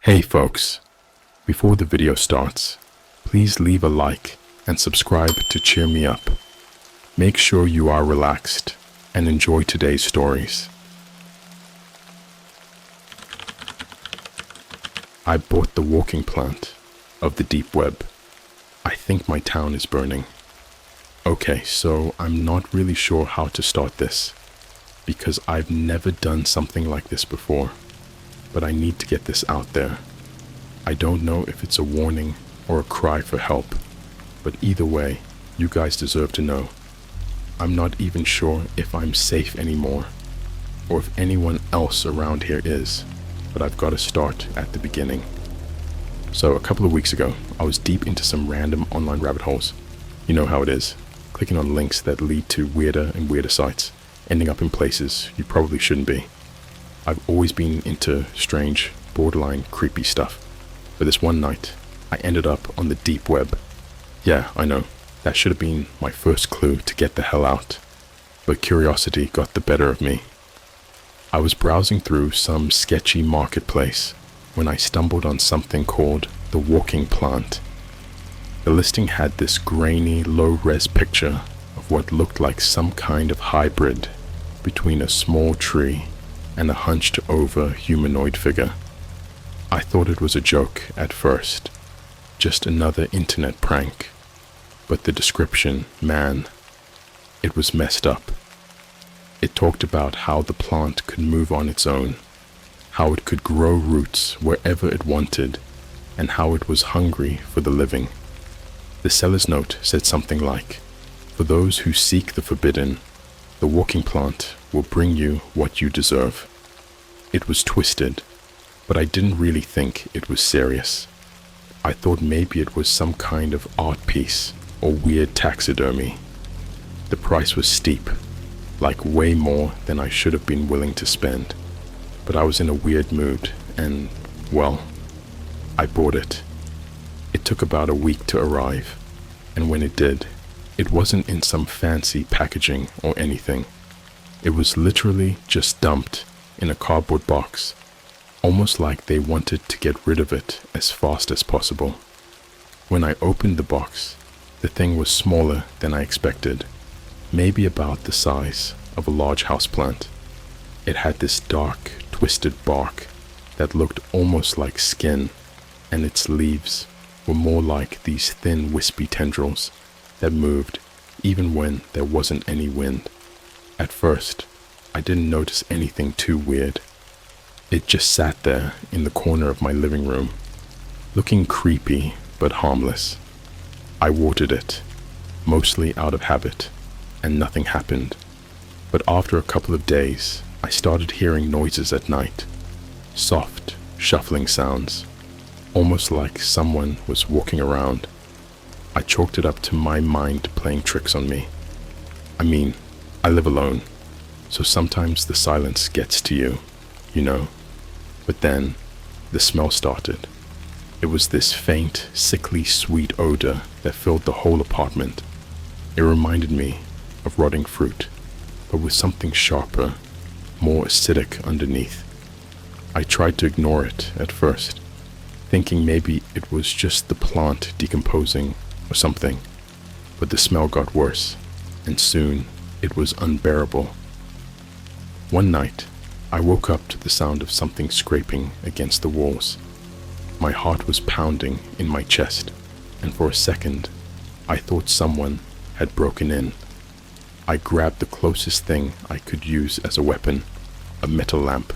Hey folks, before the video starts, please leave a like and subscribe to cheer me up. Make sure you are relaxed and enjoy today's stories. I bought the walking plant of the deep web. I think my town is burning. Okay, so I'm not really sure how to start this because I've never done something like this before. But I need to get this out there. I don't know if it's a warning or a cry for help, but either way, you guys deserve to know. I'm not even sure if I'm safe anymore, or if anyone else around here is, but I've got to start at the beginning. So a couple of weeks ago, I was deep into some random online rabbit holes. You know how it is, clicking on links that lead to weirder and weirder sites, ending up in places you probably shouldn't be. I've always been into strange, borderline creepy stuff, but this one night, I ended up on the deep web. Yeah, I know, that should have been my first clue to get the hell out, but curiosity got the better of me. I was browsing through some sketchy marketplace when I stumbled on something called the walking plant. The listing had this grainy, low-res picture of what looked like some kind of hybrid between a small tree and a hunched-over humanoid figure. I thought it was a joke at first, just another internet prank. But the description, man, it was messed up. It talked about how the plant could move on its own, how it could grow roots wherever it wanted, and how it was hungry for the living. The seller's note said something like, "For those who seek the forbidden, the walking plant will bring you what you deserve." It was twisted, but I didn't really think it was serious. I thought maybe it was some kind of art piece or weird taxidermy. The price was steep, like way more than I should have been willing to spend. But I was in a weird mood and, well, I bought it. It took about a week to arrive, and when it did, it wasn't in some fancy packaging or anything. It was literally just dumped in a cardboard box, almost like they wanted to get rid of it as fast as possible. When I opened the box, the thing was smaller than I expected, maybe about the size of a large houseplant. It had this dark, twisted bark that looked almost like skin, and its leaves were more like these thin, wispy tendrils that moved even when there wasn't any wind. At first, I didn't notice anything too weird. It just sat there in the corner of my living room, looking creepy but harmless. I watered it, mostly out of habit, and nothing happened. But after a couple of days, I started hearing noises at night, soft, shuffling sounds, almost like someone was walking around. I chalked it up to my mind playing tricks on me. I mean, I live alone, so sometimes the silence gets to you, you know. But then, the smell started. It was this faint, sickly sweet odor that filled the whole apartment. It reminded me of rotting fruit, but with something sharper, more acidic underneath. I tried to ignore it at first, thinking maybe it was just the plant decomposing or something, but the smell got worse, and soon it was unbearable. One night, I woke up to the sound of something scraping against the walls. My heart was pounding in my chest, and for a second, I thought someone had broken in. I grabbed the closest thing I could use as a weapon, a metal lamp,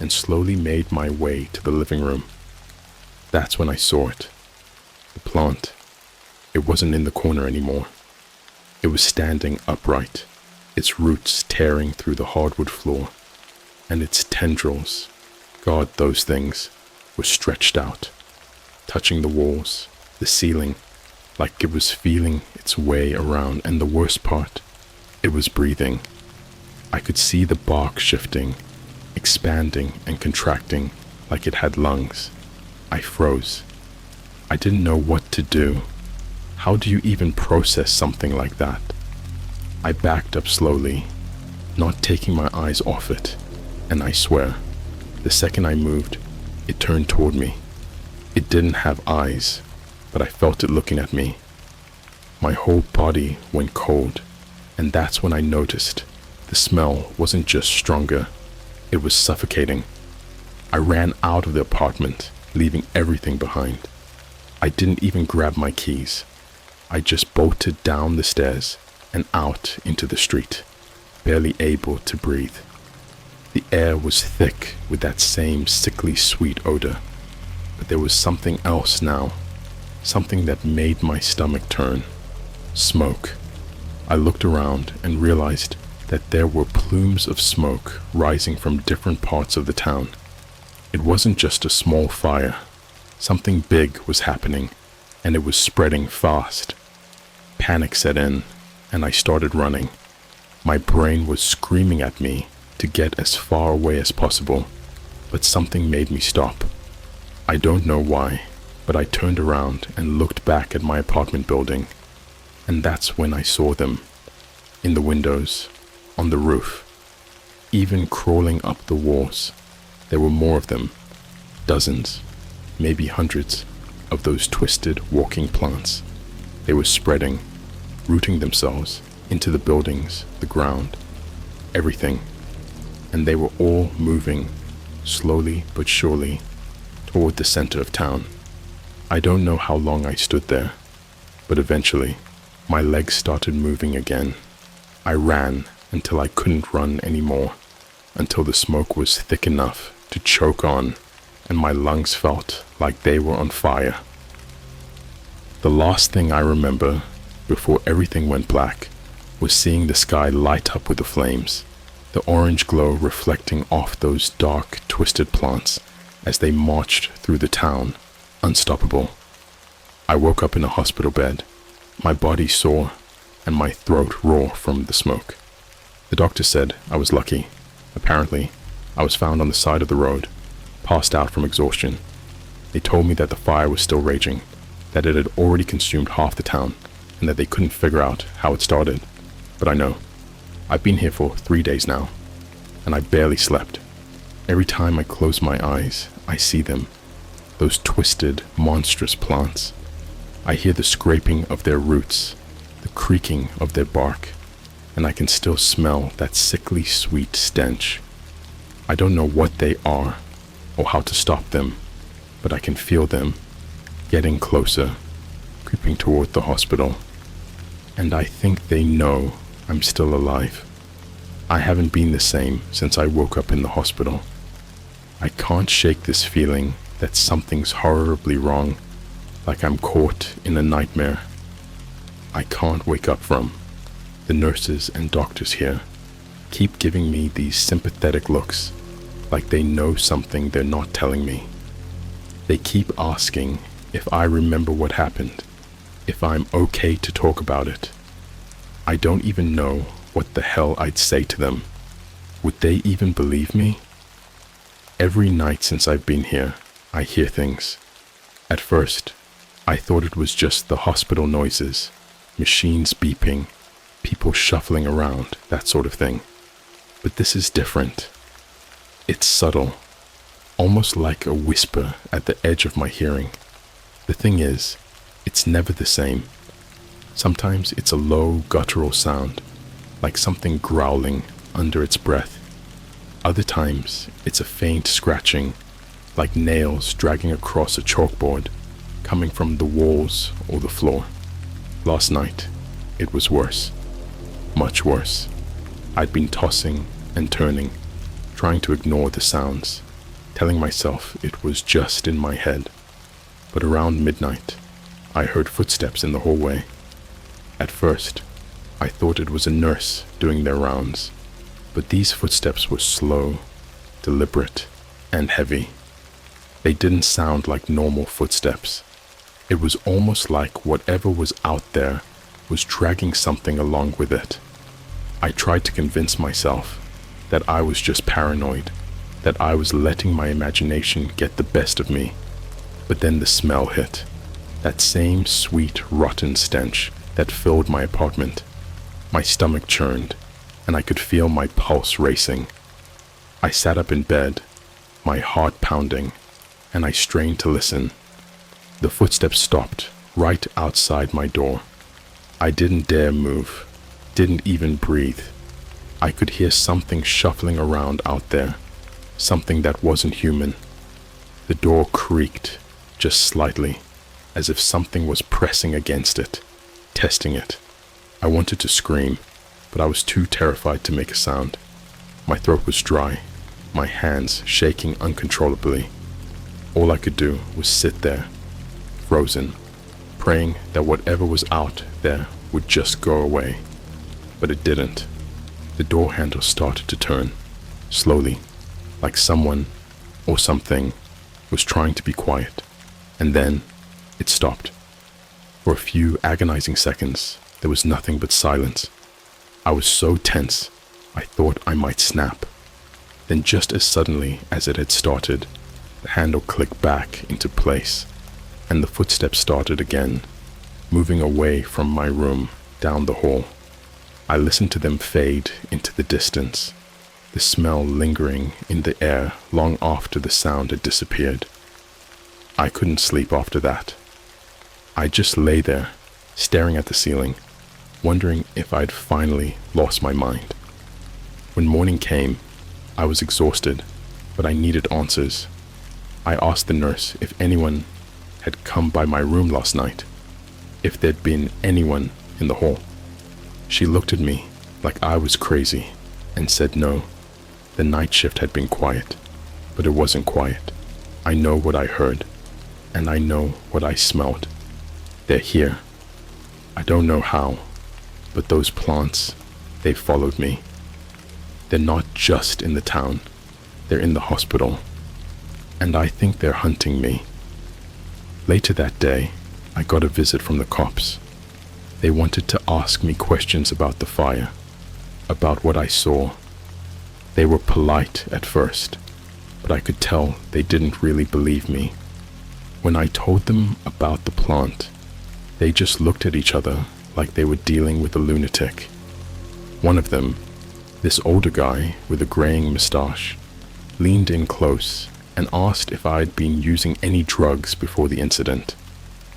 and slowly made my way to the living room. That's when I saw it. The plant. It wasn't in the corner anymore. It was standing upright, its roots tearing through the hardwood floor, and its tendrils, God, those things, were stretched out, touching the walls, the ceiling, like it was feeling its way around, and the worst part, it was breathing. I could see the bark shifting, expanding and contracting like it had lungs. I froze. I didn't know what to do. How do you even process something like that? I backed up slowly, not taking my eyes off it, and I swear, the second I moved, It turned toward me. It didn't have eyes, but I felt it looking at me. My whole body went cold, and that's when I noticed the smell wasn't just stronger, it was suffocating. I ran out of the apartment, leaving everything behind. I didn't even grab my keys. I just bolted down the stairs and out into the street, barely able to breathe. The air was thick with that same sickly sweet odor, but there was something else now, something that made my stomach turn. Smoke. I looked around and realized that there were plumes of smoke rising from different parts of the town. It wasn't just a small fire. Something big was happening, and it was spreading fast. Panic set in, and I started running. My brain was screaming at me to get as far away as possible, but something made me stop. I don't know why, but I turned around and looked back at my apartment building, and that's when I saw them. In the windows, on the roof, even crawling up the walls. There were more of them, dozens, maybe hundreds, of those twisted walking plants. They were spreading, rooting themselves into the buildings, the ground, everything, and they were all moving, slowly but surely, toward the center of town. I don't know how long I stood there, but eventually, my legs started moving again. I ran until I couldn't run anymore, until the smoke was thick enough to choke on, and my lungs felt like they were on fire. The last thing I remember, before everything went black, was seeing the sky light up with the flames, the orange glow reflecting off those dark, twisted plants as they marched through the town, unstoppable. I woke up in a hospital bed, my body sore, and my throat raw from the smoke. The doctor said I was lucky. Apparently, I was found on the side of the road, passed out from exhaustion. They told me that the fire was still raging, that it had already consumed half the town, and that they couldn't figure out how it started. But I know. I've been here for 3 days now, and I barely slept. Every time I close my eyes, I see them, those twisted, monstrous plants. I hear the scraping of their roots, the creaking of their bark, and I can still smell that sickly sweet stench. I don't know what they are or how to stop them, but I can feel them getting closer, creeping toward the hospital. And I think they know I'm still alive. I haven't been the same since I woke up in the hospital. I can't shake this feeling that something's horribly wrong, like I'm caught in a nightmare. I can't wake up from. The nurses and doctors here keep giving me these sympathetic looks, like they know something they're not telling me. They keep asking if I remember what happened, if I'm okay to talk about it. I don't even know what the hell I'd say to them. Would they even believe me? Every night since I've been here, I hear things. At first, I thought it was just the hospital noises, machines beeping, people shuffling around, that sort of thing. But this is different. It's subtle, almost like a whisper at the edge of my hearing. The thing is, it's never the same. Sometimes it's a low, guttural sound, like something growling under its breath. Other times, it's a faint scratching, like nails dragging across a chalkboard, coming from the walls or the floor. Last night, it was worse. Much worse. I'd been tossing and turning, trying to ignore the sounds, telling myself it was just in my head. But around midnight, I heard footsteps in the hallway. At first, I thought it was a nurse doing their rounds, but these footsteps were slow, deliberate, and heavy. They didn't sound like normal footsteps. It was almost like whatever was out there was dragging something along with it. I tried to convince myself that I was just paranoid, that I was letting my imagination get the best of me. But then the smell hit, that same sweet, rotten stench that filled my apartment. My stomach churned, and I could feel my pulse racing. I sat up in bed, my heart pounding, and I strained to listen. The footsteps stopped right outside my door. I didn't dare move, didn't even breathe. I could hear something shuffling around out there, something that wasn't human. The door creaked, just slightly, as if something was pressing against it, testing it. I wanted to scream, but I was too terrified to make a sound. My throat was dry, my hands shaking uncontrollably. All I could do was sit there, frozen, praying that whatever was out there would just go away. But it didn't. The door handle started to turn, slowly, like someone or something was trying to be quiet, and then it stopped. For a few agonizing seconds, there was nothing but silence. I was so tense, I thought I might snap. Then just as suddenly as it had started, the handle clicked back into place, and the footsteps started again, moving away from my room down the hall. I listened to them fade into the distance, the smell lingering in the air long after the sound had disappeared. I couldn't sleep after that. I just lay there, staring at the ceiling, wondering if I'd finally lost my mind. When morning came, I was exhausted, but I needed answers. I asked the nurse if anyone had come by my room last night, if there'd been anyone in the hall. She looked at me like I was crazy and said no. The night shift had been quiet, but it wasn't quiet. I know what I heard, and I know what I smelled. They're here. I don't know how, but those plants, they followed me. They're not just in the town, they're in the hospital, and I think they're hunting me. Later that day, I got a visit from the cops. They wanted to ask me questions about the fire, about what I saw. They were polite at first, but I could tell they didn't really believe me. When I told them about the plant, they just looked at each other like they were dealing with a lunatic. One of them, this older guy with a graying mustache, leaned in close and asked if I'd been using any drugs before the incident.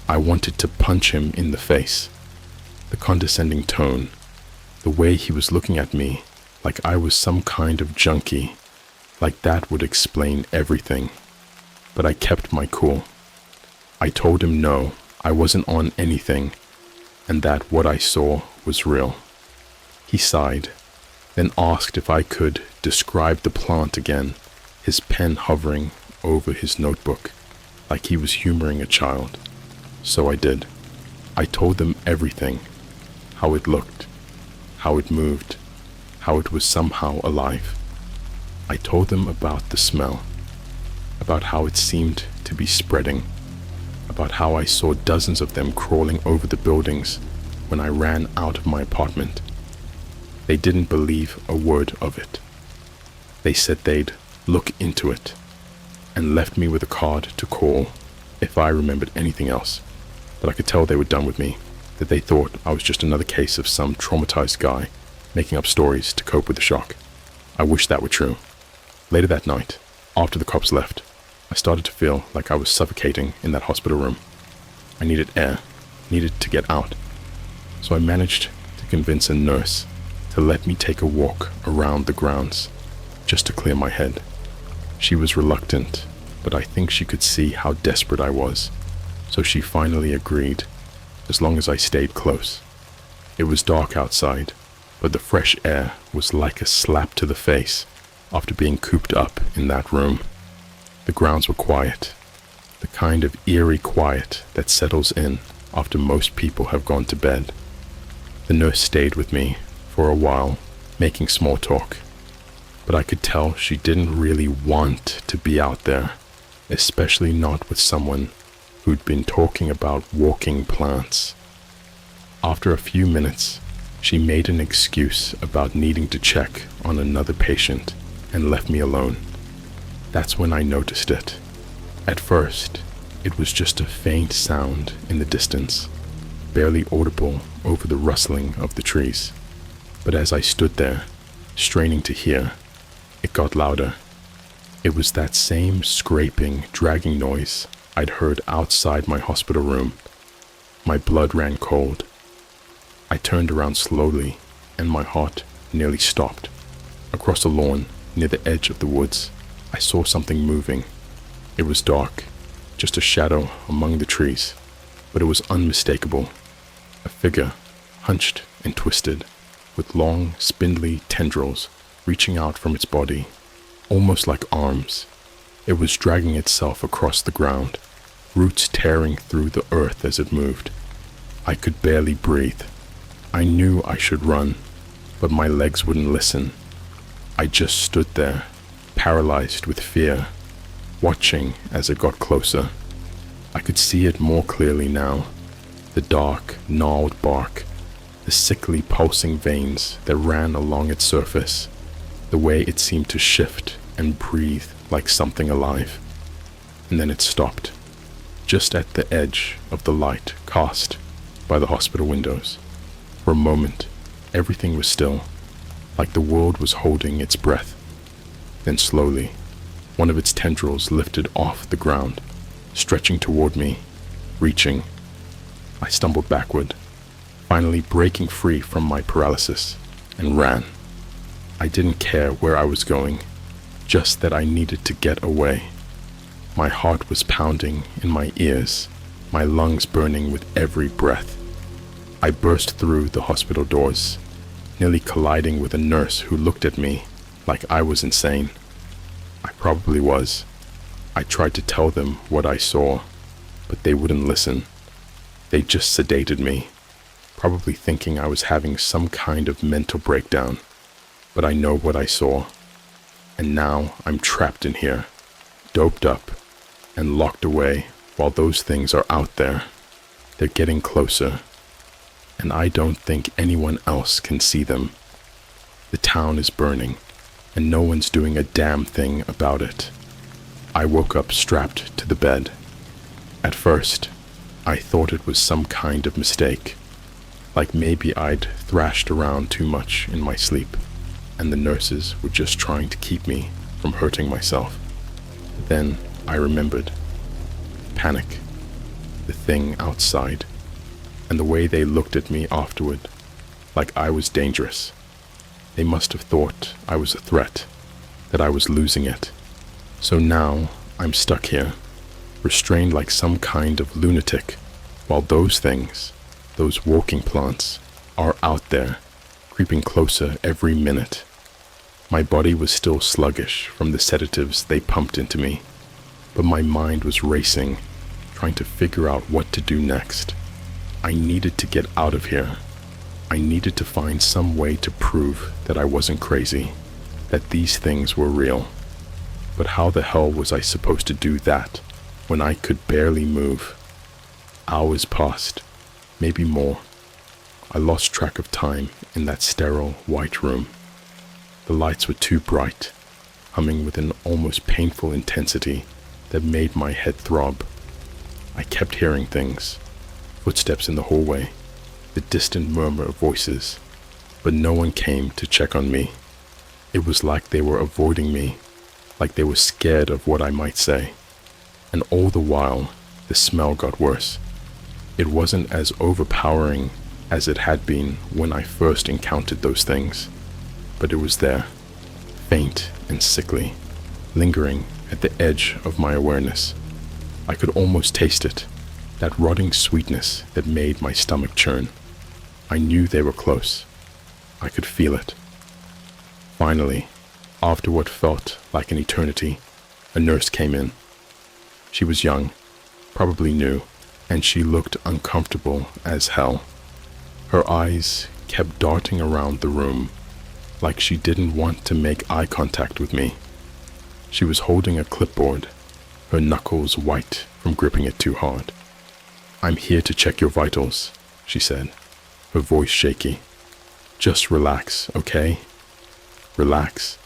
I wanted to punch him in the face. The condescending tone, the way he was looking at me like I was some kind of junkie, like that would explain everything. But I kept my cool. I told him no, I wasn't on anything, and that what I saw was real. He sighed, then asked if I could describe the plant again, his pen hovering over his notebook, like he was humoring a child. So I did. I told them everything, how it looked, how it moved, how it was somehow alive. I told them about the smell, about how it seemed to be spreading, about how I saw dozens of them crawling over the buildings when I ran out of my apartment. They didn't believe a word of it. They said they'd look into it and left me with a card to call if I remembered anything else. But I could tell they were done with me, that they thought I was just another case of some traumatized guy making up stories to cope with the shock. I wish that were true. Later that night, after the cops left, I started to feel like I was suffocating in that hospital room. I needed air, needed to get out. So I managed to convince a nurse to let me take a walk around the grounds, just to clear my head. She was reluctant, but I think she could see how desperate I was, so she finally agreed, as long as I stayed close. It was dark outside, but the fresh air was like a slap to the face after being cooped up in that room. The grounds were quiet, the kind of eerie quiet that settles in after most people have gone to bed. The nurse stayed with me for a while, making small talk, but I could tell she didn't really want to be out there, especially not with someone who'd been talking about walking plants. After a few minutes, she made an excuse about needing to check on another patient and left me alone. That's when I noticed it. At first, it was just a faint sound in the distance, barely audible over the rustling of the trees. But as I stood there, straining to hear, it got louder. It was that same scraping, dragging noise I'd heard outside my hospital room. My blood ran cold. I turned around slowly, and my heart nearly stopped. Across the lawn, near the edge of the woods, I saw something moving. It was dark, just a shadow among the trees, but it was unmistakable. A figure, hunched and twisted, with long, spindly tendrils reaching out from its body, almost like arms. It was dragging itself across the ground, roots tearing through the earth as it moved. I could barely breathe. I knew I should run, but my legs wouldn't listen. I just stood there, paralyzed with fear, watching as it got closer. I could see it more clearly now. The dark, gnarled bark, the sickly pulsing veins that ran along its surface, the way it seemed to shift and breathe like something alive. And then it stopped, just at the edge of the light cast by the hospital windows. For a moment, everything was still, like the world was holding its breath. Then slowly, one of its tendrils lifted off the ground, stretching toward me, reaching. I stumbled backward, finally breaking free from my paralysis, and ran. I didn't care where I was going, just that I needed to get away. My heart was pounding in my ears, my lungs burning with every breath. I burst through the hospital doors, nearly colliding with a nurse who looked at me like I was insane. I probably was. I tried to tell them what I saw, but they wouldn't listen. They just sedated me, probably thinking I was having some kind of mental breakdown. But I know what I saw, and now I'm trapped in here, doped up and locked away while those things are out there. They're getting closer, and I don't think anyone else can see them. The town is burning, and no one's doing a damn thing about it. I woke up strapped to the bed. At first, I thought it was some kind of mistake, like maybe I'd thrashed around too much in my sleep, and the nurses were just trying to keep me from hurting myself. Then I remembered. Panic. The thing outside. And the way they looked at me afterward, like I was dangerous. They must have thought I was a threat, that I was losing it. So now I'm stuck here, restrained like some kind of lunatic, while those things, those walking plants, are out there, creeping closer every minute. My body was still sluggish from the sedatives they pumped into me, but my mind was racing, trying to figure out what to do next. I needed to get out of here. I needed to find some way to prove that I wasn't crazy, that these things were real. But how the hell was I supposed to do that when I could barely move? Hours passed, maybe more. I lost track of time in that sterile white room. The lights were too bright, humming with an almost painful intensity that made my head throb. I kept hearing things. Footsteps in the hallway, the distant murmur of voices, but no one came to check on me. It was like they were avoiding me, like they were scared of what I might say. And all the while, the smell got worse. It wasn't as overpowering as it had been when I first encountered those things, but it was there, faint and sickly, lingering at the edge of my awareness. I could almost taste it. That rotting sweetness that made my stomach churn. I knew they were close. I could feel it. Finally, after what felt like an eternity, a nurse came in. She was young, probably new, and she looked uncomfortable as hell. Her eyes kept darting around the room, like she didn't want to make eye contact with me. She was holding a clipboard, her knuckles white from gripping it too hard. "I'm here to check your vitals," she said, her voice shaky. "Just relax, okay? Relax."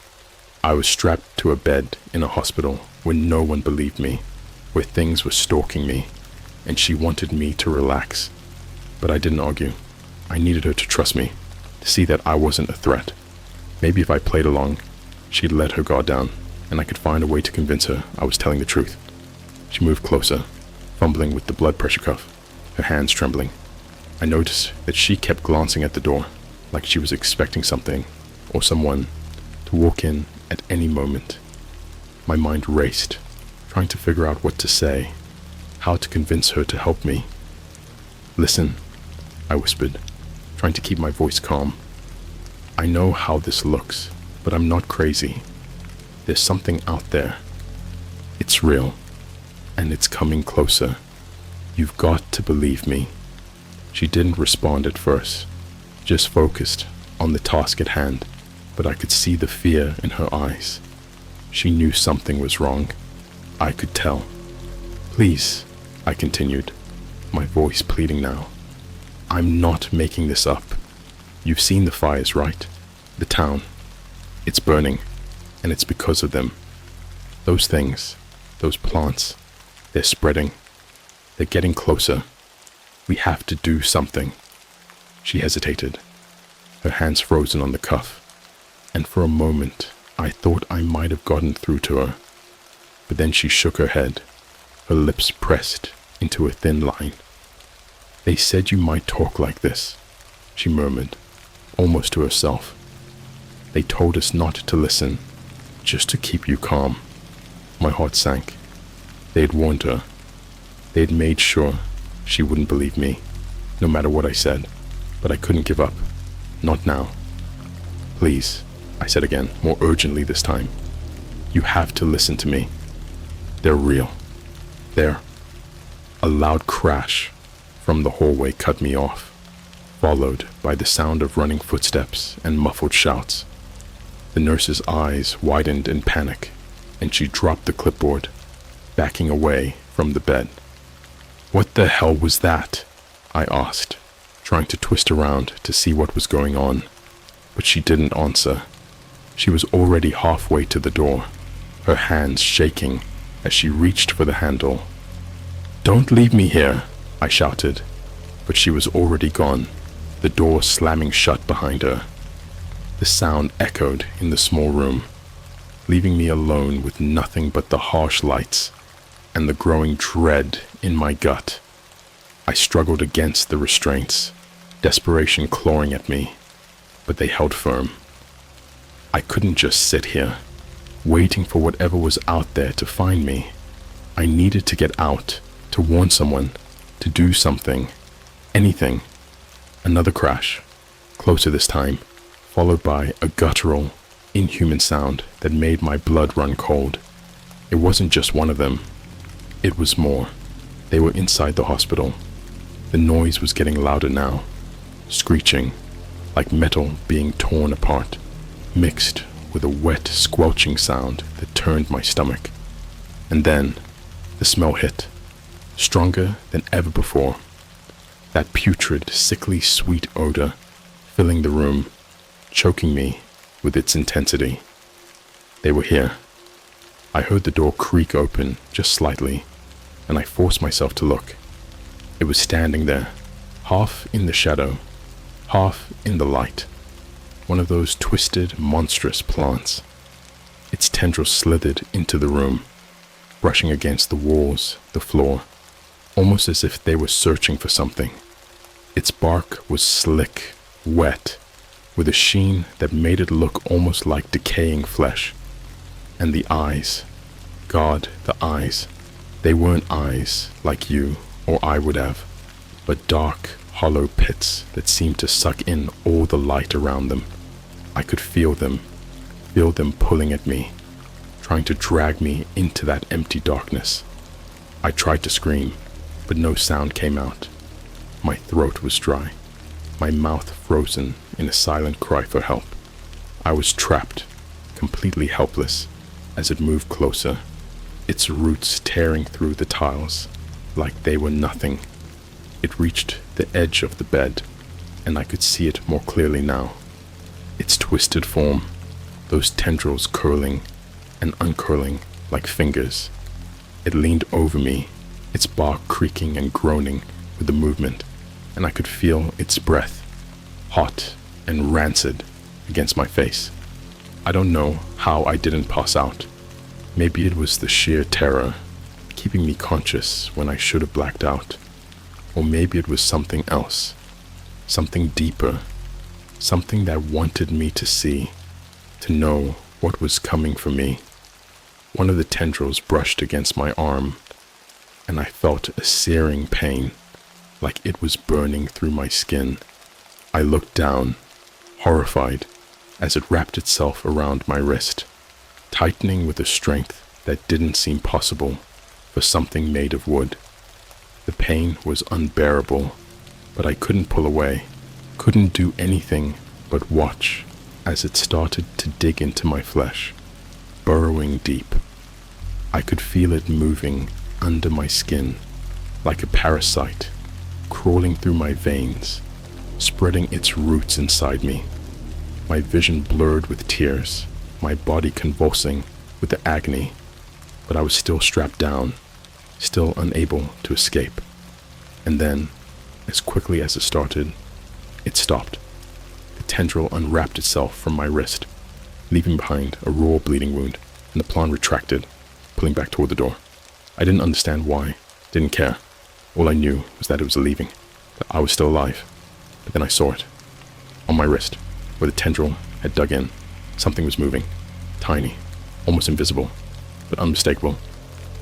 I was strapped to a bed in a hospital where no one believed me, where things were stalking me, and she wanted me to relax. But I didn't argue. I needed her to trust me, to see that I wasn't a threat. Maybe if I played along, she'd let her guard down. and I could find a way to convince her I was telling the truth. She moved closer, fumbling with the blood pressure cuff, her hands trembling. I noticed that she kept glancing at the door, like she was expecting something or someone to walk in at any moment. My mind raced, trying to figure out what to say, how to convince her to help me. "Listen," I whispered, trying to keep my voice calm. "I know how this looks, but I'm not crazy. There's something out there. It's real, and it's coming closer. You've got to believe me." She didn't respond at first, just focused on the task at hand, but I could see the fear in her eyes. She knew something was wrong. I could tell. "Please," I continued, my voice pleading now. "I'm not making this up. You've seen the fires, right? The town. It's burning, and it's because of them. Those things, those plants, they're spreading. They're getting closer. We have to do something." She hesitated, her hands frozen on the cuff, and for a moment I thought I might have gotten through to her. But then she shook her head, her lips pressed into a thin line. "They said you might talk like this," she murmured, almost to herself. "They told us not to listen, just to keep you calm." My heart sank. They had warned her. They had made sure she wouldn't believe me, no matter what I said, but I couldn't give up. Not now. "Please," I said again, more urgently this time. "You have to listen to me. They're real. They're—" A loud crash from the hallway cut me off, followed by the sound of running footsteps and muffled shouts. The nurse's eyes widened in panic, and she dropped the clipboard, backing away from the bed. "What the hell was that?" I asked, trying to twist around to see what was going on, but she didn't answer. She was already halfway to the door, her hands shaking as she reached for the handle. "Don't leave me here," I shouted, but she was already gone, the door slamming shut behind her. The sound echoed in the small room, leaving me alone with nothing but the harsh lights and the growing dread in my gut. I struggled against the restraints, desperation clawing at me, but they held firm. I couldn't just sit here, waiting for whatever was out there to find me. I needed to get out, to warn someone, to do something, anything. Another crash, closer this time, followed by a guttural, inhuman sound that made my blood run cold. It wasn't just one of them. It was more. They were inside the hospital. The noise was getting louder now, screeching, like metal being torn apart, mixed with a wet, squelching sound that turned my stomach. And then, the smell hit, stronger than ever before. That putrid, sickly sweet odor filling the room, choking me with its intensity. They were here. I heard the door creak open just slightly, and I forced myself to look. It was standing there, half in the shadow, half in the light. One of those twisted, monstrous plants. Its tendrils slithered into the room, brushing against the walls, the floor, almost as if they were searching for something. Its bark was slick, wet, with a sheen that made it look almost like decaying flesh. And the eyes, God, the eyes. They weren't eyes like you or I would have, but dark, hollow pits that seemed to suck in all the light around them. I could feel them pulling at me, trying to drag me into that empty darkness. I tried to scream, but no sound came out. My throat was dry, my mouth frozen in a silent cry for help. I was trapped, completely helpless, as it moved closer, its roots tearing through the tiles like they were nothing. It reached the edge of the bed, and I could see it more clearly now. Its twisted form, those tendrils curling and uncurling like fingers. It leaned over me, its bark creaking and groaning with the movement, and I could feel its breath, hot and rancid, against my face. I don't know how I didn't pass out, Maybe it was the sheer terror, keeping me conscious when I should have blacked out. Or maybe it was something else, something deeper, something that wanted me to see, to know what was coming for me. One of the tendrils brushed against my arm, and I felt a searing pain, like it was burning through my skin. I looked down, horrified, as it wrapped itself around my wrist, tightening with a strength that didn't seem possible for something made of wood. The pain was unbearable, but I couldn't pull away, couldn't do anything but watch as it started to dig into my flesh, burrowing deep. I could feel it moving under my skin, like a parasite, crawling through my veins, spreading its roots inside me. My vision blurred with tears, my body convulsing with the agony, but I was still strapped down, still unable to escape. And then, as quickly as it started, it stopped. The tendril unwrapped itself from my wrist, leaving behind a raw bleeding wound, and the plant retracted, pulling back toward the door. I didn't understand why, didn't care. All I knew was that it was leaving, that I was still alive. But then I saw it. On my wrist, where the tendril had dug in, something was moving. Tiny, almost invisible, but unmistakable.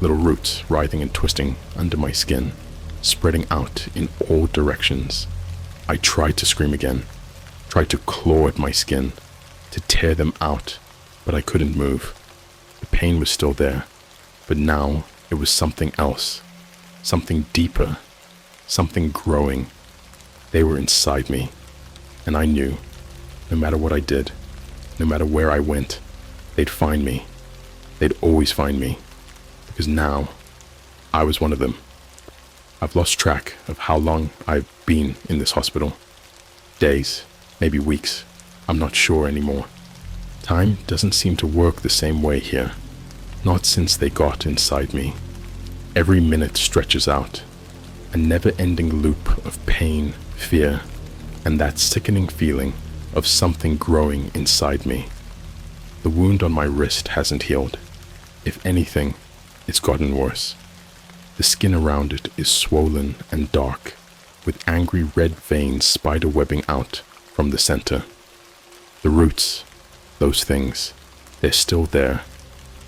Little roots writhing and twisting under my skin, spreading out in all directions. I tried to scream again, tried to claw at my skin, to tear them out, but I couldn't move. The pain was still there, but now it was something else, something deeper, something growing. They were inside me, and I knew, no matter what I did, no matter where I went, they'd find me. They'd always find me, because now I was one of them. I've lost track of how long I've been in this hospital. Days, maybe weeks, I'm not sure anymore. Time doesn't seem to work the same way here, not since they got inside me. Every minute stretches out, a never-ending loop of pain, fear, and that sickening feeling of something growing inside me. The wound on my wrist hasn't healed. If anything, it's gotten worse. The skin around it is swollen and dark, with angry red veins spider-webbing out from the center. The roots, those things, they're still there,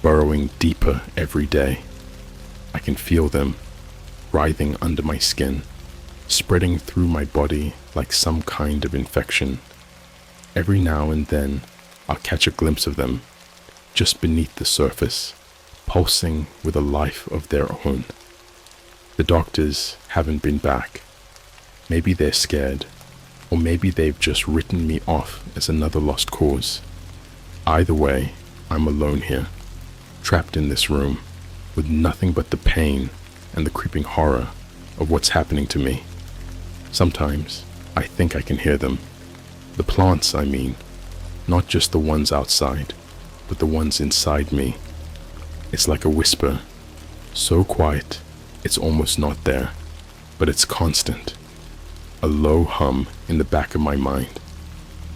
burrowing deeper every day. I can feel them, writhing under my skin, spreading through my body like some kind of infection. Every now and then, I'll catch a glimpse of them, just beneath the surface, pulsing with a life of their own. The doctors haven't been back. Maybe they're scared, or maybe they've just written me off as another lost cause. Either way, I'm alone here, trapped in this room, with nothing but the pain and the creeping horror of what's happening to me. Sometimes, I think I can hear them. The plants, I mean, not just the ones outside, but the ones inside me. It's like a whisper, so quiet, it's almost not there, but it's constant. A low hum in the back of my mind.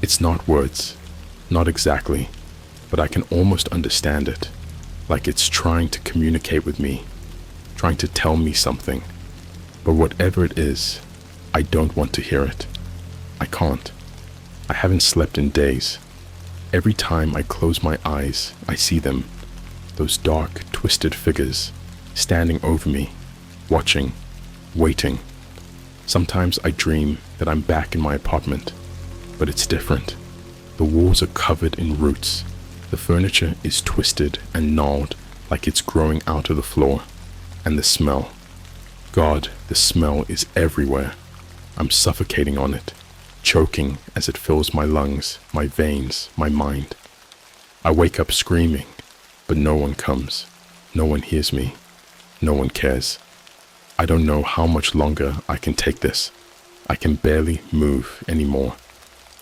It's not words, not exactly, but I can almost understand it, like it's trying to communicate with me, trying to tell me something. But whatever it is, I don't want to hear it. I can't. I haven't slept in days. Every time I close my eyes, I see them, those dark, twisted figures, standing over me, watching, waiting. Sometimes I dream that I'm back in my apartment, but it's different. The walls are covered in roots. The furniture is twisted and gnawed like it's growing out of the floor. And the smell. God, the smell is everywhere. I'm suffocating on it, choking as it fills my lungs, my veins, my mind. I wake up screaming, but no one comes. No one hears me. No one cares. I don't know how much longer I can take this. I can barely move anymore.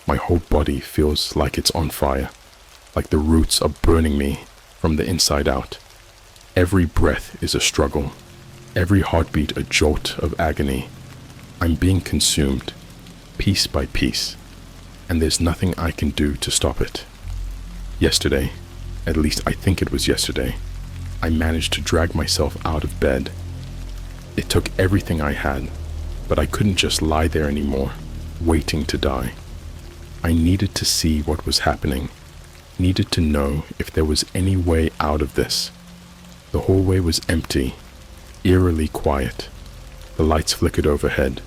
My whole body feels like it's on fire, like the roots are burning me from the inside out. Every breath is a struggle, every heartbeat a jolt of agony. I'm being consumed, piece by piece, and there's nothing I can do to stop it. Yesterday, at least I think it was yesterday, I managed to drag myself out of bed. It took everything I had, but I couldn't just lie there anymore, waiting to die. I needed to see what was happening, needed to know if there was any way out of this. The hallway was empty, eerily quiet. The lights flickered overhead,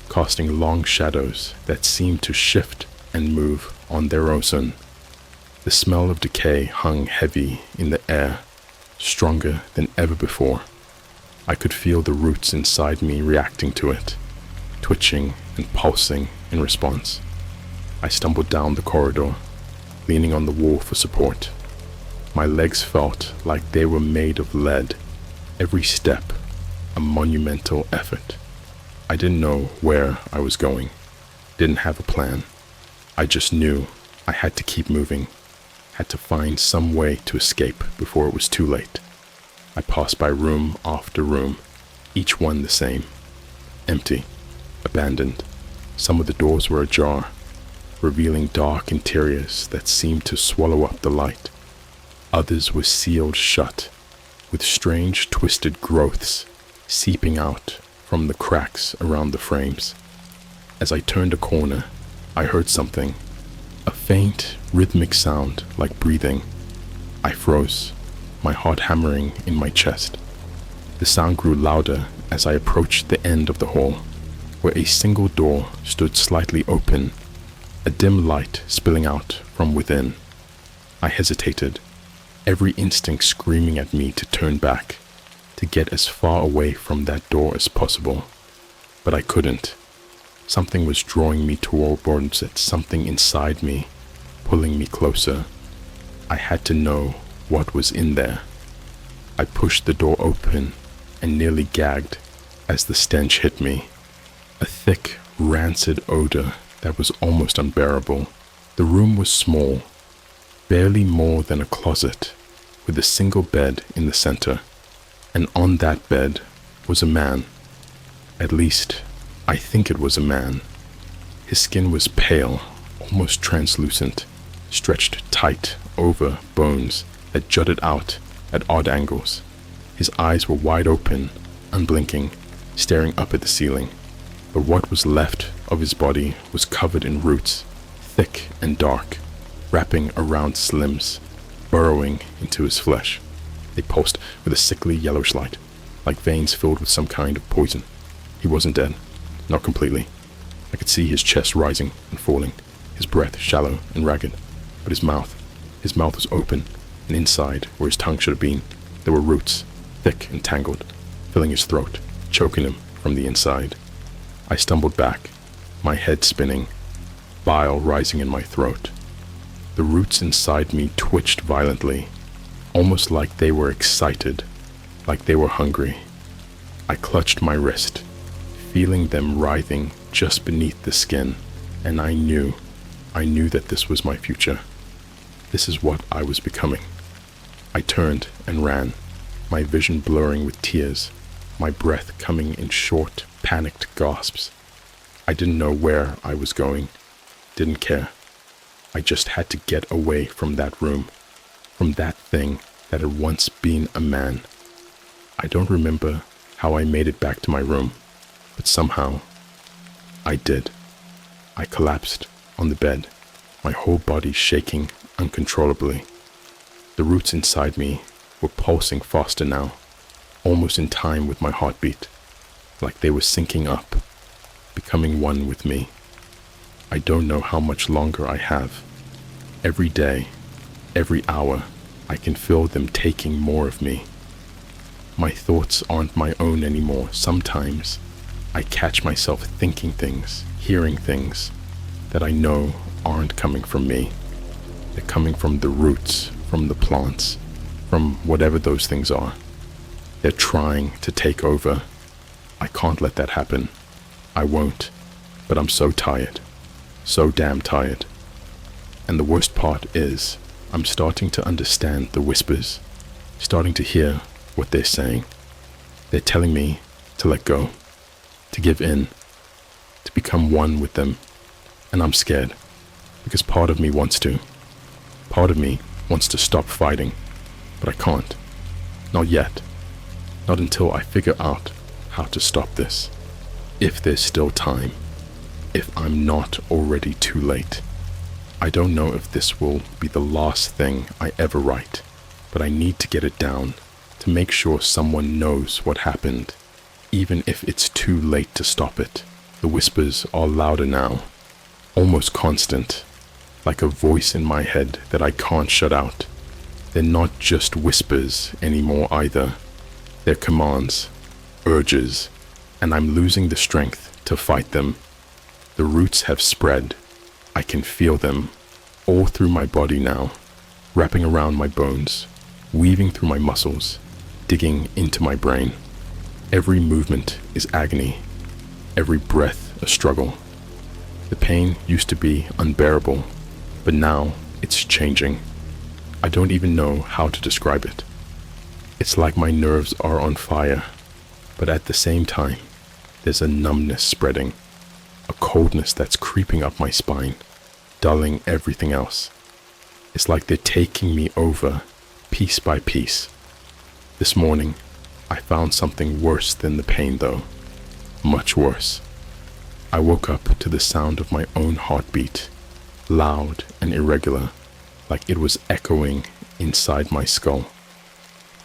casting long shadows that seemed to shift and move on their own. The smell of decay hung heavy in the air, stronger than ever before. I could feel the roots inside me reacting to it, twitching and pulsing in response. I stumbled down the corridor, leaning on the wall for support. My legs felt like they were made of lead, every step a monumental effort. I didn't know where I was going, didn't have a plan. I just knew I had to keep moving, had to find some way to escape before it was too late. I passed by room after room, each one the same. Empty, abandoned. Some of the doors were ajar, revealing dark interiors that seemed to swallow up the light. Others were sealed shut, with strange twisted growths seeping out from the cracks around the frames. As I turned a corner, I heard something, a faint, rhythmic sound like breathing. I froze, my heart hammering in my chest. The sound grew louder as I approached the end of the hall, where a single door stood slightly open, a dim light spilling out from within. I hesitated, every instinct screaming at me to turn back, to get as far away from that door as possible. But I couldn't. Something was drawing me towards it, something inside me, pulling me closer. I had to know what was in there. I pushed the door open and nearly gagged as the stench hit me. A thick, rancid odor that was almost unbearable. The room was small, barely more than a closet, with a single bed in the center. And on that bed was a man. At least, I think it was a man. His skin was pale, almost translucent, stretched tight over bones that jutted out at odd angles. His eyes were wide open, unblinking, staring up at the ceiling. But what was left of his body was covered in roots, thick and dark, wrapping around his limbs, burrowing into his flesh. They pulsed with a sickly yellowish light, like veins filled with some kind of poison. He wasn't dead, not completely. I could see his chest rising and falling, his breath shallow and ragged, but his mouth was open, and inside, where his tongue should have been, there were roots, thick and tangled, filling his throat, choking him from the inside. I stumbled back, my head spinning, bile rising in my throat. The roots inside me twitched violently, almost like they were excited, like they were hungry. I clutched my wrist, feeling them writhing just beneath the skin, and I knew that this was my future. This is what I was becoming. I turned and ran, my vision blurring with tears, my breath coming in short, panicked gasps. I didn't know where I was going, didn't care. I just had to get away from that room, from that thing that had once been a man. I don't remember how I made it back to my room, but somehow I did. I collapsed on the bed, my whole body shaking uncontrollably. The roots inside me were pulsing faster now, almost in time with my heartbeat, like they were syncing up, becoming one with me. I don't know how much longer I have. Every day, every hour, I can feel them taking more of me. My thoughts aren't my own anymore. Sometimes I catch myself thinking things, hearing things that I know aren't coming from me. They're coming from the roots, from the plants, from whatever those things are. They're trying to take over. I can't let that happen. I won't. But I'm so tired. So damn tired. And the worst part is, I'm starting to understand the whispers, starting to hear what they're saying. They're telling me to let go, to give in, to become one with them. And I'm scared, because part of me wants to. Part of me wants to stop fighting, but I can't. Not yet. Not until I figure out how to stop this. If there's still time. If I'm not already too late. I don't know if this will be the last thing I ever write, but I need to get it down to make sure someone knows what happened, even if it's too late to stop it. The whispers are louder now, almost constant, like a voice in my head that I can't shut out. They're not just whispers anymore either. They're commands, urges, and I'm losing the strength to fight them. The roots have spread. I can feel them all through my body now, wrapping around my bones, weaving through my muscles, digging into my brain. Every movement is agony, every breath a struggle. The pain used to be unbearable, but now it's changing. I don't even know how to describe it. It's like my nerves are on fire, but at the same time, there's a numbness spreading, a coldness that's creeping up my spine, dulling everything else. It's like they're taking me over, piece by piece. This morning, I found something worse than the pain though. Much worse. I woke up to the sound of my own heartbeat, loud and irregular, like it was echoing inside my skull.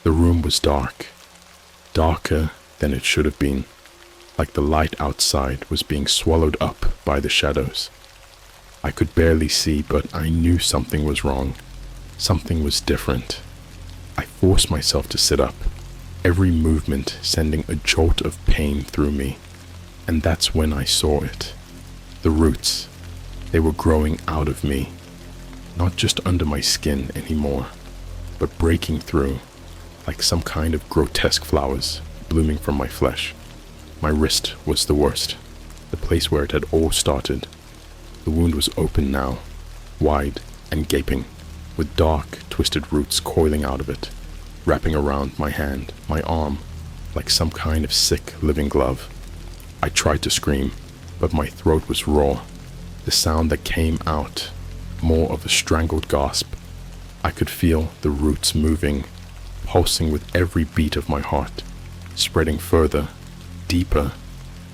The room was dark, darker than it should have been, like the light outside was being swallowed up by the shadows. I could barely see, but I knew something was wrong. Something was different. I forced myself to sit up, every movement sending a jolt of pain through me. And that's when I saw it. The roots. They were growing out of me. Not just under my skin anymore, but breaking through, like some kind of grotesque flowers blooming from my flesh. My wrist was the worst, the place where it had all started. The wound was open now, wide and gaping, with dark, twisted roots coiling out of it, wrapping around my hand, my arm, like some kind of sick, living glove. I tried to scream, but my throat was raw. The sound that came out, more of a strangled gasp. I could feel the roots moving, pulsing with every beat of my heart, spreading further, deeper,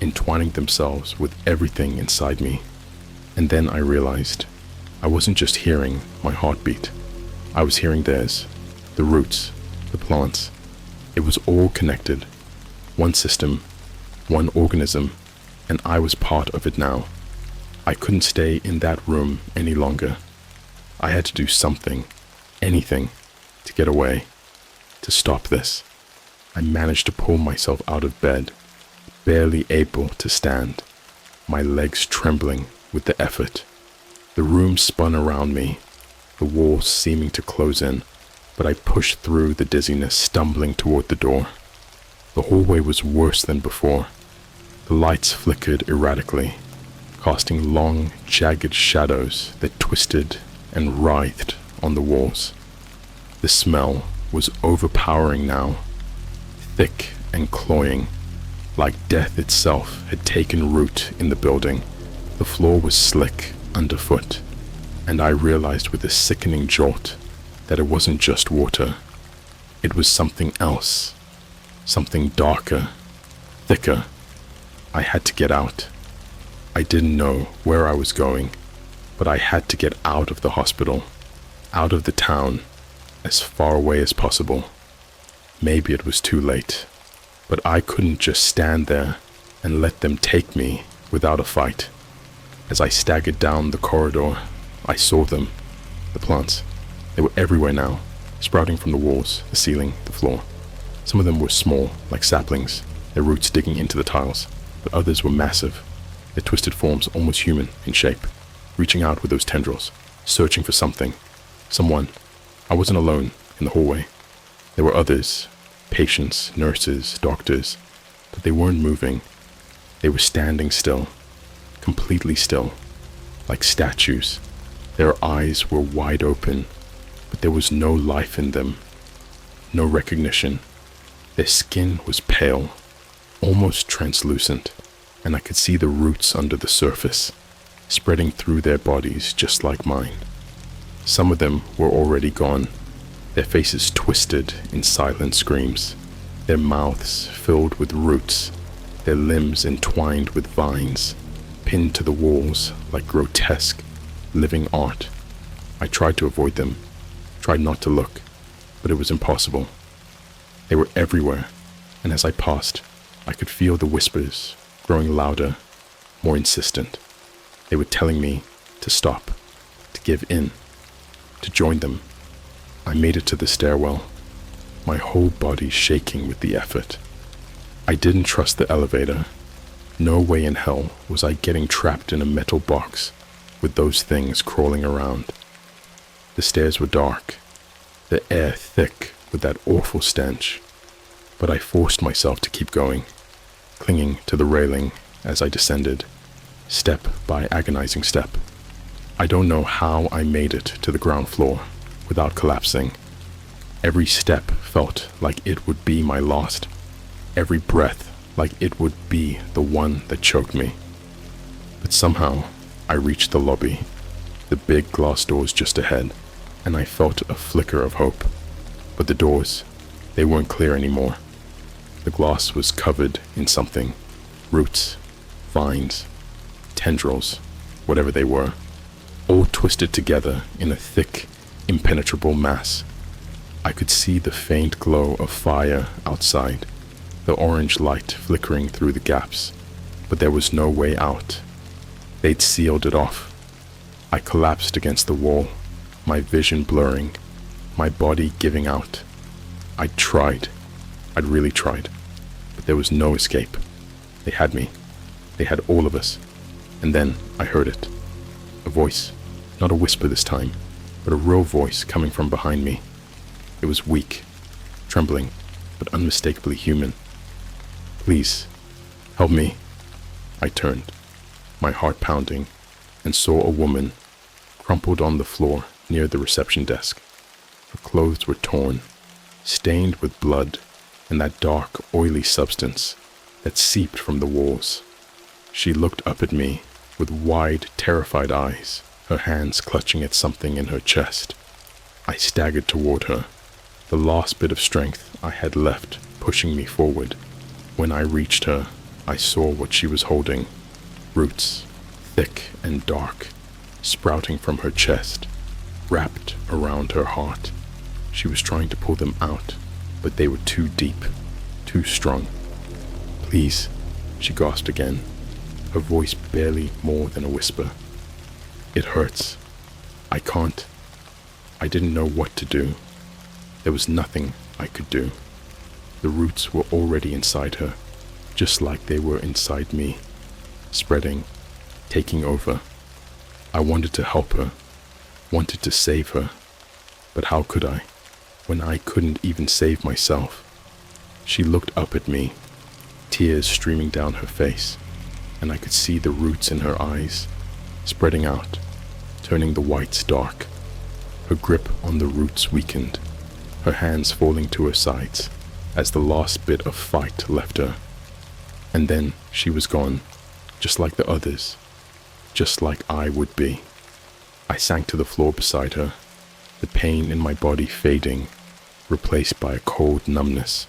entwining themselves with everything inside me. And then I realized I wasn't just hearing my heartbeat. I was hearing theirs, the roots, the plants. It was all connected. One system, one organism, and I was part of it now. I couldn't stay in that room any longer. I had to do something, anything, to get away, to stop this. I managed to pull myself out of bed, barely able to stand, my legs trembling with the effort. The room spun around me, the walls seeming to close in, but I pushed through the dizziness, stumbling toward the door. The hallway was worse than before. The lights flickered erratically, casting long, jagged shadows that twisted and writhed on the walls. The smell was overpowering now, thick and cloying, like death itself had taken root in the building. The floor was slick underfoot, and I realized with a sickening jolt that it wasn't just water. It was something else, something darker, thicker. I had to get out. I didn't know where I was going, but I had to get out of the hospital, out of the town, as far away as possible. Maybe it was too late, but I couldn't just stand there and let them take me without a fight. As I staggered down the corridor, I saw them, the plants. They were everywhere now, sprouting from the walls, the ceiling, the floor. Some of them were small, like saplings, their roots digging into the tiles, but others were massive, their twisted forms almost human in shape, reaching out with those tendrils, searching for something, someone. I wasn't alone in the hallway. There were others, patients, nurses, doctors, but they weren't moving. They were standing still, completely still, like statues. Their eyes were wide open, but there was no life in them, no recognition. Their skin was pale, almost translucent, and I could see the roots under the surface, spreading through their bodies just like mine. Some of them were already gone, their faces twisted in silent screams, their mouths filled with roots, their limbs entwined with vines, pinned to the walls like grotesque, living art. I tried to avoid them, tried not to look, but it was impossible. They were everywhere, and as I passed, I could feel the whispers growing louder, more insistent. They were telling me to stop, to give in, to join them. I made it to the stairwell, my whole body shaking with the effort. I didn't trust the elevator. No way in hell was I getting trapped in a metal box with those things crawling around. The stairs were dark, the air thick with that awful stench, but I forced myself to keep going, clinging to the railing as I descended, step by agonizing step. I don't know how I made it to the ground floor without collapsing. Every step felt like it would be my last, every breath like it would be the one that choked me. But somehow I reached the lobby, the big glass doors just ahead, and I felt a flicker of hope. But the doors, they weren't clear anymore. The glass was covered in something, roots, vines, tendrils, whatever they were, all twisted together in a thick, impenetrable mass. I could see the faint glow of fire outside, the orange light flickering through the gaps, but there was no way out. They'd sealed it off. I collapsed against the wall, my vision blurring, my body giving out. I'd really tried, but there was no escape. They had me. They had all of us. And then I heard it. A voice, not a whisper this time, but a real voice coming from behind me. It was weak, trembling, but unmistakably human. Please, help me. I turned, my heart pounding, and saw a woman crumpled on the floor near the reception desk. Her clothes were torn, stained with blood and that dark, oily substance that seeped from the walls. She looked up at me with wide, terrified eyes, her hands clutching at something in her chest. I staggered toward her, the last bit of strength I had left pushing me forward. When I reached her, I saw what she was holding. Roots, thick and dark, sprouting from her chest, wrapped around her heart. She was trying to pull them out, but they were too deep, too strong. Please, she gasped again, her voice barely more than a whisper. It hurts. I can't. I didn't know what to do. There was nothing I could do. The roots were already inside her, just like they were inside me, spreading, taking over. I wanted to help her, wanted to save her, but how could I, when I couldn't even save myself? She looked up at me, tears streaming down her face, and I could see the roots in her eyes, spreading out, turning the whites dark. Her grip on the roots weakened, her hands falling to her sides as the last bit of fight left her. And then she was gone, just like the others, just like I would be. I sank to the floor beside her, the pain in my body fading, replaced by a cold numbness.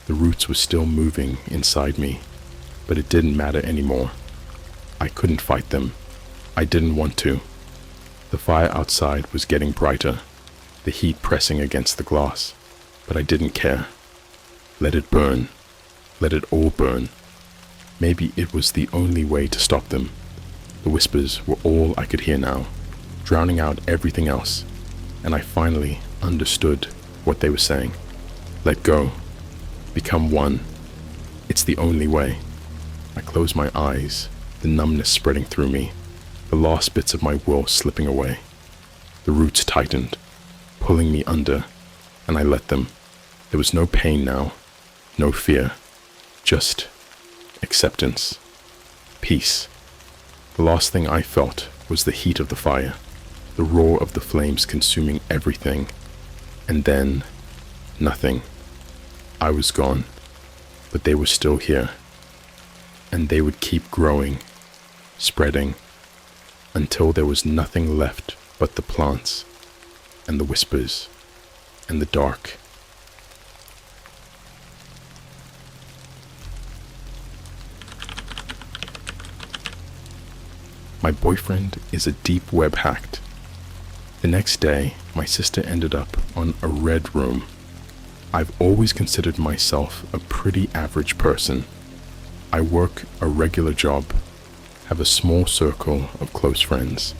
The roots were still moving inside me, but it didn't matter anymore. I couldn't fight them. I didn't want to. The fire outside was getting brighter, the heat pressing against the glass, but I didn't care. Let it burn. Let it all burn. Maybe it was the only way to stop them. The whispers were all I could hear now, drowning out everything else, and I finally understood what they were saying. Let go. Become one. It's the only way. I closed my eyes, the numbness spreading through me, the last bits of my will slipping away. The roots tightened, pulling me under, and I let them. There was no pain now, no fear, just acceptance, peace. The last thing I felt was the heat of the fire, the roar of the flames consuming everything, and then nothing. I was gone, but they were still here, and they would keep growing, spreading, until there was nothing left but the plants and the whispers and the dark. My boyfriend is a deep web hacked. The next day, my sister ended up on a red room. I've always considered myself a pretty average person. I work a regular job, have a small circle of close friends,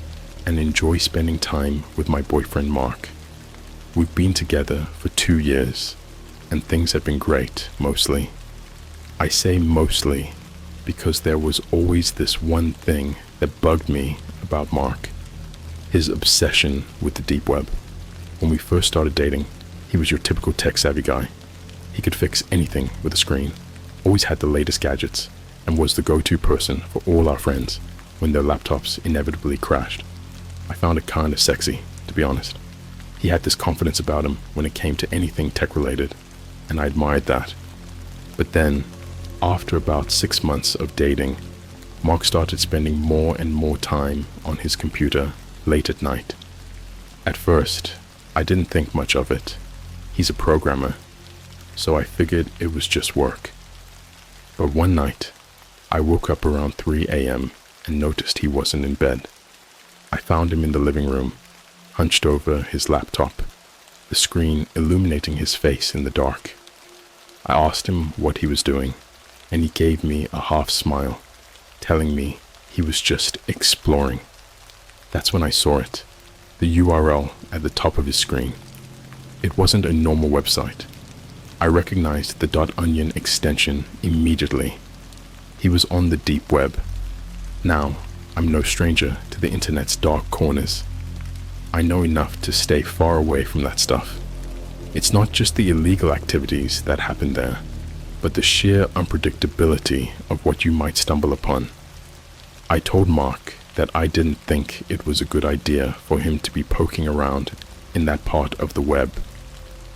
and enjoy spending time with my boyfriend Mark. We've been together for 2 years, and things have been great, mostly. I say mostly because there was always this one thing that bugged me about Mark. His obsession with the deep web. When we first started dating, he was your typical tech-savvy guy. He could fix anything with a screen, always had the latest gadgets, and was the go-to person for all our friends when their laptops inevitably crashed. I found it kinda sexy, to be honest. He had this confidence about him when it came to anything tech-related, and I admired that. But then, after about 6 months of dating, Mark started spending more and more time on his computer late at night. At first, I didn't think much of it. He's a programmer, so I figured it was just work. But one night, I woke up around 3 a.m. and noticed he wasn't in bed. I found him in the living room, hunched over his laptop, the screen illuminating his face in the dark. I asked him what he was doing, and he gave me a half smile, telling me he was just exploring. That's when I saw it, the URL at the top of his screen. It wasn't a normal website. I recognized the .onion extension immediately. He was on the deep web. Now, I'm no stranger to the internet's dark corners. I know enough to stay far away from that stuff. It's not just the illegal activities that happen there, but the sheer unpredictability of what you might stumble upon. I told Mark that I didn't think it was a good idea for him to be poking around in that part of the web,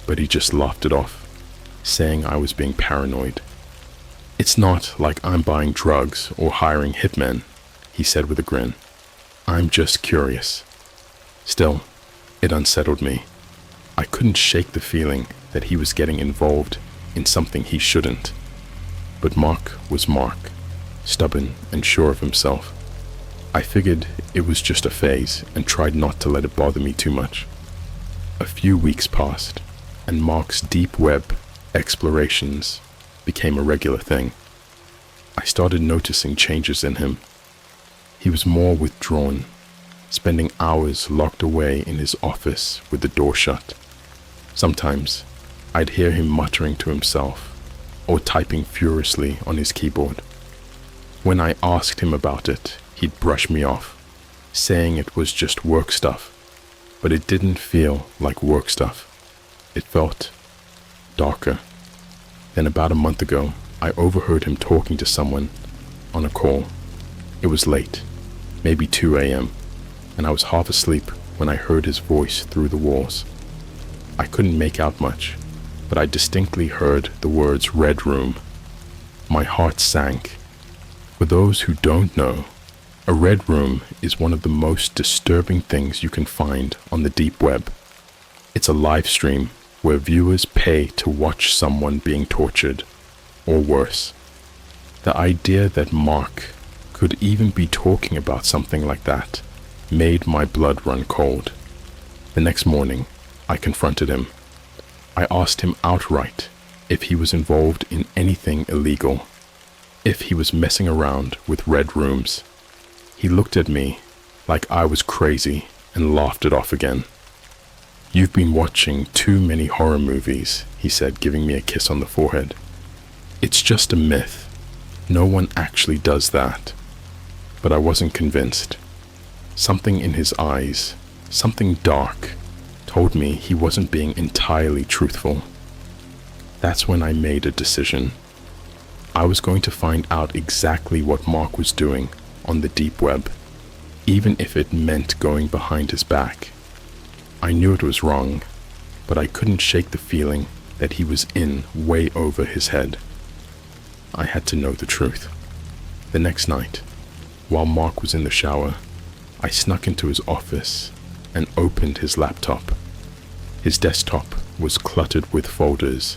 but he just laughed it off, saying I was being paranoid. "It's not like I'm buying drugs or hiring hitmen," he said with a grin. "I'm just curious." Still, it unsettled me. I couldn't shake the feeling that he was getting involved in something he shouldn't. But Mark was Mark, stubborn and sure of himself. I figured it was just a phase and tried not to let it bother me too much. A few weeks passed, and Mark's deep web explorations became a regular thing. I started noticing changes in him. He was more withdrawn, spending hours locked away in his office with the door shut. Sometimes, I'd hear him muttering to himself or typing furiously on his keyboard. When I asked him about it, he'd brush me off, saying it was just work stuff, but it didn't feel like work stuff. It felt darker. Then about a month ago, I overheard him talking to someone on a call. It was late, maybe 2 a.m., and I was half asleep when I heard his voice through the walls. I couldn't make out much, but I distinctly heard the words "Red Room." My heart sank. For those who don't know, a red room is one of the most disturbing things you can find on the deep web. It's a live stream where viewers pay to watch someone being tortured, or worse. The idea that Mark could even be talking about something like that made my blood run cold. The next morning, I confronted him. I asked him outright if he was involved in anything illegal, if he was messing around with red rooms. He looked at me like I was crazy and laughed it off again. "You've been watching too many horror movies," he said, giving me a kiss on the forehead. "It's just a myth. No one actually does that." But I wasn't convinced. Something in his eyes, something dark, told me he wasn't being entirely truthful. That's when I made a decision. I was going to find out exactly what Mark was doing on the deep web, even if it meant going behind his back. I knew it was wrong, but I couldn't shake the feeling that he was in way over his head. I had to know the truth. The next night, while Mark was in the shower, I snuck into his office and opened his laptop. His desktop was cluttered with folders,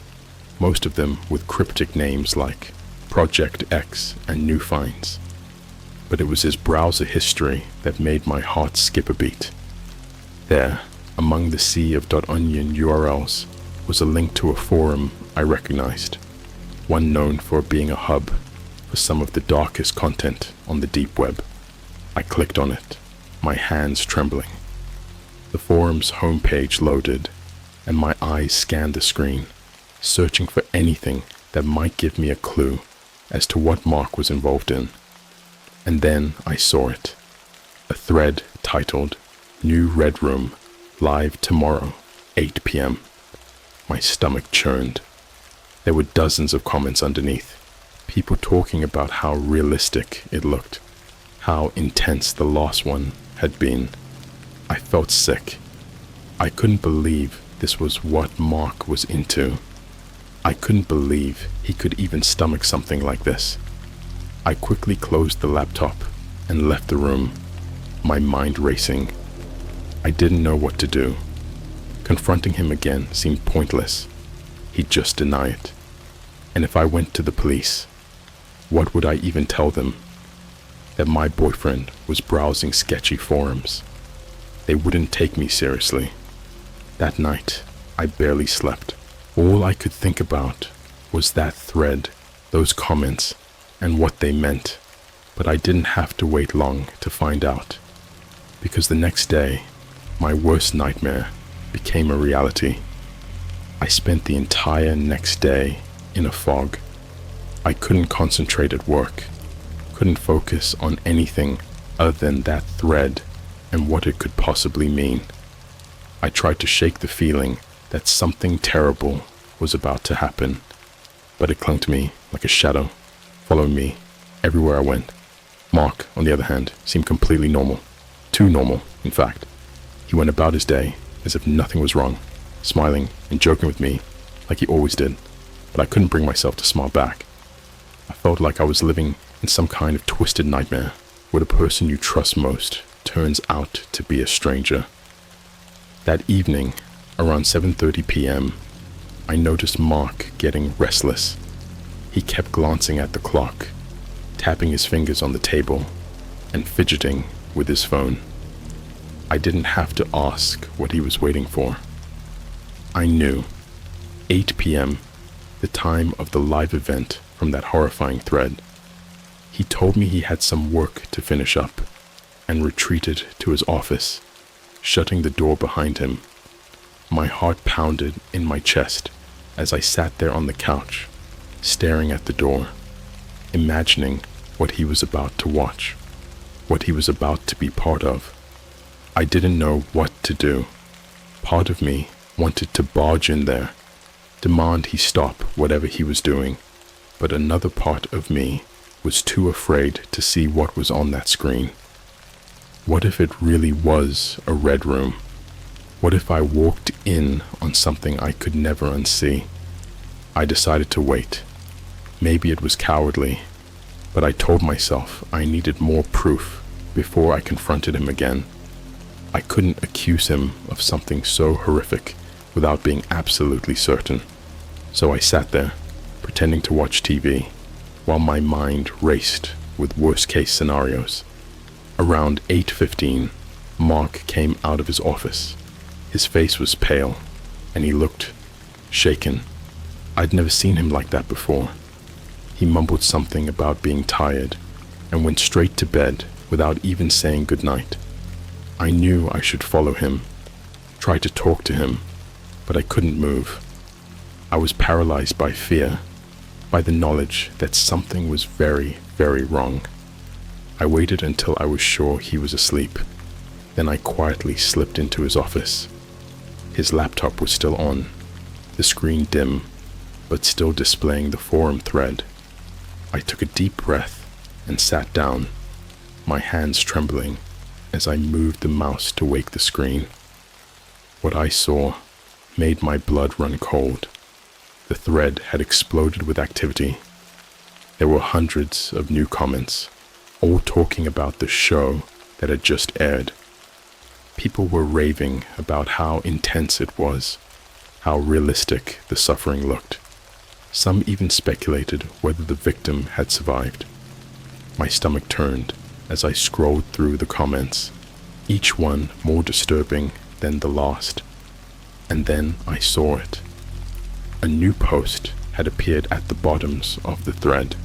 most of them with cryptic names like Project X and New Finds. But it was his browser history that made my heart skip a beat. There, among the sea of .onion URLs, was a link to a forum I recognized, one known for being a hub for some of the darkest content on the deep web. I clicked on it, my hands trembling. The forum's homepage loaded, and my eyes scanned the screen, searching for anything that might give me a clue as to what Mark was involved in. And then I saw it, a thread titled New Red Room, live tomorrow, 8 p.m. My stomach churned. There were dozens of comments underneath, people talking about how realistic it looked, how intense the last one had been. I felt sick. I couldn't believe this was what Mark was into. I couldn't believe he could even stomach something like this. I quickly closed the laptop and left the room, my mind racing. I didn't know what to do. Confronting him again seemed pointless. He'd just deny it. And if I went to the police, what would I even tell them? That my boyfriend was browsing sketchy forums. They wouldn't take me seriously. That night, I barely slept. All I could think about was that thread, those comments, and what they meant. But I didn't have to wait long to find out. Because the next day, my worst nightmare became a reality. I spent the entire next day in a fog. I couldn't concentrate at work, couldn't focus on anything other than that thread and what it could possibly mean. I tried to shake the feeling that something terrible was about to happen, but it clung to me like a shadow, following me everywhere I went. Mark, on the other hand, seemed completely normal. Too normal, in fact. He went about his day as if nothing was wrong, smiling and joking with me like he always did, but I couldn't bring myself to smile back. I felt like I was living in some kind of twisted nightmare where the person you trust most turns out to be a stranger. That evening, around 7:30 p.m., I noticed Mark getting restless. He kept glancing at the clock, tapping his fingers on the table, and fidgeting with his phone. I didn't have to ask what he was waiting for. I knew. 8 p.m., the time of the live event from that horrifying thread. He told me he had some work to finish up and retreated to his office, shutting the door behind him. My heart pounded in my chest as I sat there on the couch, staring at the door, imagining what he was about to watch, what he was about to be part of. I didn't know what to do. Part of me wanted to barge in there, demand he stop whatever he was doing, but another part of me was too afraid to see what was on that screen. What if it really was a red room? What if I walked in on something I could never unsee? I decided to wait. Maybe it was cowardly, but I told myself I needed more proof before I confronted him again. I couldn't accuse him of something so horrific without being absolutely certain. So I sat there, pretending to watch TV, while my mind raced with worst-case scenarios. Around 8:15, Mark came out of his office. His face was pale, and he looked shaken. I'd never seen him like that before. He mumbled something about being tired, and went straight to bed without even saying goodnight. I knew I should follow him, try to talk to him, but I couldn't move. I was paralyzed by fear, by the knowledge that something was very, very wrong. I waited until I was sure he was asleep. Then I quietly slipped into his office. His laptop was still on, the screen dim, but still displaying the forum thread. I took a deep breath and sat down, my hands trembling as I moved the mouse to wake the screen. What I saw made my blood run cold. The thread had exploded with activity. There were hundreds of new comments, all talking about the show that had just aired. People were raving about how intense it was, how realistic the suffering looked. Some even speculated whether the victim had survived. My stomach turned as I scrolled through the comments, each one more disturbing than the last. And then I saw it. A new post had appeared at the bottoms of the thread.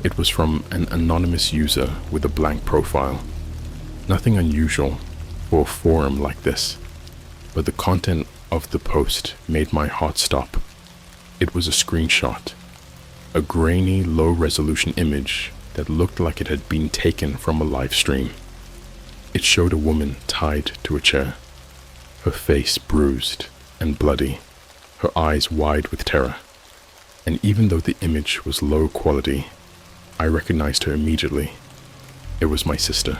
It was from an anonymous user with a blank profile. Nothing unusual for a forum like this, but the content of the post made my heart stop. It was a screenshot, a grainy, low-resolution image that looked like it had been taken from a live stream. It showed a woman tied to a chair, her face bruised and bloody, her eyes wide with terror. And even though the image was low quality, I recognized her immediately. It was my sister,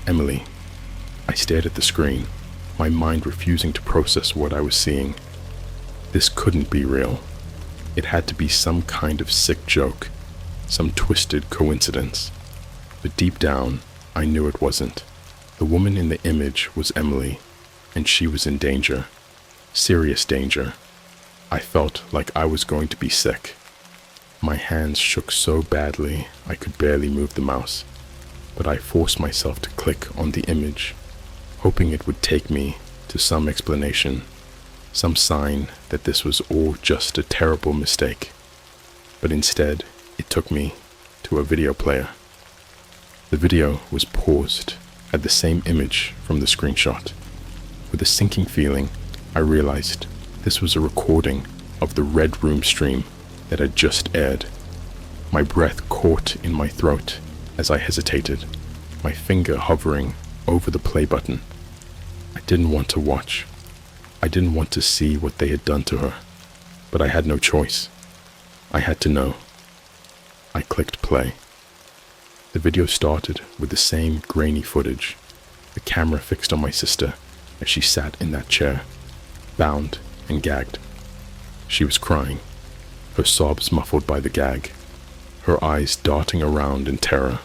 Emily. I stared at the screen, my mind refusing to process what I was seeing. This couldn't be real. It had to be some kind of sick joke, some twisted coincidence. But deep down, I knew it wasn't. The woman in the image was Emily, and she was in danger. Serious danger. I felt like I was going to be sick. My hands shook so badly I could barely move the mouse, but I forced myself to click on the image, hoping it would take me to some explanation, some sign that this was all just a terrible mistake. But instead, it took me to a video player. The video was paused at the same image from the screenshot. With a sinking feeling, I realized this was a recording of the Red Room stream that had just aired. My breath caught in my throat as I hesitated, my finger hovering over the play button. I didn't want to watch. I didn't want to see what they had done to her, but I had no choice. I had to know. I clicked play. The video started with the same grainy footage, the camera fixed on my sister as she sat in that chair, bound and gagged. She was crying, her sobs muffled by the gag, her eyes darting around in terror.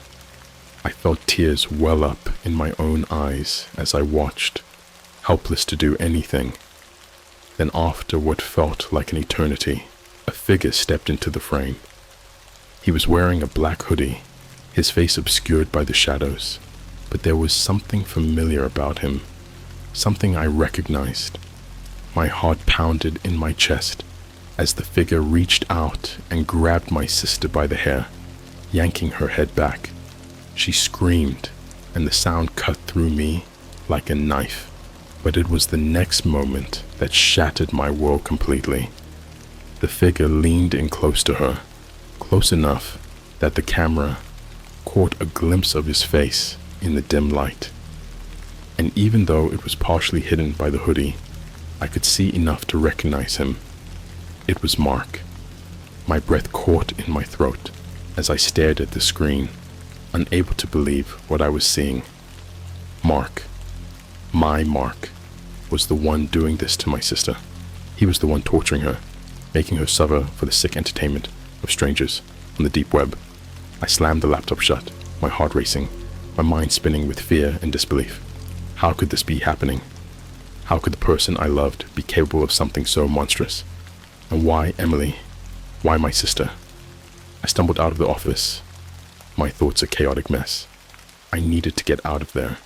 I felt tears well up in my own eyes as I watched, helpless to do anything. Then after what felt like an eternity, a figure stepped into the frame. He was wearing a black hoodie, his face obscured by the shadows, but there was something familiar about him, something I recognized. My heart pounded in my chest as the figure reached out and grabbed my sister by the hair, yanking her head back. She screamed, and the sound cut through me like a knife. But it was the next moment that shattered my world completely. The figure leaned in close to her, close enough that the camera caught a glimpse of his face in the dim light. And even though it was partially hidden by the hoodie, I could see enough to recognize him. It was Mark. My breath caught in my throat as I stared at the screen, unable to believe what I was seeing. Mark, my Mark, was the one doing this to my sister. He was the one torturing her, making her suffer for the sick entertainment of strangers on the deep web. I slammed the laptop shut, my heart racing, my mind spinning with fear and disbelief. How could this be happening? How could the person I loved be capable of something so monstrous? And why Emily? Why my sister? I stumbled out of the office, my thoughts a chaotic mess. I needed to get out of there,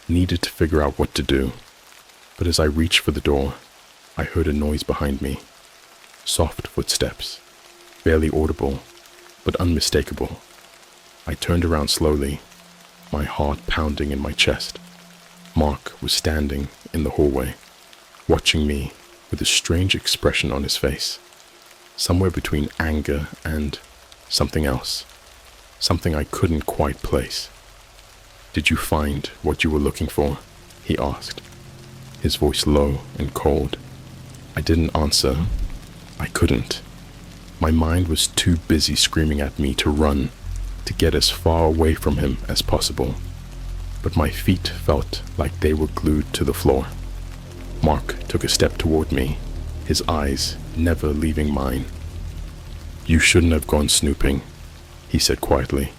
needed to figure out what to do. But as I reached for the door, I heard a noise behind me. Soft footsteps, barely audible, but unmistakable. I turned around slowly, my heart pounding in my chest. Mark was standing in the hallway, watching me with a strange expression on his face, somewhere between anger and something else, something I couldn't quite place. "Did you find what you were looking for?" he asked, his voice low and cold. I didn't answer. I couldn't. My mind was too busy screaming at me to run, to get as far away from him as possible. But my feet felt like they were glued to the floor. Mark took a step toward me, his eyes never leaving mine. "You shouldn't have gone snooping," he said quietly.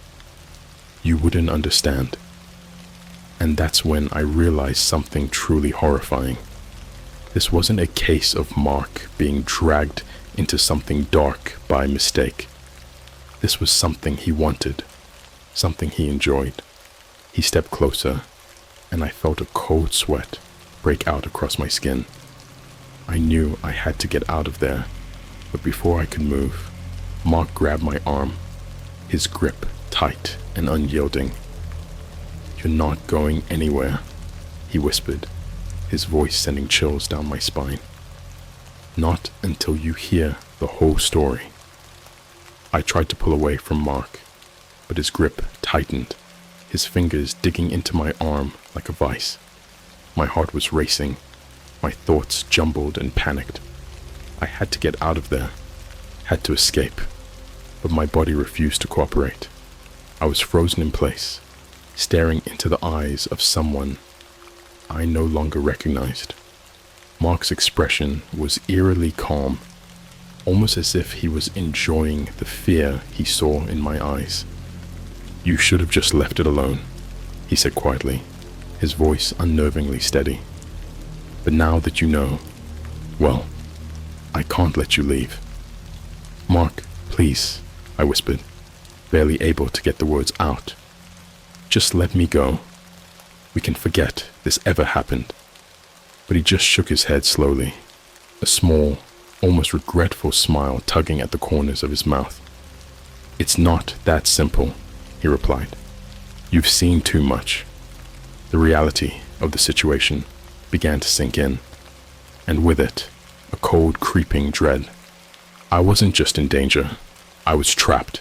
"You wouldn't understand." And that's when I realized something truly horrifying. This wasn't a case of Mark being dragged into something dark by mistake. This was something he wanted, something he enjoyed. He stepped closer, and I felt a cold sweat break out across my skin. I knew I had to get out of there, but before I could move, Mark grabbed my arm, his grip tight and unyielding. "You're not going anywhere," he whispered, his voice sending chills down my spine. "Not until you hear the whole story." I tried to pull away from Mark, but his grip tightened, his fingers digging into my arm like a vice. My heart was racing, my thoughts jumbled and panicked. I had to get out of there, had to escape, but my body refused to cooperate. I was frozen in place, staring into the eyes of someone I no longer recognized. Mark's expression was eerily calm, almost as if he was enjoying the fear he saw in my eyes. "You should have just left it alone," he said quietly, his voice unnervingly steady. "But now that you know, well, I can't let you leave." "Mark, please," I whispered, barely able to get the words out. "Just let me go. We can forget this ever happened." But he just shook his head slowly, a small, almost regretful smile tugging at the corners of his mouth. "It's not that simple," he replied. "You've seen too much." The reality of the situation began to sink in, and with it, a cold, creeping dread. I wasn't just in danger, I was trapped.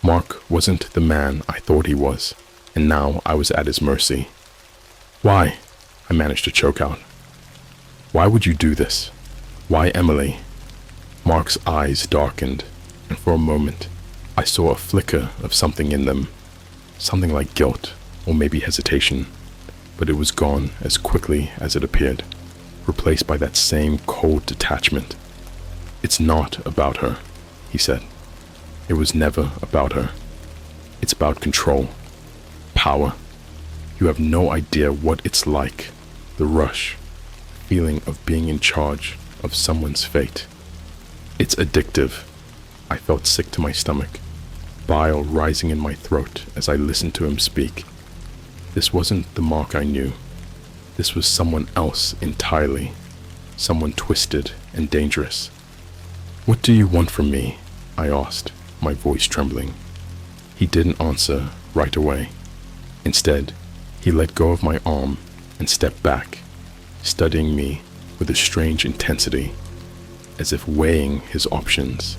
Mark wasn't the man I thought he was, and now I was at his mercy. "Why?" I managed to choke out. "Why would you do this? Why Emily?" Mark's eyes darkened, and for a moment, I saw a flicker of something in them, something like guilt or maybe hesitation, but it was gone as quickly as it appeared, replaced by that same cold detachment. "It's not about her," he said. "It was never about her. It's about control, power. You have no idea what it's like, the rush, feeling of being in charge of someone's fate. It's addictive." I felt sick to my stomach, bile rising in my throat as I listened to him speak. This wasn't the Mark I knew. This was someone else entirely, someone twisted and dangerous. "What do you want from me?" I asked, my voice trembling. He didn't answer right away. Instead, he let go of my arm and stepped back, studying me with a strange intensity, as if weighing his options.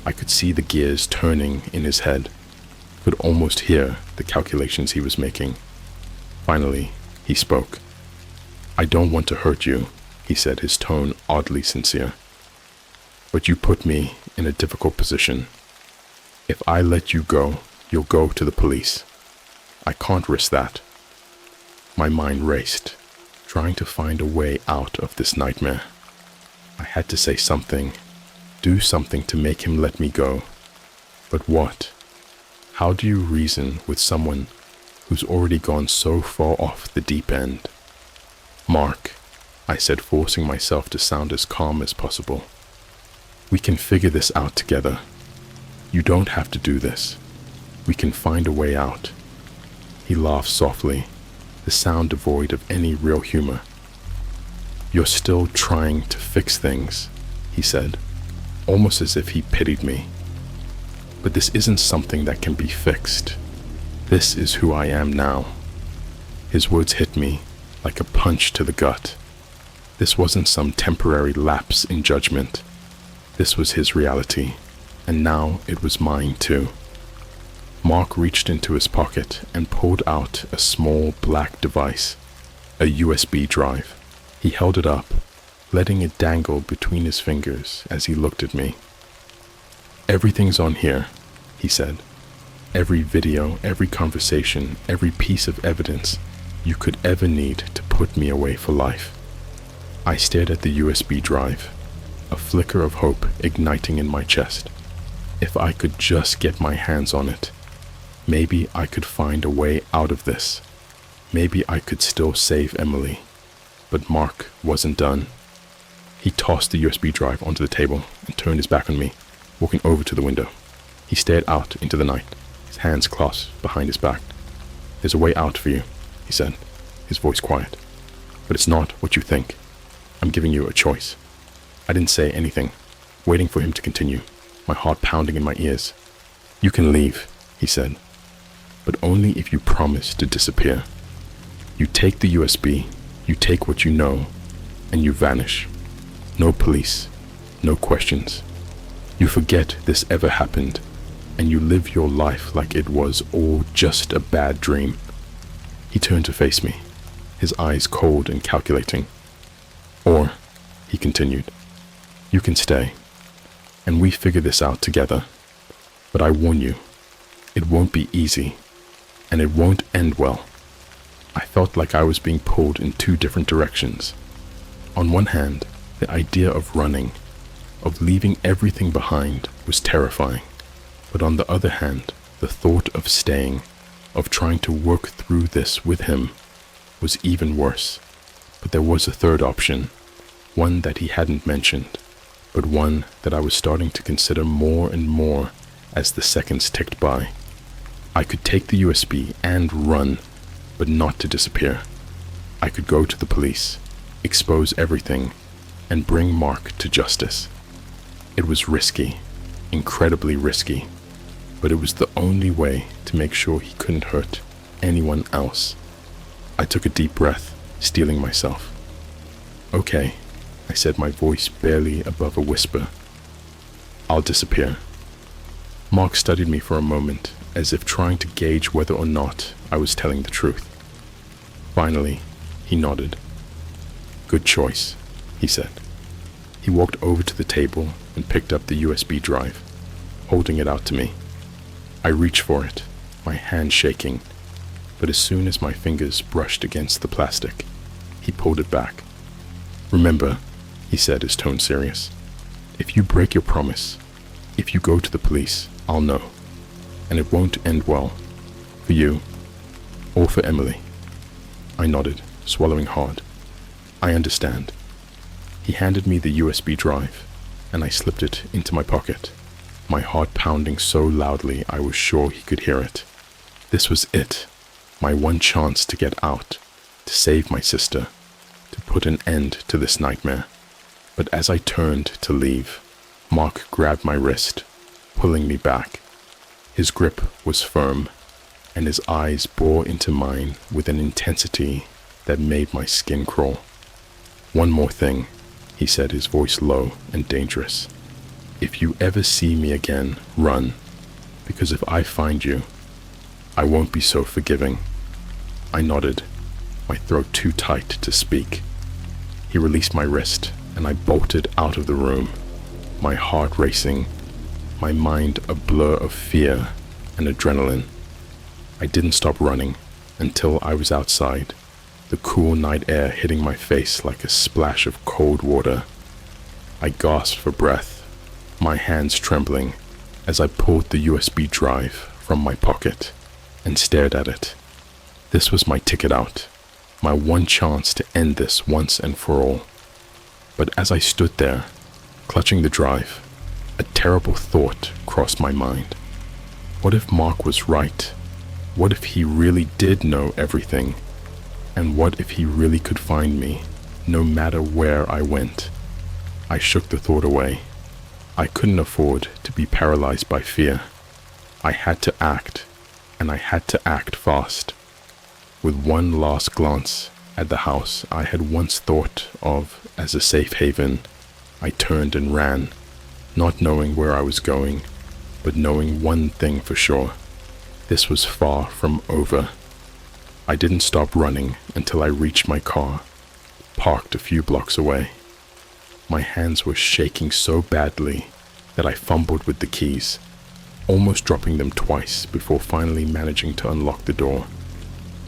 I could see the gears turning in his head, could almost hear the calculations he was making. Finally, he spoke. "I don't want to hurt you," he said, his tone oddly sincere. "But you put me in a difficult position. If I let you go, you'll go to the police. I can't risk that." My mind raced, trying to find a way out of this nightmare. I had to say something, do something to make him let me go. But what? How do you reason with someone who's already gone so far off the deep end? "Mark," I said, forcing myself to sound as calm as possible. "We can figure this out together. You don't have to do this. We can find a way out." He laughed softly, the sound devoid of any real humor. "You're still trying to fix things," he said, almost as if he pitied me. "But this isn't something that can be fixed. This is who I am now." His words hit me like a punch to the gut. This wasn't some temporary lapse in judgment. This was his reality, and now it was mine too. Mark reached into his pocket and pulled out a small black device, a USB drive. He held it up, letting it dangle between his fingers as he looked at me. "Everything's on here," he said. "Every video, every conversation, every piece of evidence you could ever need to put me away for life." I stared at the USB drive, a flicker of hope igniting in my chest. If I could just get my hands on it, maybe I could find a way out of this. Maybe I could still save Emily. But Mark wasn't done. He tossed the USB drive onto the table and turned his back on me, walking over to the window. He stared out into the night, his hands clasped behind his back. "There's a way out for you," he said, his voice quiet. "But it's not what you think. I'm giving you a choice." I didn't say anything, waiting for him to continue, my heart pounding in my ears. "You can leave," he said, "but only if you promise to disappear. You take the USB, you take what you know, and you vanish. No police, no questions. You forget this ever happened, and you live your life like it was all just a bad dream." He turned to face me, his eyes cold and calculating. "Or," he continued, "you can stay, and we figure this out together. But I warn you, it won't be easy, and it won't end well." I felt like I was being pulled in two different directions. On one hand, the idea of running, of leaving everything behind, was terrifying. But on the other hand, the thought of staying, of trying to work through this with him, was even worse. But there was a third option, one that he hadn't mentioned, but one that I was starting to consider more and more as the seconds ticked by. I could take the USB and run, but not to disappear. I could go to the police, expose everything, and bring Mark to justice. It was risky, incredibly risky, but it was the only way to make sure he couldn't hurt anyone else. I took a deep breath, steeling myself. "Okay," I said, my voice barely above a whisper. "I'll disappear." Mark studied me for a moment, as if trying to gauge whether or not I was telling the truth. Finally, he nodded. "Good choice," he said. He walked over to the table and picked up the USB drive, holding it out to me. I reached for it, my hand shaking, but as soon as my fingers brushed against the plastic, he pulled it back. "Remember," he said, his tone serious, "if you break your promise, if you go to the police, I'll know, and it won't end well, for you, or for Emily." I nodded, swallowing hard. "I understand." He handed me the USB drive, and I slipped it into my pocket, my heart pounding so loudly I was sure he could hear it. This was it, my one chance to get out, to save my sister, to put an end to this nightmare. But as I turned to leave, Mark grabbed my wrist, pulling me back. His grip was firm, and his eyes bore into mine with an intensity that made my skin crawl. "One more thing," he said, his voice low and dangerous. "If you ever see me again, run, because if I find you, I won't be so forgiving." I nodded, my throat too tight to speak. He released my wrist, and I bolted out of the room, my heart racing, my mind a blur of fear and adrenaline. I didn't stop running until I was outside, the cool night air hitting my face like a splash of cold water. I gasped for breath, my hands trembling, as I pulled the USB drive from my pocket and stared at it. This was my ticket out, my one chance to end this once and for all. But as I stood there, clutching the drive, a terrible thought crossed my mind. What if Mark was right? What if he really did know everything? And what if he really could find me, no matter where I went? I shook the thought away. I couldn't afford to be paralyzed by fear. I had to act, and I had to act fast. With one last glance at the house I had once thought of as a safe haven, I turned and ran, not knowing where I was going, but knowing one thing for sure. This was far from over. I didn't stop running until I reached my car, parked a few blocks away. My hands were shaking so badly that I fumbled with the keys, almost dropping them twice before finally managing to unlock the door.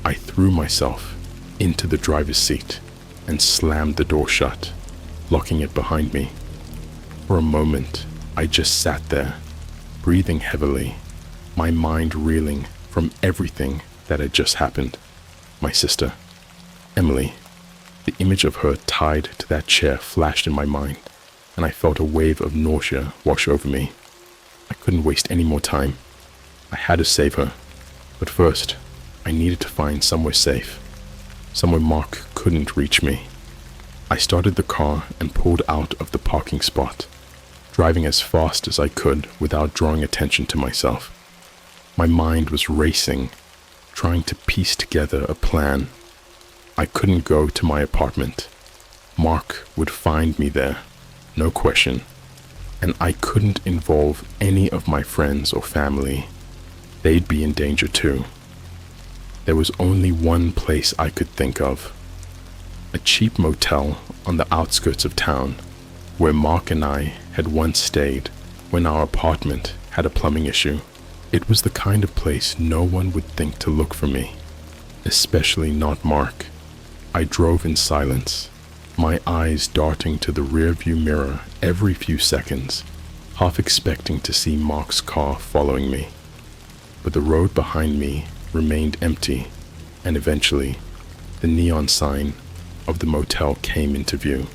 I threw myself into the driver's seat and slammed the door shut, locking it behind me. For a moment, I just sat there, breathing heavily, my mind reeling from everything that had just happened. My sister, Emily, The image of her tied to that chair flashed in my mind, and I felt a wave of nausea wash over me. I couldn't waste any more time. I had to save her. But first, I needed to find somewhere safe, somewhere Mark couldn't reach me. I started the car and pulled out of the parking spot, driving as fast as I could without drawing attention to myself. My mind was racing, trying to piece together a plan. I couldn't go to my apartment. Mark would find me there, no question, and I couldn't involve any of my friends or family. They'd be in danger too. There was only one place I could think of, a cheap motel on the outskirts of town, where Mark and I had once stayed when our apartment had a plumbing issue. It was the kind of place no one would think to look for me, especially not Mark. I drove in silence, my eyes darting to the rearview mirror every few seconds, half expecting to see Mark's car following me. But the road behind me remained empty, and eventually, the neon sign of the motel came into view.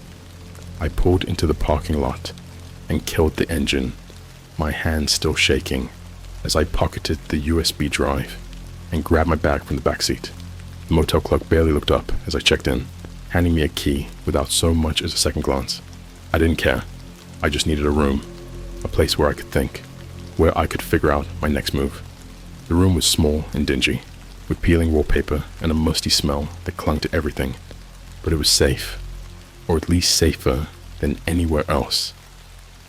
I pulled into the parking lot and killed the engine, my hands still shaking, as I pocketed the USB drive and grabbed my bag from the backseat. The motel clerk barely looked up as I checked in, handing me a key without so much as a second glance. I didn't care. I just needed a room, a place where I could think, where I could figure out my next move. The room was small and dingy, with peeling wallpaper and a musty smell that clung to everything, but it was safe, or at least safer than anywhere else.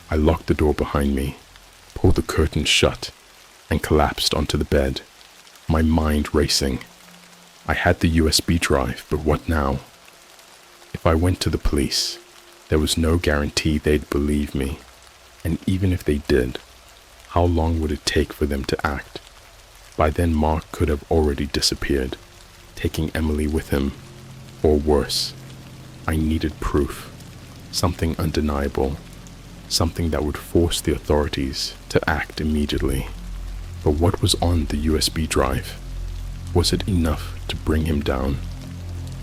I locked the door behind me, pulled the curtains shut, and collapsed onto the bed, my mind racing. I had the USB drive, but what now? If I went to the police, there was no guarantee they'd believe me, and even if they did, how long would it take for them to act? By then Mark could have already disappeared, taking Emily with him, or worse. I needed proof, something undeniable, something that would force the authorities to act immediately. But what was on the USB drive? Was it enough to bring him down?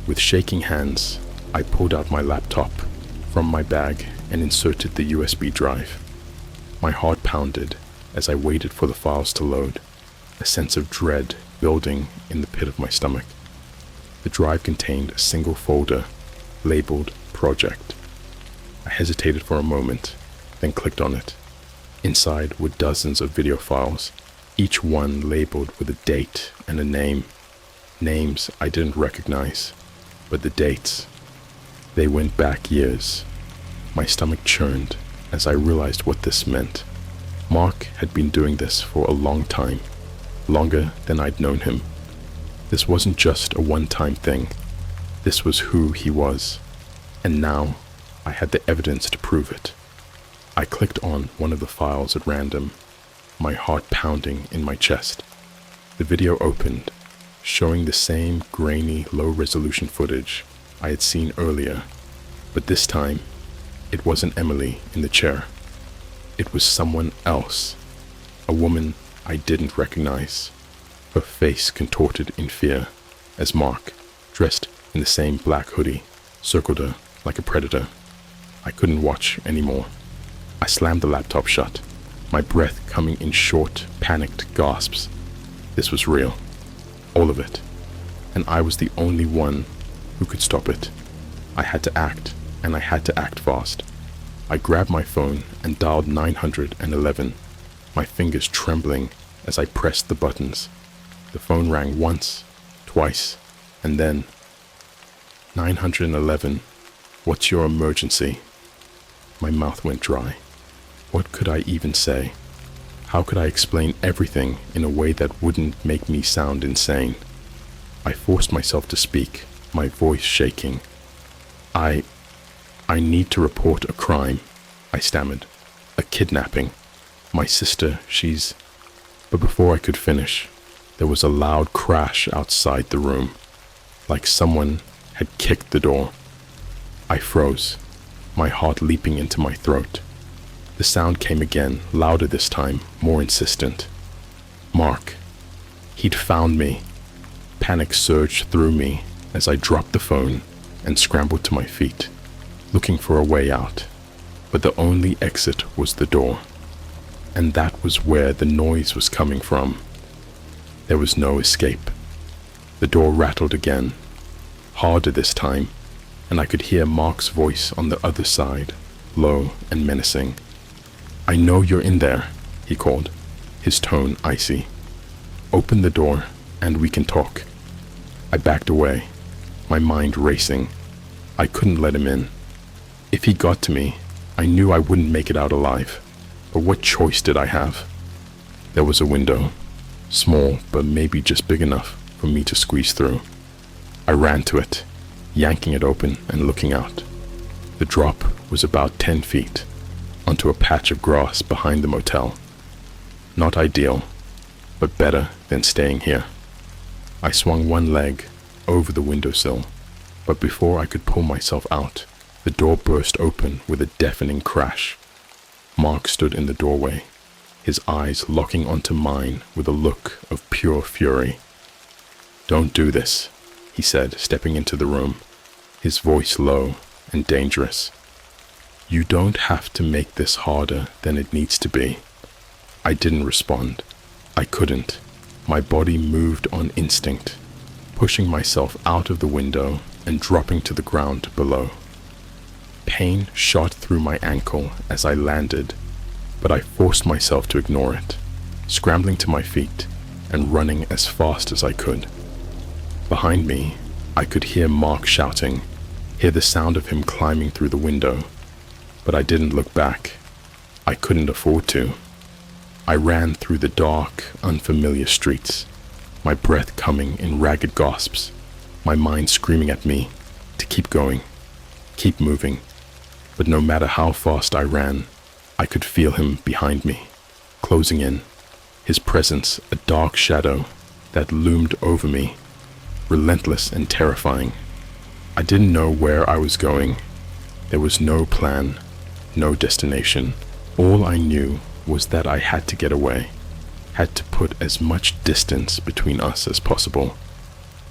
With shaking hands, I pulled out my laptop from my bag and inserted the USB drive. My heart pounded as I waited for the files to load, a sense of dread building in the pit of my stomach. The drive contained a single folder labeled Project. I hesitated for a moment, then clicked on it. Inside were dozens of video files, each one labeled with a date and a name. Names I didn't recognize, but the dates, they went back years. My stomach churned as I realized what this meant. Mark had been doing this for a long time, longer than I'd known him. This wasn't just a one-time thing. This was who he was, and now I had the evidence to prove it. I clicked on one of the files at random, my heart pounding in my chest. The video opened, showing the same grainy, low-resolution footage I had seen earlier, but this time, it wasn't Emily in the chair. It was someone else, a woman I didn't recognize, her face contorted in fear as Mark, dressed in the same black hoodie, circled her like a predator. I couldn't watch anymore. I slammed the laptop shut, my breath coming in short, panicked gasps. This was real, all of it, and I was the only one who could stop it. I had to act, and I had to act fast. I grabbed my phone and dialed 911, my fingers trembling as I pressed the buttons. The phone rang once, twice, and then, 911, what's your emergency? My mouth went dry. What could I even say? How could I explain everything in a way that wouldn't make me sound insane? I forced myself to speak, my voice shaking. I need to report a crime, I stammered. A kidnapping. My sister, she's... But before I could finish, there was a loud crash outside the room, like someone had kicked the door. I froze, my heart leaping into my throat. The sound came again, louder this time, more insistent. Mark. He'd found me. Panic surged through me as I dropped the phone, and scrambled to my feet, looking for a way out. But the only exit was the door, and that was where the noise was coming from. There was no escape. The door rattled again, harder this time, and I could hear Mark's voice on the other side, low and menacing. "I know you're in there," he called, his tone icy. "Open the door and we can talk." I backed away, my mind racing. I couldn't let him in. If he got to me, I knew I wouldn't make it out alive. But what choice did I have? There was a window, small but maybe just big enough for me to squeeze through. I ran to it, yanking it open and looking out. The drop was about 10 feet, onto a patch of grass behind the motel. Not ideal, but better than staying here. I swung one leg over the windowsill, but before I could pull myself out, the door burst open with a deafening crash. Mark stood in the doorway, his eyes locking onto mine with a look of pure fury. "Don't do this," he said, stepping into the room, his voice low and dangerous. "You don't have to make this harder than it needs to be." I didn't respond. I couldn't. My body moved on instinct, pushing myself out of the window and dropping to the ground below. Pain shot through my ankle as I landed, but I forced myself to ignore it, scrambling to my feet and running as fast as I could. Behind me, I could hear Mark shouting, hear the sound of him climbing through the window, but I didn't look back. I couldn't afford to. I ran through the dark, unfamiliar streets, my breath coming in ragged gasps, my mind screaming at me to keep going, keep moving. But no matter how fast I ran, I could feel him behind me, closing in, his presence a dark shadow that loomed over me, relentless and terrifying. I didn't know where I was going. There was no plan, no destination. All I knew was that I had to get away, had to put as much distance between us as possible.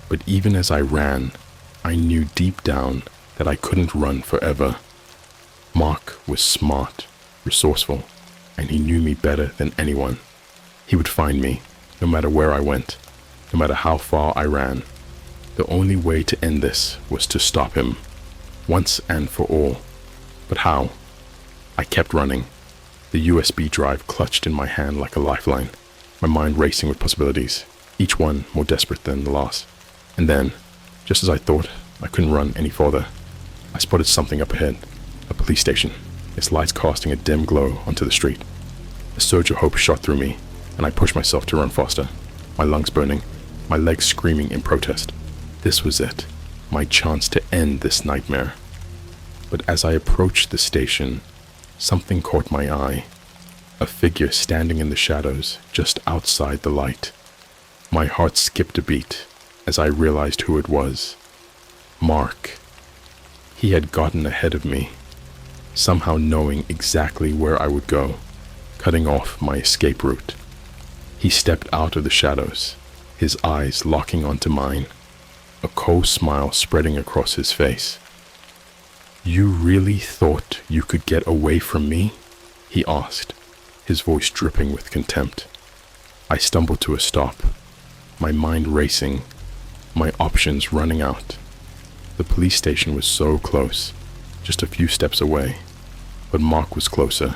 But even as I ran, I knew deep down that I couldn't run forever. Mark was smart, resourceful, and he knew me better than anyone. He would find me, no matter where I went, no matter how far I ran. The only way to end this was to stop him, once and for all. But how? I kept running, the USB drive clutched in my hand like a lifeline, my mind racing with possibilities, each one more desperate than the last. And then, just as I thought I couldn't run any farther, I spotted something up ahead, a police station, its lights casting a dim glow onto the street. A surge of hope shot through me, and I pushed myself to run faster, my lungs burning, my legs screaming in protest. This was it, my chance to end this nightmare. But as I approached the station, something caught my eye, a figure standing in the shadows just outside the light. My heart skipped a beat as I realized who it was. Mark. He had gotten ahead of me, somehow knowing exactly where I would go, cutting off my escape route. He stepped out of the shadows, his eyes locking onto mine, a cold smile spreading across his face. "You really thought you could get away from me?" he asked, his voice dripping with contempt. I stumbled to a stop, my mind racing, my options running out. The police station was so close, just a few steps away, but Mark was closer.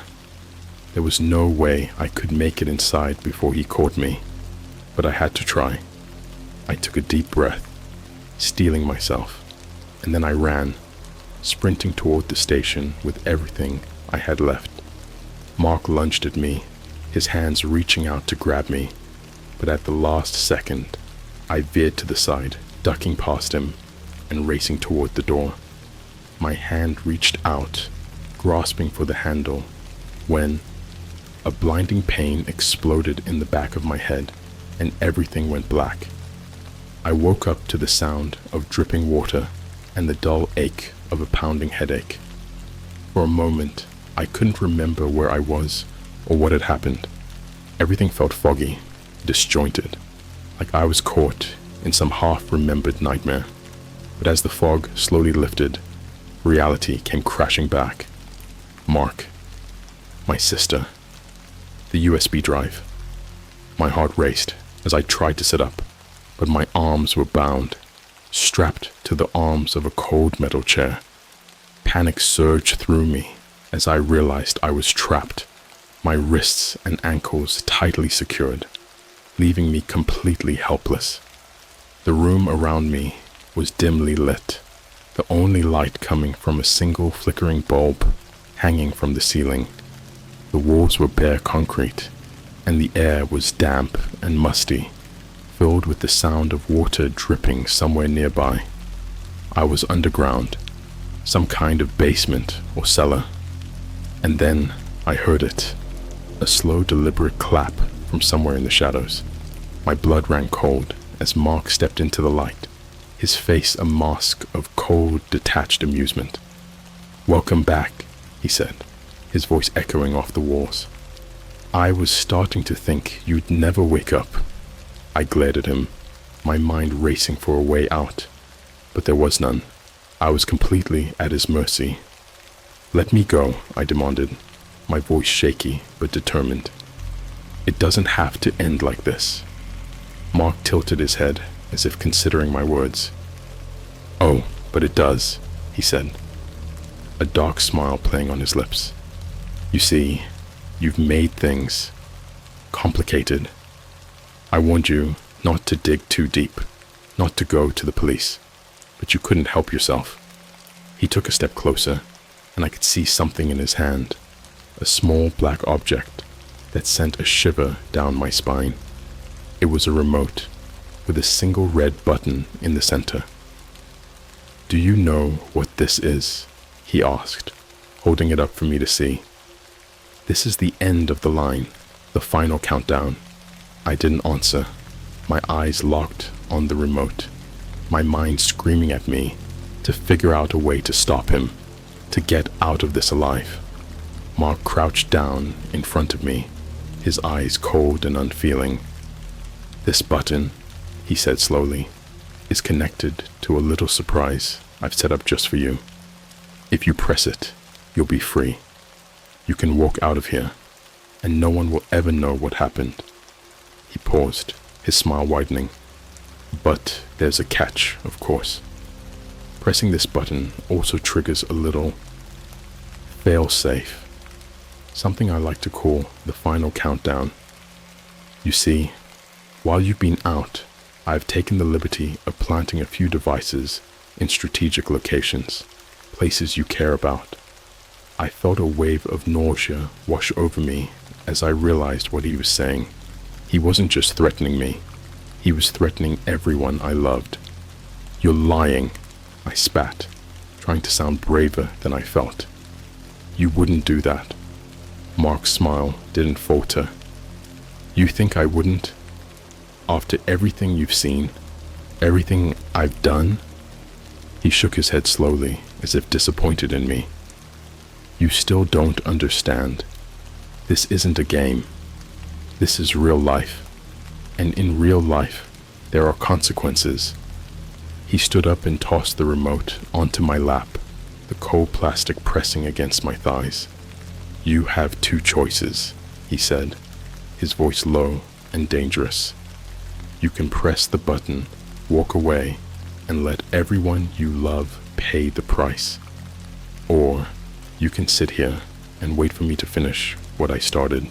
There was no way I could make it inside before he caught me, but I had to try. I took a deep breath, steeling myself, and then I ran, sprinting toward the station with everything I had left. Mark lunged at me, his hands reaching out to grab me, but at the last second, I veered to the side, ducking past him and racing toward the door. My hand reached out, grasping for the handle, when a blinding pain exploded in the back of my head and everything went black. I woke up to the sound of dripping water and the dull ache of a pounding headache. For a moment, I couldn't remember where I was or what had happened. Everything felt foggy, disjointed, like I was caught in some half-remembered nightmare. But as the fog slowly lifted, reality came crashing back. Mark, my sister, the USB drive. My heart raced as I tried to sit up, but my arms were bound, strapped to the arms of a cold metal chair. Panic surged through me as I realized I was trapped, my wrists and ankles tightly secured, leaving me completely helpless. The room around me was dimly lit, the only light coming from a single flickering bulb hanging from the ceiling. The walls were bare concrete, and the air was damp and musty, filled with the sound of water dripping somewhere nearby. I was underground, some kind of basement or cellar. And then I heard it, a slow, deliberate clap from somewhere in the shadows. My blood ran cold as Mark stepped into the light, his face a mask of cold, detached amusement. "Welcome back," he said, his voice echoing off the walls. "I was starting to think you'd never wake up." I glared at him, my mind racing for a way out, but there was none. I was completely at his mercy. "Let me go," I demanded, my voice shaky but determined. "It doesn't have to end like this." Mark tilted his head as if considering my words. "Oh, but it does," he said, a dark smile playing on his lips. "You see, you've made things complicated. I warned you not to dig too deep, not to go to the police, but you couldn't help yourself." He took a step closer, and I could see something in his hand, a small black object that sent a shiver down my spine. It was a remote with a single red button in the center. "Do you know what this is?" he asked, holding it up for me to see. "This is the end of the line, the final countdown." I didn't answer, my eyes locked on the remote, my mind screaming at me to figure out a way to stop him, to get out of this alive. Mark crouched down in front of me, his eyes cold and unfeeling. "This button," he said slowly, "is connected to a little surprise I've set up just for you. If you press it, you'll be free. You can walk out of here, and no one will ever know what happened." He paused, his smile widening. "But there's a catch, of course. Pressing this button also triggers a little fail-safe, something I like to call the final countdown. You see, while you've been out, I've taken the liberty of planting a few devices in strategic locations, places you care about." I felt a wave of nausea wash over me as I realized what he was saying. He wasn't just threatening me, he was threatening everyone I loved. "You're lying," I spat, trying to sound braver than I felt. "You wouldn't do that." Mark's smile didn't falter. "You think I wouldn't? After everything you've seen, everything I've done?" He shook his head slowly, as if disappointed in me. "You still don't understand. This isn't a game. This is real life. And in real life, there are consequences." He stood up and tossed the remote onto my lap, the cold plastic pressing against my thighs. "You have two choices," he said, his voice low and dangerous. "You can press the button, walk away, and let everyone you love pay the price. Or you can sit here and wait for me to finish what I started."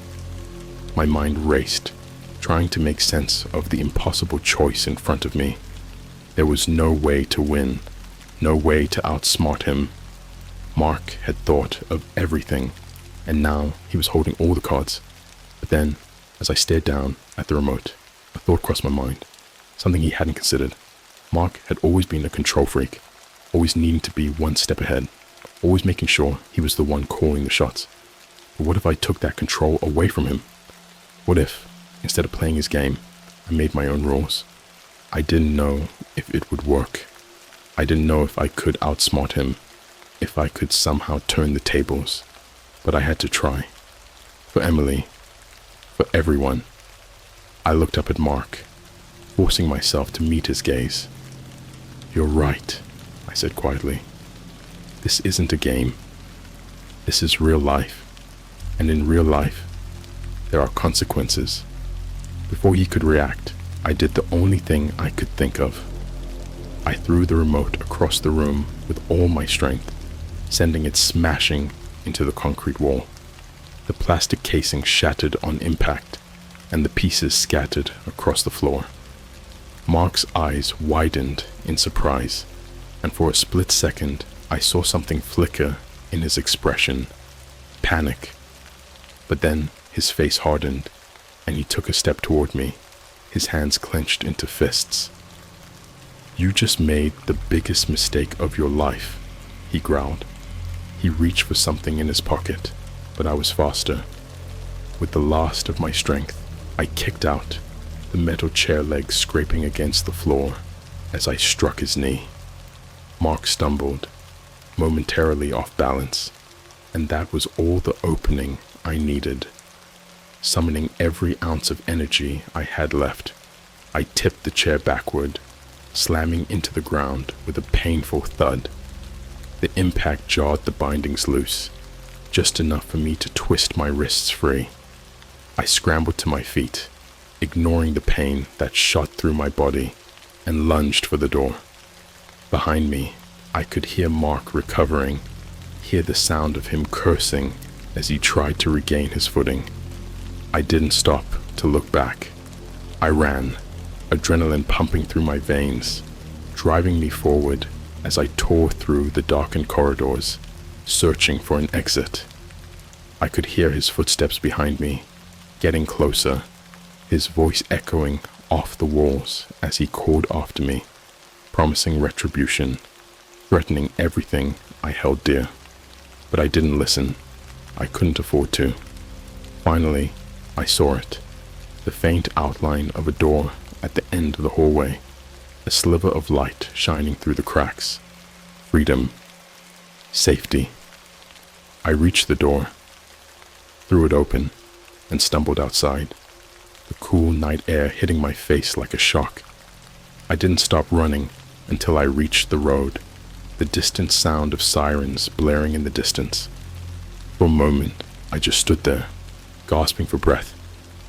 My mind raced, trying to make sense of the impossible choice in front of me. There was no way to win, no way to outsmart him. Mark had thought of everything, and now he was holding all the cards. But then, as I stared down at the remote, a thought crossed my mind, something he hadn't considered. Mark had always been a control freak, always needing to be one step ahead, always making sure he was the one calling the shots. But what if I took that control away from him? What if, instead of playing his game, I made my own rules? I didn't know if it would work. I didn't know if I could outsmart him, if I could somehow turn the tables. But I had to try. For Emily, for everyone. I looked up at Mark, forcing myself to meet his gaze. "You're right," I said quietly. This isn't a game. This is real life. And in real life, there are consequences. Before he could react, I did the only thing I could think of. I threw the remote across the room with all my strength, sending it smashing into the concrete wall. The plastic casing shattered on impact, and the pieces scattered across the floor. Mark's eyes widened in surprise, and for a split second, I saw something flicker in his expression. Panic. But then his face hardened, and he took a step toward me, his hands clenched into fists. You just made the biggest mistake of your life, he growled. He reached for something in his pocket, but I was faster. With the last of my strength, I kicked out, the metal chair legs scraping against the floor as I struck his knee. Mark stumbled, momentarily off balance, and that was all the opening I needed. Summoning every ounce of energy I had left, I tipped the chair backward, slamming into the ground with a painful thud. The impact jarred the bindings loose, just enough for me to twist my wrists free. I scrambled to my feet, ignoring the pain that shot through my body, and lunged for the door. Behind me, I could hear Mark recovering, hear the sound of him cursing as he tried to regain his footing. I didn't stop to look back. I ran, adrenaline pumping through my veins, driving me forward as I tore through the darkened corridors, searching for an exit. I could hear his footsteps behind me, getting closer, his voice echoing off the walls as he called after me, promising retribution, threatening everything I held dear. But I didn't listen. I couldn't afford to. Finally, I saw it, the faint outline of a door at the end of the hallway, a sliver of light shining through the cracks. Freedom. Safety. I reached the door, threw it open, and stumbled outside, the cool night air hitting my face like a shock. I didn't stop running until I reached the road, the distant sound of sirens blaring in the distance. For a moment, I just stood there, gasping for breath,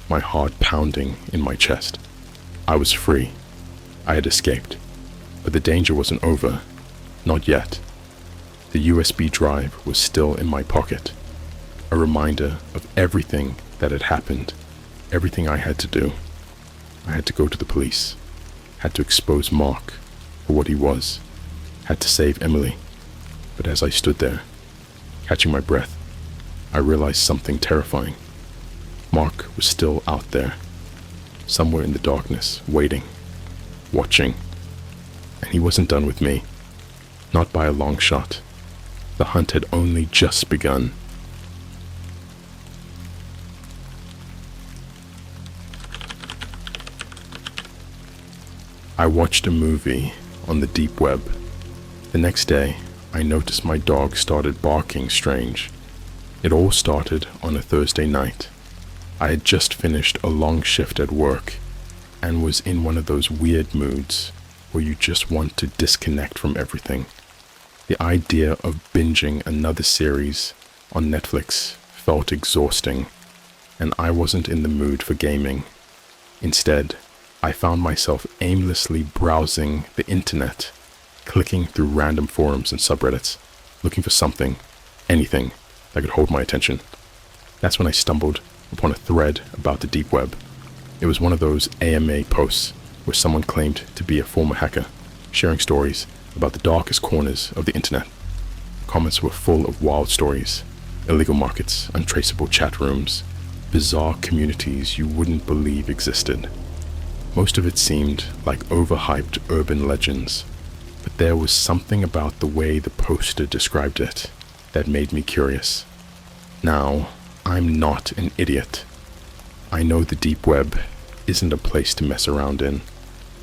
my heart pounding in my chest. I was free. I had escaped, but the danger wasn't over. Not yet. The USB drive was still in my pocket, a reminder of everything that had happened, everything I had to do. I had to go to the police, had to expose Mark for what he was, had to save Emily. But as I stood there, catching my breath, I realized something terrifying. Mark was still out there, somewhere in the darkness, waiting, watching. And he wasn't done with me, not by a long shot. The hunt had only just begun. I watched a movie on the deep web. The next day, I noticed my dog started barking strange. It all started on a Thursday night. I had just finished a long shift at work and was in one of those weird moods where you just want to disconnect from everything. The idea of binging another series on Netflix felt exhausting, and I wasn't in the mood for gaming. Instead, I found myself aimlessly browsing the internet, clicking through random forums and subreddits, looking for something, anything, that could hold my attention. That's when I stumbled upon a thread about the deep web. It was one of those AMA posts where someone claimed to be a former hacker, sharing stories about the darkest corners of the internet. The comments were full of wild stories, illegal markets, untraceable chat rooms, bizarre communities you wouldn't believe existed. Most of it seemed like overhyped urban legends, but there was something about the way the poster described it that made me curious. Now, I'm not an idiot. I know the deep web isn't a place to mess around in,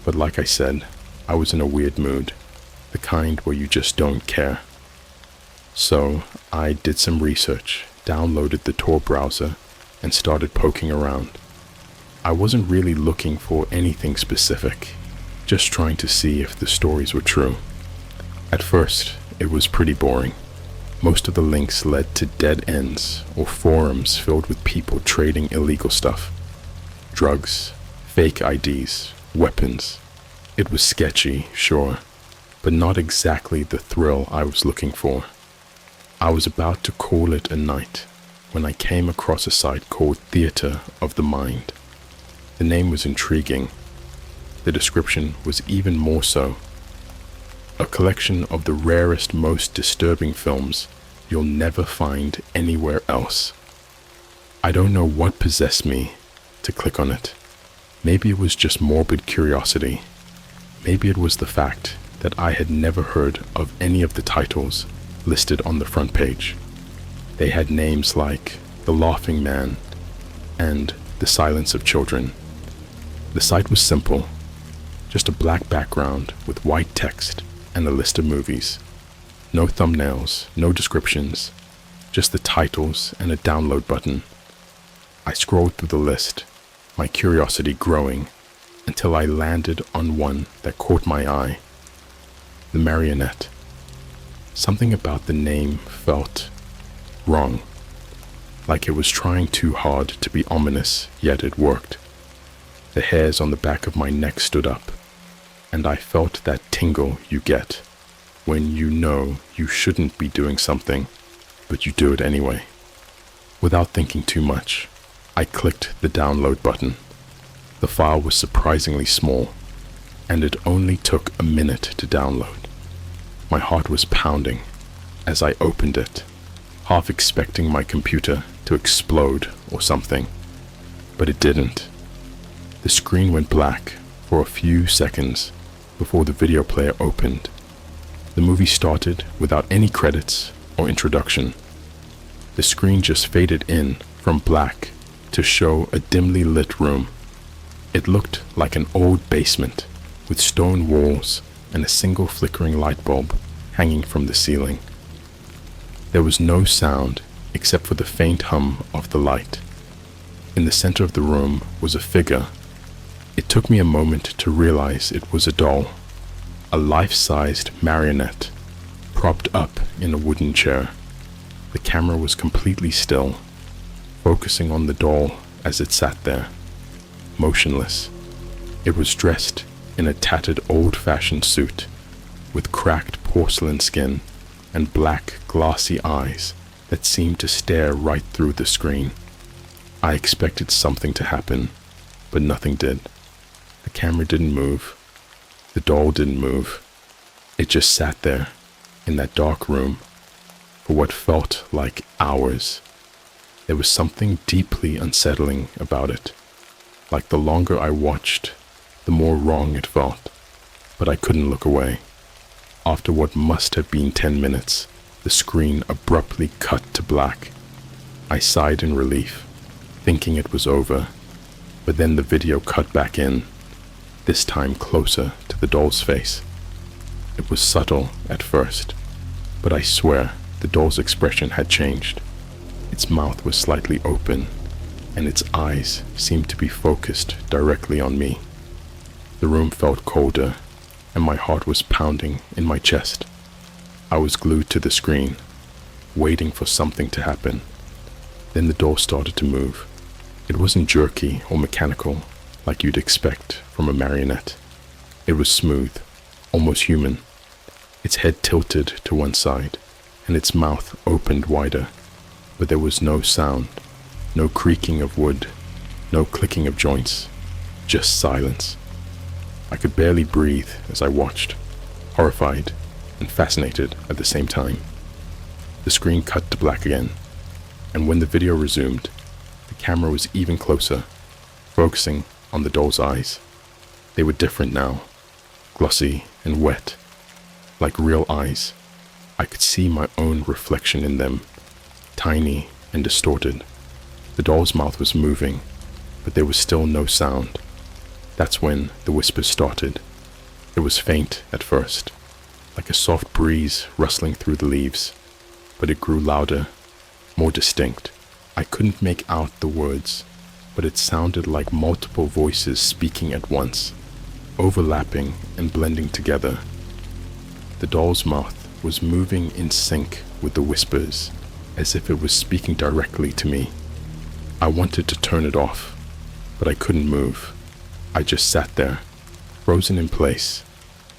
but like I said, I was in a weird mood, the kind where you just don't care. So I did some research, downloaded the Tor browser, and started poking around. I wasn't really looking for anything specific, just trying to see if the stories were true. At first, it was pretty boring. Most of the links led to dead ends or forums filled with people trading illegal stuff. Drugs, fake IDs, weapons. It was sketchy, sure, but not exactly the thrill I was looking for. I was about to call it a night when I came across a site called Theater of the Mind. The name was intriguing. The description was even more so. A collection of the rarest, most disturbing films you'll never find anywhere else. I don't know what possessed me to click on it. Maybe it was just morbid curiosity. Maybe it was the fact that I had never heard of any of the titles listed on the front page. They had names like The Laughing Man and The Silence of Children. The site was simple, just a black background with white text and a list of movies. No thumbnails, no descriptions, just the titles and a download button. I scrolled through the list, my curiosity growing, until I landed on one that caught my eye. The Marionette. Something about the name felt wrong, like it was trying too hard to be ominous, yet it worked. The hairs on the back of my neck stood up, and I felt that tingle you get when you know you shouldn't be doing something, but you do it anyway. Without thinking too much, I clicked the download button. The file was surprisingly small, and it only took a minute to download. My heart was pounding as I opened it, half expecting my computer to explode or something, but it didn't. The screen went black for a few seconds before the video player opened. The movie started without any credits or introduction. The screen just faded in from black to show a dimly lit room. It looked like an old basement with stone walls and a single flickering light bulb hanging from the ceiling. There was no sound except for the faint hum of the light. In the center of the room was a figure. It took me a moment to realize it was a doll, a life-sized marionette, propped up in a wooden chair. The camera was completely still, focusing on the doll as it sat there, motionless. It was dressed in a tattered old-fashioned suit, with cracked porcelain skin and black, glassy eyes that seemed to stare right through the screen. I expected something to happen, but nothing did. The camera didn't move. The doll didn't move. It just sat there, in that dark room, for what felt like hours. There was something deeply unsettling about it. Like the longer I watched, the more wrong it felt. But I couldn't look away. After what must have been 10 minutes, the screen abruptly cut to black. I sighed in relief, thinking it was over, but then the video cut back in, this time closer to the doll's face. It was subtle at first, but I swear the doll's expression had changed. Its mouth was slightly open, and its eyes seemed to be focused directly on me. The room felt colder, and my heart was pounding in my chest. I was glued to the screen, waiting for something to happen. Then the doll started to move. It wasn't jerky or mechanical, like you'd expect from a marionette. It was smooth, almost human. Its head tilted to one side, and its mouth opened wider. But there was no sound, no creaking of wood, no clicking of joints, just silence. I could barely breathe as I watched, horrified and fascinated at the same time. The screen cut to black again, and when the video resumed, the camera was even closer, focusing on the doll's eyes. They were different now, glossy and wet, like real eyes. I could see my own reflection in them, tiny and distorted. The doll's mouth was moving, but there was still no sound. That's when the whispers started. It was faint at first, like a soft breeze rustling through the leaves, but it grew louder, more distinct. I couldn't make out the words, but it sounded like multiple voices speaking at once, overlapping and blending together. The doll's mouth was moving in sync with the whispers, as if it was speaking directly to me. I wanted to turn it off, but I couldn't move. I just sat there, frozen in place,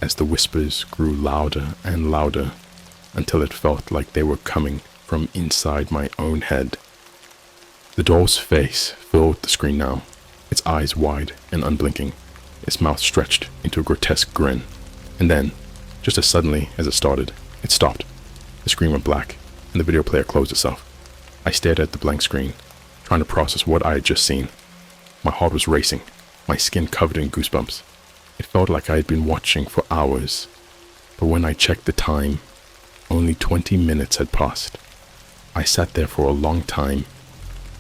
as the whispers grew louder and louder until it felt like they were coming from inside my own head. The doll's face filled the screen now, its eyes wide and unblinking, its mouth stretched into a grotesque grin. And then, just as suddenly as it started, it stopped. The screen went black, and the video player closed itself. I stared at the blank screen, trying to process what I had just seen. My heart was racing, my skin covered in goosebumps. It felt like I had been watching for hours, but when I checked the time, only 20 minutes had passed. I sat there for a long time,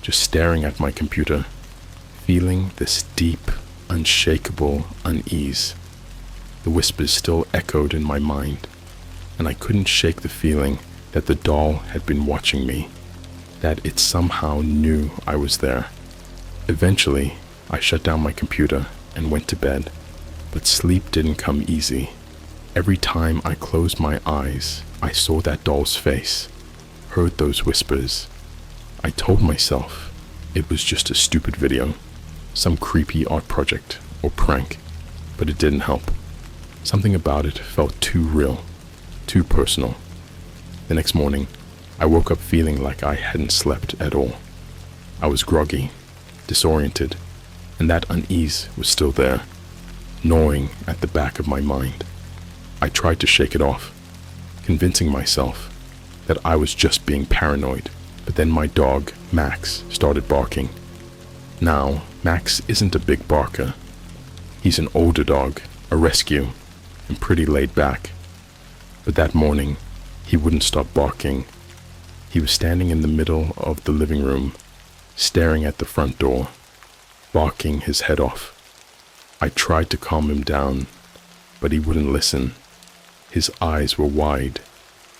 just staring at my computer, feeling this deep, unshakable unease. The whispers still echoed in my mind, and I couldn't shake the feeling that the doll had been watching me, that it somehow knew I was there. Eventually, I shut down my computer and went to bed, but sleep didn't come easy. Every time I closed my eyes, I saw that doll's face, heard those whispers. I told myself it was just a stupid video, some creepy art project or prank, but it didn't help. Something about it felt too real, too personal. The next morning, I woke up feeling like I hadn't slept at all. I was groggy, disoriented, and that unease was still there, gnawing at the back of my mind. I tried to shake it off, convincing myself that I was just being paranoid, but then my dog, Max, started barking. Now, Max isn't a big barker. He's an older dog, a rescue, and pretty laid back. But that morning, he wouldn't stop barking. He was standing in the middle of the living room, staring at the front door, barking his head off. I tried to calm him down, but he wouldn't listen. His eyes were wide,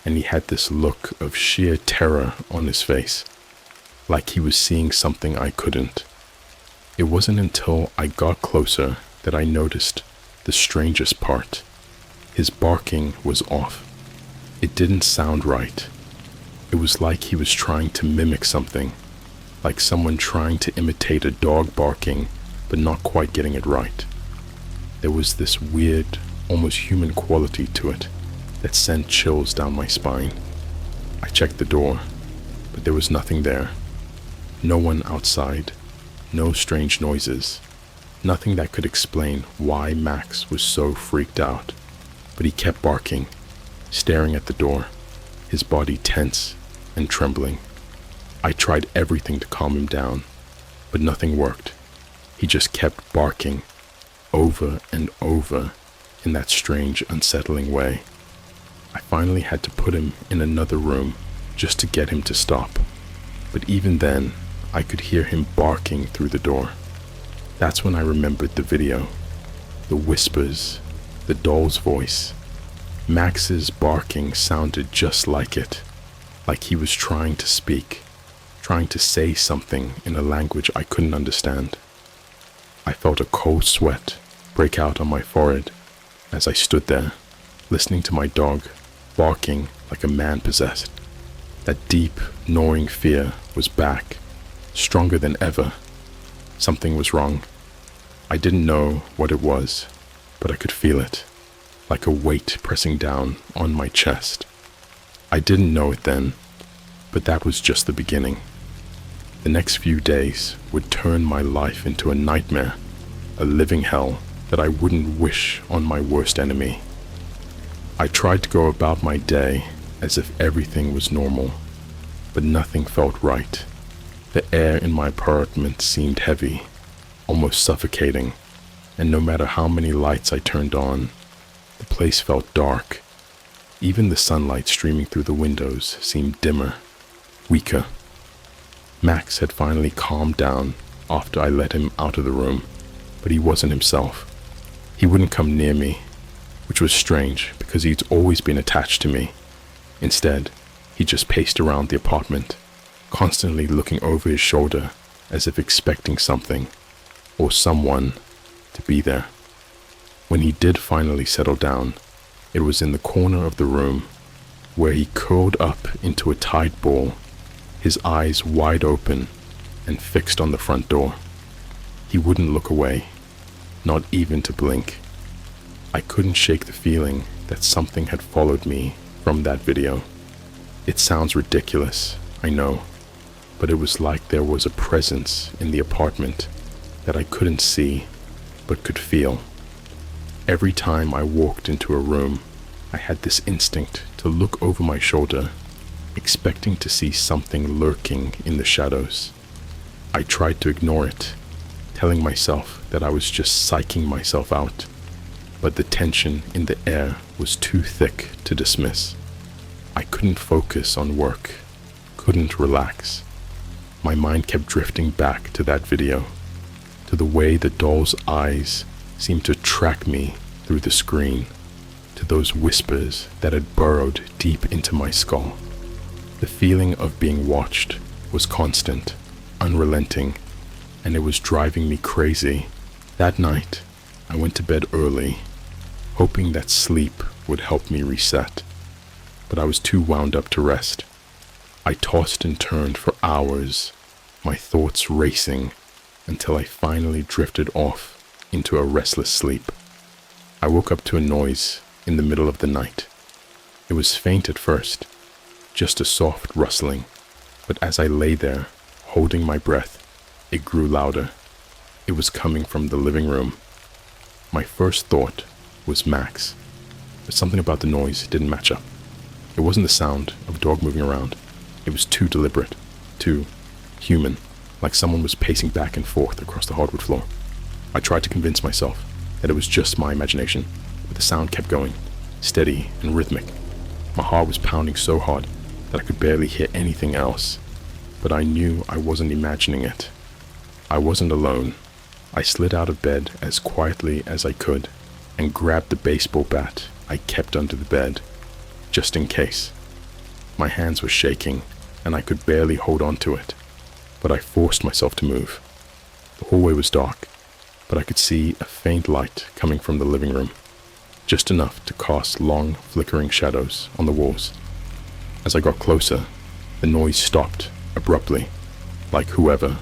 and he had this look of sheer terror on his face, like he was seeing something I couldn't. It wasn't until I got closer that I noticed the strangest part. His barking was off. It didn't sound right. It was like he was trying to mimic something, like someone trying to imitate a dog barking, but not quite getting it right. There was this weird, almost human quality to it that sent chills down my spine. I checked the door, but there was nothing there. No one outside, no strange noises, nothing that could explain why Max was so freaked out. But he kept barking, staring at the door, his body tense and trembling. I tried everything to calm him down, but nothing worked. He just kept barking, over and over, in that strange, unsettling way. I finally had to put him in another room just to get him to stop. But even then, I could hear him barking through the door. That's when I remembered the video, the whispers, the doll's voice. Max's barking sounded just like it, like he was trying to speak, trying to say something in a language I couldn't understand. I felt a cold sweat break out on my forehead as I stood there, listening to my dog barking like a man possessed. That deep, gnawing fear was back, stronger than ever. Something was wrong. I didn't know what it was, but I could feel it, like a weight pressing down on my chest. I didn't know it then, but that was just the beginning. The next few days would turn my life into a nightmare, a living hell that I wouldn't wish on my worst enemy. I tried to go about my day as if everything was normal, but nothing felt right. The air in my apartment seemed heavy, almost suffocating, and no matter how many lights I turned on, the place felt dark. Even the sunlight streaming through the windows seemed dimmer, weaker. Max had finally calmed down after I let him out of the room, but he wasn't himself. He wouldn't come near me, which was strange because he'd always been attached to me. Instead, he just paced around the apartment, constantly looking over his shoulder as if expecting something or someone to be there. When he did finally settle down, It was in the corner of the room, where he curled up into a tight ball, his eyes wide open and fixed on the front door. He wouldn't look away, not even to blink. I couldn't shake the feeling that something had followed me from that video. It sounds ridiculous, I know, but it was like there was a presence in the apartment that I couldn't see, but could feel. Every time I walked into a room, I had this instinct to look over my shoulder, expecting to see something lurking in the shadows. I tried to ignore it, telling myself that I was just psyching myself out, but the tension in the air was too thick to dismiss. I couldn't focus on work, couldn't relax. My mind kept drifting back to that video, to the way the doll's eyes seemed to track me through the screen, to those whispers that had burrowed deep into my skull. The feeling of being watched was constant, unrelenting, and it was driving me crazy. That night, I went to bed early, hoping that sleep would help me reset, but I was too wound up to rest. I tossed and turned for hours, my thoughts racing, until I finally drifted off into a restless sleep. I woke up to a noise in the middle of the night. It was faint at first, just a soft rustling, but as I lay there, holding my breath, it grew louder. It was coming from the living room. My first thought was Max, but something about the noise didn't match up. It wasn't the sound of a dog moving around. It was too deliberate, too human, like someone was pacing back and forth across the hardwood floor. I tried to convince myself that it was just my imagination, but the sound kept going, steady and rhythmic. My heart was pounding so hard that I could barely hear anything else, but I knew I wasn't imagining it. I wasn't alone. I slid out of bed as quietly as I could and grabbed the baseball bat I kept under the bed, just in case. My hands were shaking and I could barely hold on to it, but I forced myself to move. The hallway was dark, but I could see a faint light coming from the living room, just enough to cast long, flickering shadows on the walls. As I got closer, the noise stopped abruptly, like whoever,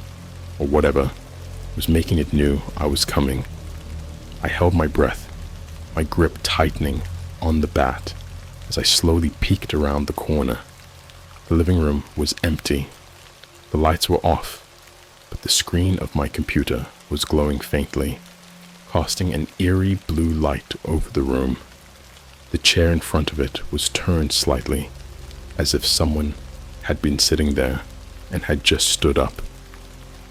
or whatever, was making it knew I was coming. I held my breath, my grip tightening on the bat as I slowly peeked around the corner. The living room was empty. The lights were off, but the screen of my computer was glowing faintly, casting an eerie blue light over the room. The chair in front of it was turned slightly, as if someone had been sitting there and had just stood up.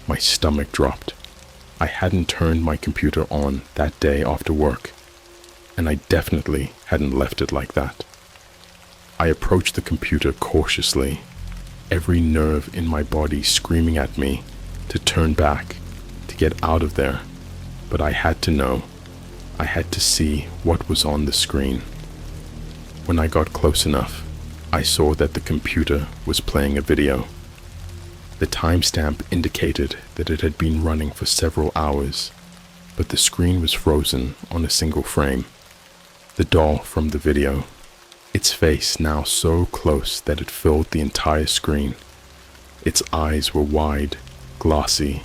My stomach dropped. I hadn't turned my computer on that day after work, and I definitely hadn't left it like that. I approached the computer cautiously, every nerve in my body screaming at me to turn back, to get out of there, but I had to know. I had to see what was on the screen. When I got close enough, I saw that the computer was playing a video. The timestamp indicated that it had been running for several hours, but the screen was frozen on a single frame. The doll from the video, its face now so close that it filled the entire screen. Its eyes were wide, glassy,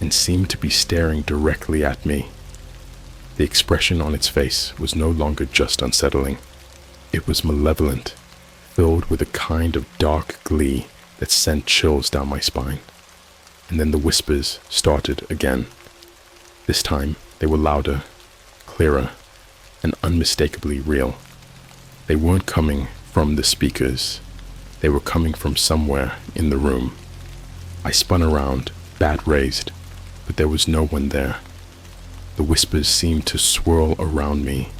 and seemed to be staring directly at me. The expression on its face was no longer just unsettling. It was malevolent, filled with a kind of dark glee that sent chills down my spine. And then the whispers started again. This time, they were louder, clearer, and unmistakably real. They weren't coming from the speakers. They were coming from somewhere in the room. I spun around, bat raised, but there was no one there. The whispers seemed to swirl around me,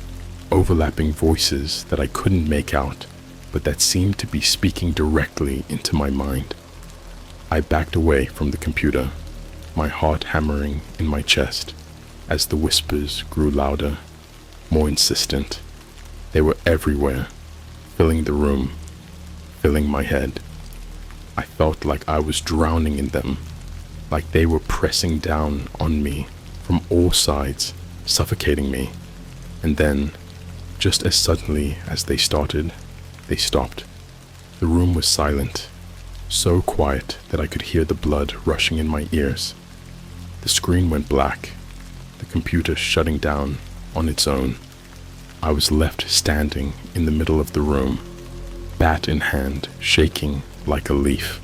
overlapping voices that I couldn't make out, but that seemed to be speaking directly into my mind. I backed away from the computer, my heart hammering in my chest as the whispers grew louder, more insistent. They were everywhere, filling the room, filling my head. I felt like I was drowning in them, like they were pressing down on me from all sides, suffocating me. And then Just as suddenly as they started, they stopped. The room was silent, so quiet that I could hear the blood rushing in my ears. The screen went black, the computer shutting down on its own. I was left standing in the middle of the room, bat in hand, shaking like a leaf.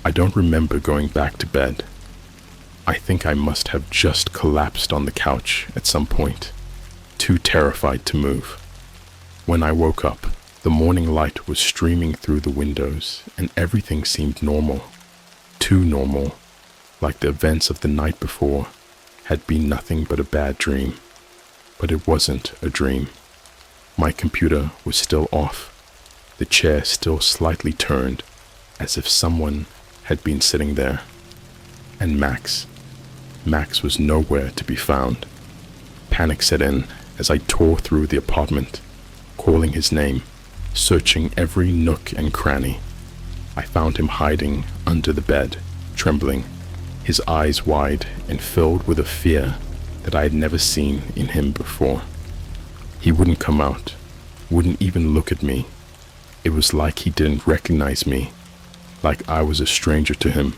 I don't remember going back to bed. I think I must have just collapsed on the couch at some point, too terrified to move. When I woke up, the morning light was streaming through the windows and everything seemed normal, too normal, like the events of the night before had been nothing but a bad dream. But it wasn't a dream. My computer was still off, the chair still slightly turned, as if someone had been sitting there. And Max was nowhere to be found. Panic set in as I tore through the apartment, calling his name, searching every nook and cranny. I found him hiding under the bed, trembling, his eyes wide and filled with a fear that I had never seen in him before. He wouldn't come out, wouldn't even look at me. It was like he didn't recognize me, like I was a stranger to him.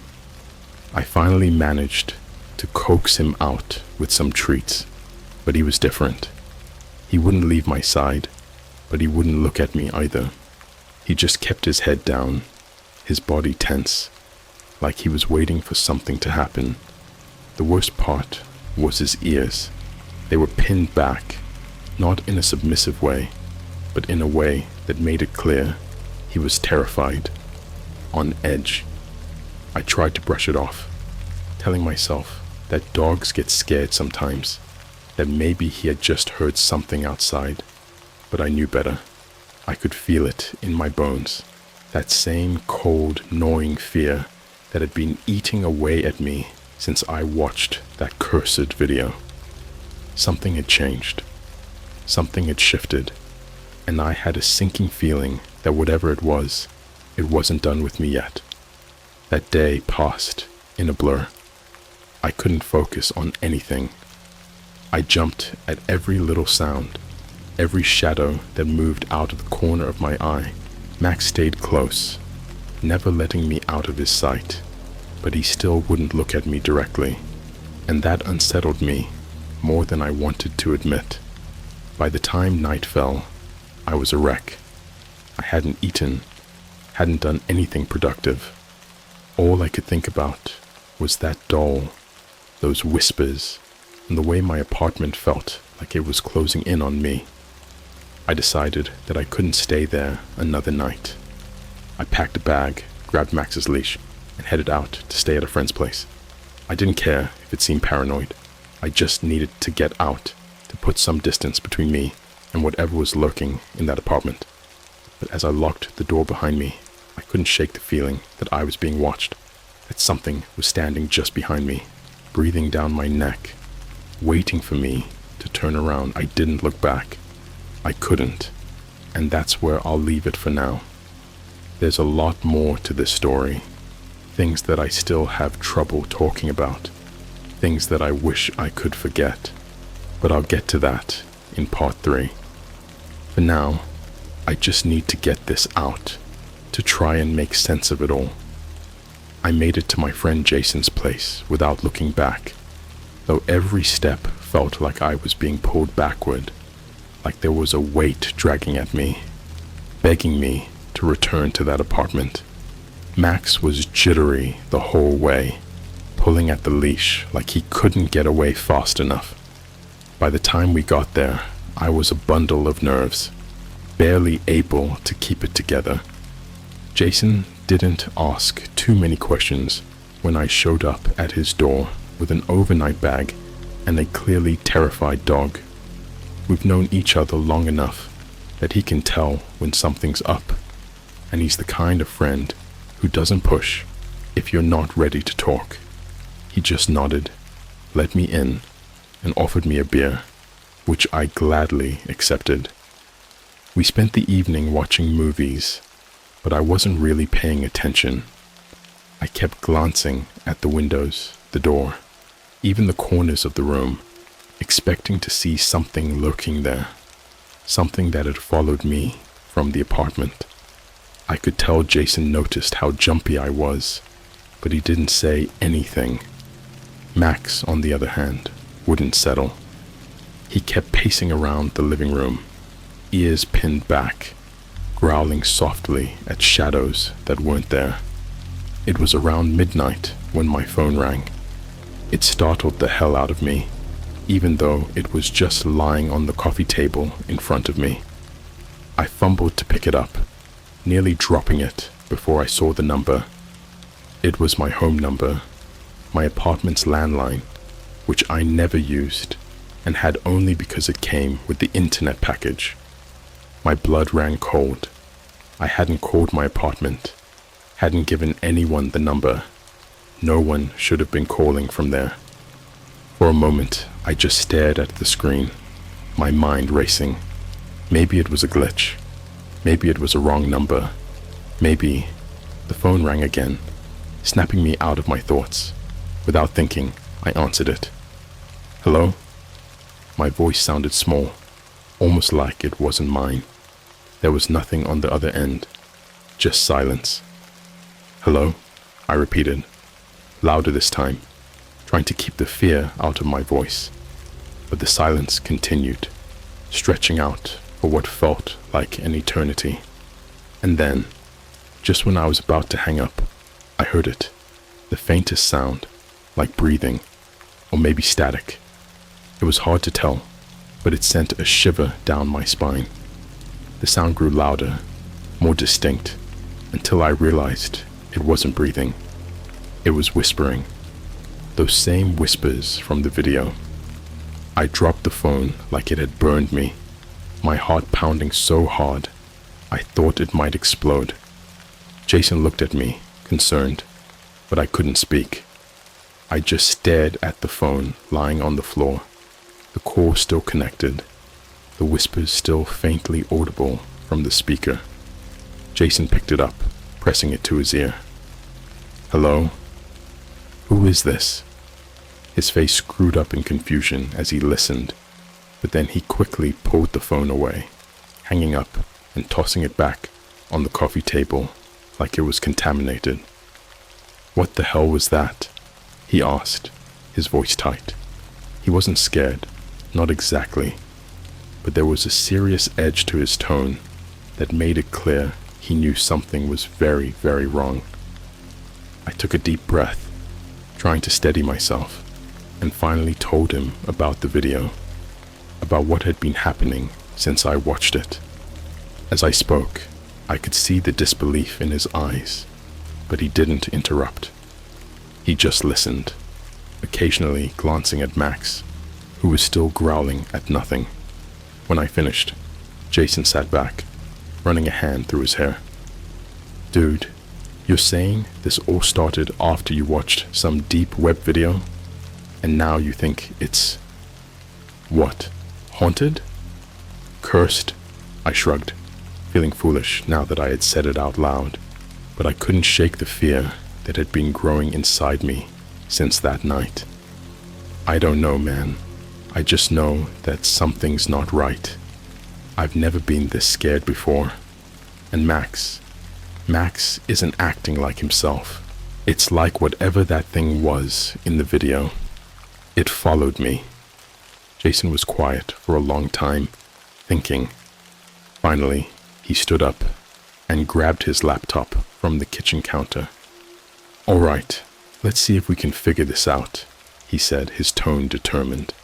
I finally managed to coax him out with some treats, but he was different. He wouldn't leave my side, but he wouldn't look at me either. He just kept his head down, his body tense, like he was waiting for something to happen. The worst part was his ears. They were pinned back, not in a submissive way, but in a way that made it clear he was terrified, on edge. I tried to brush it off, telling myself that dogs get scared sometimes, that maybe he had just heard something outside, but I knew better. I could feel it in my bones, that same cold, gnawing fear that had been eating away at me since I watched that cursed video. Something had changed. Something had shifted, and I had a sinking feeling that whatever it wasn't done with me yet. That day passed in a blur. I couldn't focus on anything. I jumped at every little sound, every shadow that moved out of the corner of my eye. Max stayed close, never letting me out of his sight, but he still wouldn't look at me directly, and that unsettled me more than I wanted to admit. By the time night fell, I was a wreck. I hadn't eaten, hadn't done anything productive. All I could think about was that doll, those whispers, and the way my apartment felt like it was closing in on me. I decided that I couldn't stay there another night. I packed a bag, grabbed Max's leash, and headed out to stay at a friend's place. I didn't care if it seemed paranoid. I just needed to get out, to put some distance between me and whatever was lurking in that apartment. But as I locked the door behind me, I couldn't shake the feeling that I was being watched, that something was standing just behind me, breathing down my neck, waiting for me to turn around. I didn't look back. I couldn't, and that's where I'll leave it for now. There's a lot more to this story, things that I still have trouble talking about, things that I wish I could forget, but I'll get to that in part 3. For now, I just need to get this out, to try and make sense of it all. I made it to my friend Jason's place without looking back, though every step felt like I was being pulled backward, like there was a weight dragging at me, begging me to return to that apartment. Max was jittery the whole way, pulling at the leash like he couldn't get away fast enough. By the time we got there, I was a bundle of nerves, barely able to keep it together. Jason didn't ask too many questions when I showed up at his door with an overnight bag and a clearly terrified dog. We've known each other long enough that he can tell when something's up, and he's the kind of friend who doesn't push if you're not ready to talk. He just nodded, let me in, and offered me a beer, which I gladly accepted. We spent the evening watching movies, but I wasn't really paying attention. I kept glancing at the windows, the door, even the corners of the room, expecting to see something lurking there. something that had followed me from the apartment. I could tell Jason noticed how jumpy I was, but he didn't say anything. Max, on the other hand, wouldn't settle. He kept pacing around the living room, ears pinned back, growling softly at shadows that weren't there. It was around midnight when my phone rang. It startled the hell out of me, even though it was just lying on the coffee table in front of me. I fumbled to pick it up, nearly dropping it before I saw the number. It was my home number, my apartment's landline, which I never used and had only because it came with the internet package. My blood ran cold. I hadn't called my apartment, hadn't given anyone the number. No one should have been calling from there. For a moment, I just stared at the screen, my mind racing. Maybe it was a glitch. Maybe it was a wrong number. Maybe the phone rang again, snapping me out of my thoughts. Without thinking, I answered it. Hello? My voice sounded small, almost like it wasn't mine. There was nothing on the other end, just silence. Hello? I repeated, louder this time, trying to keep the fear out of my voice. But the silence continued, stretching out for what felt like an eternity. And then, just when I was about to hang up, I heard it, the faintest sound, like breathing, or maybe static. It was hard to tell, but it sent a shiver down my spine. The sound grew louder, more distinct, until I realized it wasn't breathing. It was whispering. Those same whispers from the video. I dropped the phone like it had burned me, my heart pounding so hard I thought it might explode. Jason looked at me, concerned, but I couldn't speak. I just stared at the phone lying on the floor, the call still connected, the whispers still faintly audible from the speaker. Jason picked it up, pressing it to his ear. Hello? Who is this? His face screwed up in confusion as he listened, but then he quickly pulled the phone away, hanging up and tossing it back on the coffee table like it was contaminated. What the hell was that? He asked, his voice tight. He wasn't scared, not exactly, but there was a serious edge to his tone that made it clear he knew something was very, very wrong. I took a deep breath, trying to steady myself, and finally told him about the video, about what had been happening since I watched it. As I spoke, I could see the disbelief in his eyes, but he didn't interrupt. He just listened, occasionally glancing at Max, who was still growling at nothing. When I finished, Jason sat back, running a hand through his hair. Dude, you're saying this all started after you watched some deep web video, and now you think it's... what? Haunted? Cursed? I shrugged, feeling foolish now that I had said it out loud, but I couldn't shake the fear that had been growing inside me since that night. I don't know, man. I just know that something's not right. I've never been this scared before. And Max isn't acting like himself. It's like whatever that thing was in the video. It followed me. Jason was quiet for a long time, thinking. Finally, he stood up and grabbed his laptop from the kitchen counter. All right, let's see if we can figure this out, he said, his tone determined.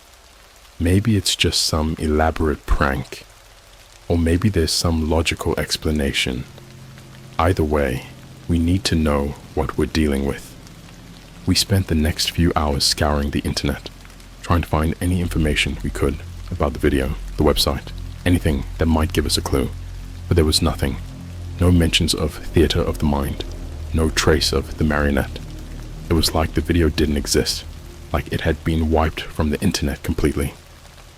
Maybe it's just some elaborate prank, or maybe there's some logical explanation. Either way, we need to know what we're dealing with. We spent the next few hours scouring the internet, trying to find any information we could about the video, the website, anything that might give us a clue. But there was nothing. No mentions of theater of the mind. No trace of the marionette. It was like the video didn't exist, like it had been wiped from the internet completely.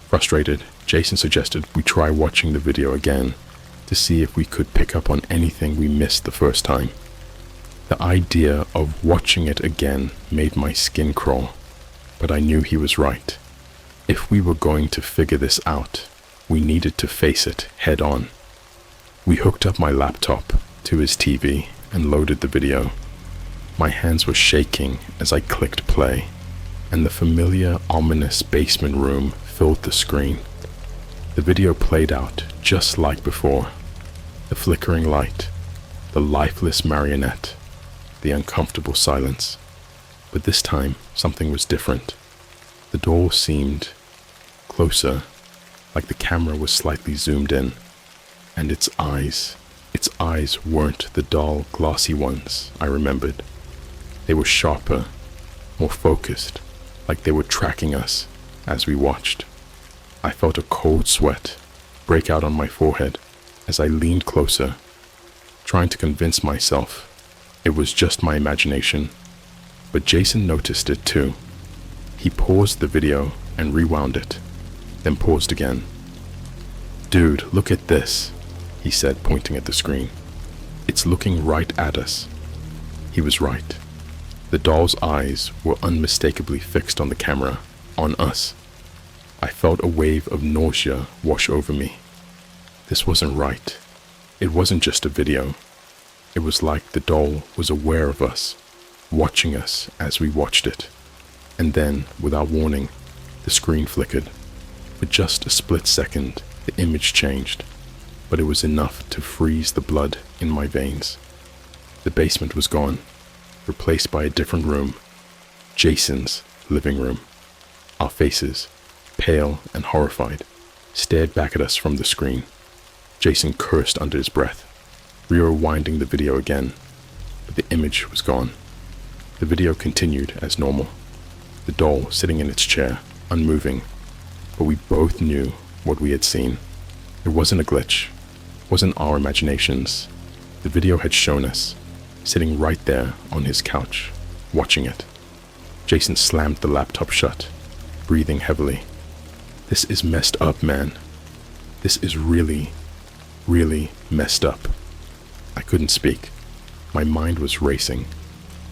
Frustrated, Jason suggested we try watching the video again to see if we could pick up on anything we missed the first time. The idea of watching it again made my skin crawl, but I knew he was right. If we were going to figure this out, We needed to face it head on. We hooked up my laptop to his TV and loaded the video. My hands were shaking as I clicked play, and the familiar, ominous basement room filled the screen. The video played out just like before. The flickering light, the lifeless marionette, the uncomfortable silence. But this time, something was different. The door seemed closer, like the camera was slightly zoomed in, and its eyes weren't the dull, glossy ones I remembered. They were sharper, more focused, like they were tracking us as we watched. I felt a cold sweat break out on my forehead as I leaned closer, trying to convince myself it was just my imagination. But Jason noticed it too. He paused the video and rewound it, then paused again. "Dude, look at this," he said, pointing at the screen. "It's looking right at us." He was right. The doll's eyes were unmistakably fixed on the camera, on us. I felt a wave of nausea wash over me. This wasn't right. It wasn't just a video. It was like the doll was aware of us, watching us as we watched it. And then, without warning, the screen flickered. For just a split second, the image changed, but it was enough to freeze the blood in my veins. The basement was gone, replaced by a different room, Jason's living room. Our faces, pale and horrified, stared back at us from the screen. Jason cursed under his breath, rewinding the video again, but the image was gone. The video continued as normal, the doll sitting in its chair, unmoving, but we both knew what we had seen. It wasn't a glitch, wasn't our imaginations. The video had shown us, sitting right there on his couch, watching it. Jason slammed the laptop shut, breathing heavily. "This is messed up, man. This is really, really messed up." I couldn't speak. My mind was racing,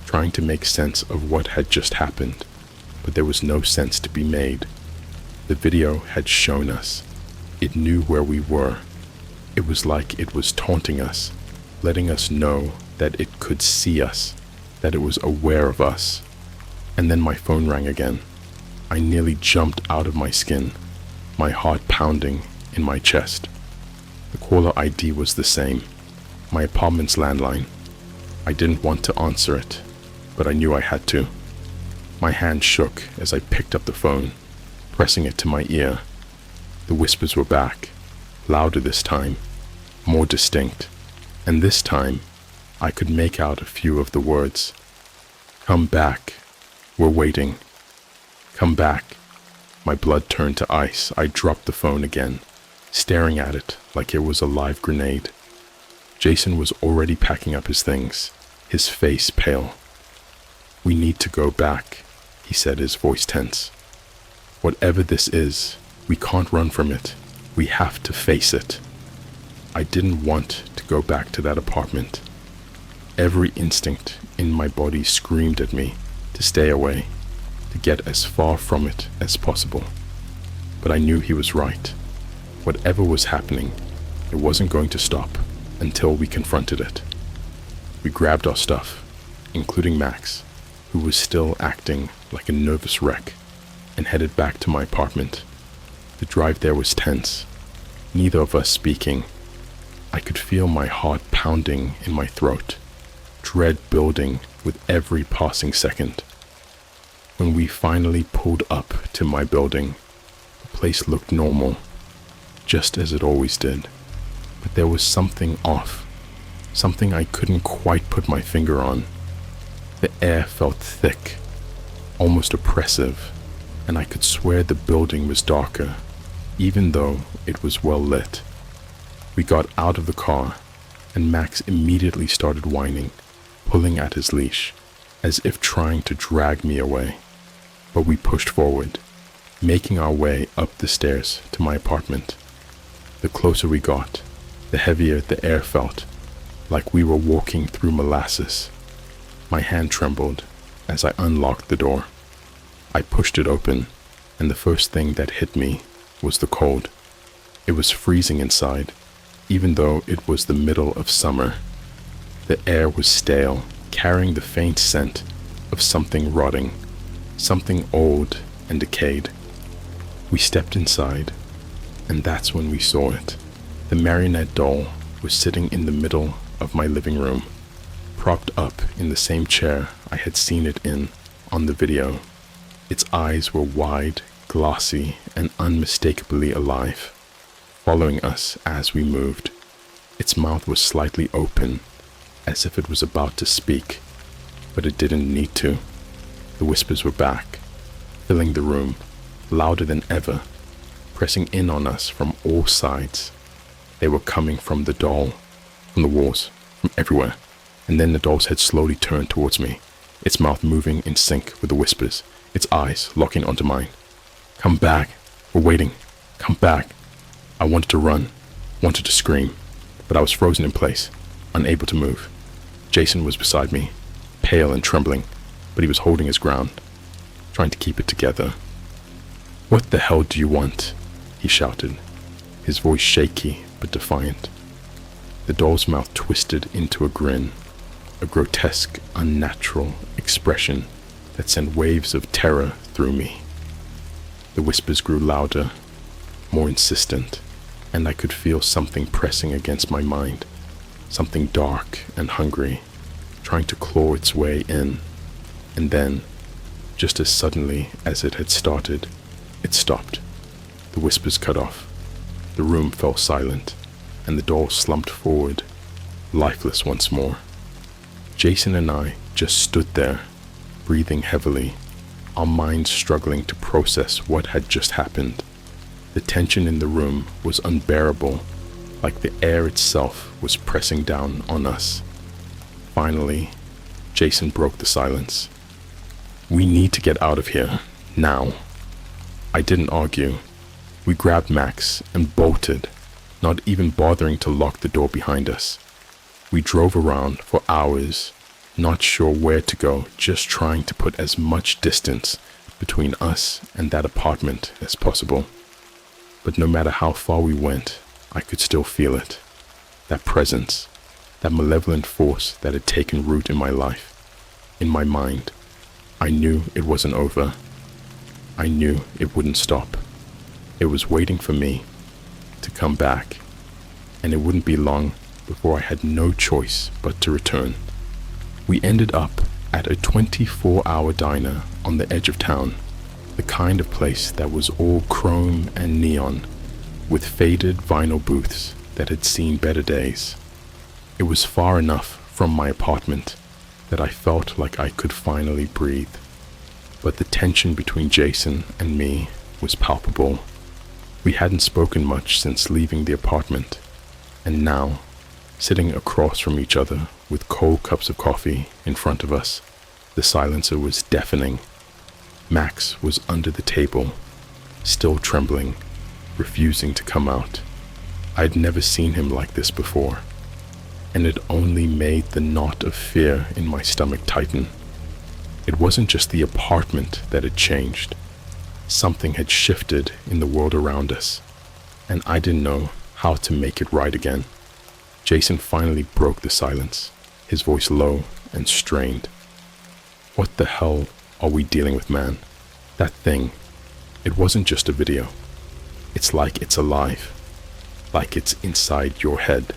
trying to make sense of what had just happened, but there was no sense to be made. The video had shown us. It knew where we were. It was like it was taunting us, letting us know that it could see us, that it was aware of us. And then my phone rang again. I nearly jumped out of my skin, my heart pounding in my chest. The caller ID was the same, my apartment's landline. I didn't want to answer it, but I knew I had to. My hand shook as I picked up the phone, pressing it to my ear. The whispers were back, louder this time, more distinct, and this time I could make out a few of the words. "Come back. We're waiting. Come back." My blood turned to ice. I dropped the phone again, staring at it like it was a live grenade. Jason was already packing up his things, his face pale. "We need to go back," he said, his voice tense. "Whatever this is, we can't run from it. We have to face it." I didn't want to go back to that apartment. Every instinct in my body screamed at me to stay away, to get as far from it as possible. But I knew he was right. Whatever was happening, it wasn't going to stop until we confronted it. We grabbed our stuff, including Max, who was still acting like a nervous wreck, and headed back to my apartment. The drive there was tense, neither of us speaking. I could feel my heart pounding in my throat, dread building with every passing second. When we finally pulled up to my building, the place looked normal, just as it always did. But there was something off, something I couldn't quite put my finger on. The air felt thick, almost oppressive, and I could swear the building was darker, even though it was well lit. We got out of the car, and Max immediately started whining, pulling at his leash, as if trying to drag me away. But we pushed forward, making our way up the stairs to my apartment. The closer we got, the heavier the air felt, like we were walking through molasses. My hand trembled as I unlocked the door. I pushed it open, and the first thing that hit me was the cold. It was freezing inside, even though it was the middle of summer. The air was stale, carrying the faint scent of something rotting, something old and decayed. We stepped inside, and that's when we saw it. The marionette doll was sitting in the middle of my living room, propped up in the same chair I had seen it in on the video. Its eyes were wide, glassy, and unmistakably alive, following us as we moved. Its mouth was slightly open, as if it was about to speak, but it didn't need to. The whispers were back, filling the room, louder than ever, pressing in on us from all sides. They were coming from the doll, from the walls, from everywhere. And then the doll's head slowly turned towards me, its mouth moving in sync with the whispers, its eyes locking onto mine. "Come back. We're waiting. Come back." I wanted to run, wanted to scream, but I was frozen in place, unable to move. Jason was beside me, pale and trembling, but he was holding his ground, trying to keep it together. "What the hell do you want?" he shouted, his voice shaky but defiant. The doll's mouth twisted into a grin, a grotesque, unnatural expression that sent waves of terror through me. The whispers grew louder, more insistent, and I could feel something pressing against my mind, something dark and hungry, trying to claw its way in. And then, just as suddenly as it had started, it stopped. The whispers cut off. The room fell silent, and the doll slumped forward, lifeless once more. Jason and I just stood there, breathing heavily, our minds struggling to process what had just happened. The tension in the room was unbearable, like the air itself was pressing down on us. Finally, Jason broke the silence. "We need to get out of here, now." I didn't argue. We grabbed Max and bolted, not even bothering to lock the door behind us. We drove around for hours, not sure where to go, just trying to put as much distance between us and that apartment as possible. But no matter how far we went, I could still feel it. That presence, that malevolent force that had taken root in my life, in my mind. I knew it wasn't over. I knew it wouldn't stop. It was waiting for me to come back, and it wouldn't be long before I had no choice but to return. We ended up at a 24-hour diner on the edge of town, the kind of place that was all chrome and neon, with faded vinyl booths that had seen better days. It was far enough from my apartment that I felt like I could finally breathe, but the tension between Jason and me was palpable. We hadn't spoken much since leaving the apartment, and now, sitting across from each other with cold cups of coffee in front of us, the silencer was deafening. Max was under the table, still trembling, refusing to come out. I'd never seen him like this before, and it only made the knot of fear in my stomach tighten. It wasn't just the apartment that had changed. Something had shifted in the world around us, and I didn't know how to make it right again. Jason finally broke the silence, his voice low and strained. "What the hell are we dealing with, man? That thing, it wasn't just a video. It's like it's alive, like it's inside your head."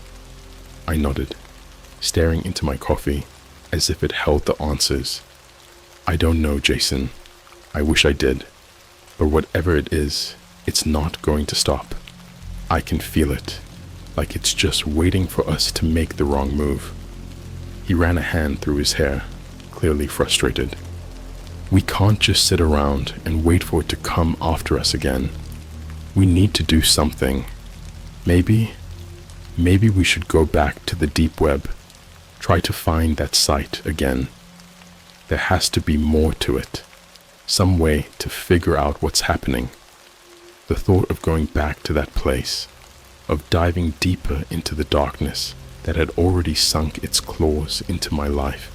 I nodded, staring into my coffee as if it held the answers. "I don't know, Jason. I wish I did. But whatever it is, it's not going to stop. I can feel it, like it's just waiting for us to make the wrong move." He ran a hand through his hair, clearly frustrated. "We can't just sit around and wait for it to come after us again. We need to do something. Maybe we should go back to the deep web, try to find that site again. There has to be more to it. Some way to figure out what's happening." The thought of going back to that place, of diving deeper into the darkness that had already sunk its claws into my life,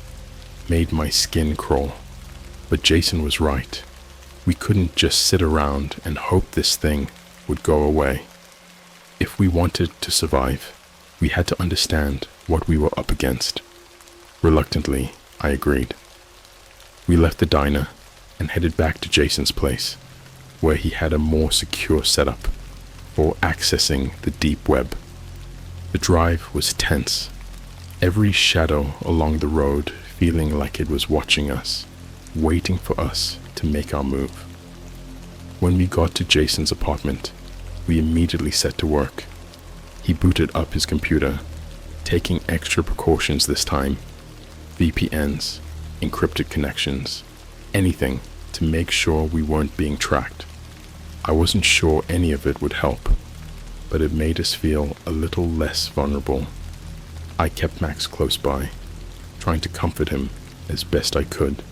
made my skin crawl. But Jason was right. We couldn't just sit around and hope this thing would go away. If we wanted to survive, we had to understand what we were up against. Reluctantly, I agreed. We left the diner and headed back to Jason's place, where he had a more secure setup for accessing the deep web. The drive was tense, every shadow along the road feeling like it was watching us, waiting for us to make our move. When we got to Jason's apartment, we immediately set to work. He booted up his computer, taking extra precautions this time: VPNs, encrypted connections, anything to make sure we weren't being tracked. I wasn't sure any of it would help, but it made us feel a little less vulnerable. I kept Max close by, trying to comfort him as best I could,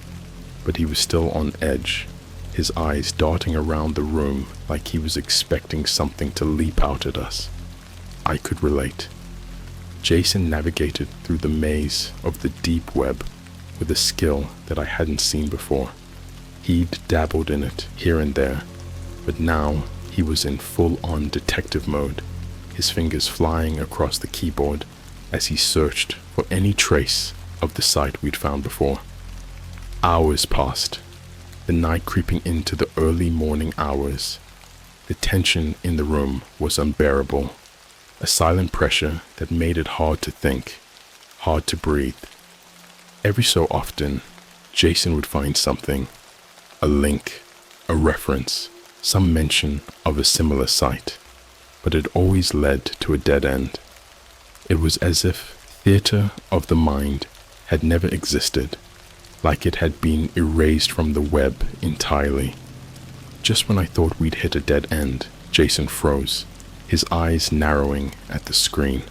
but he was still on edge, his eyes darting around the room like he was expecting something to leap out at us. I could relate. Jason navigated through the maze of the deep web with a skill that I hadn't seen before. He'd dabbled in it here and there, but now he was in full-on detective mode, his fingers flying across the keyboard as he searched for any trace of the site we'd found before. Hours passed, the night creeping into the early morning hours. The tension in the room was unbearable, a silent pressure that made it hard to think, hard to breathe. Every so often, Jason would find something, a link, a reference, some mention of a similar site, but it always led to a dead end. It was as if theater of the mind had never existed, like it had been erased from the web entirely. Just when I thought we'd hit a dead end, Jason froze, his eyes narrowing at the screen.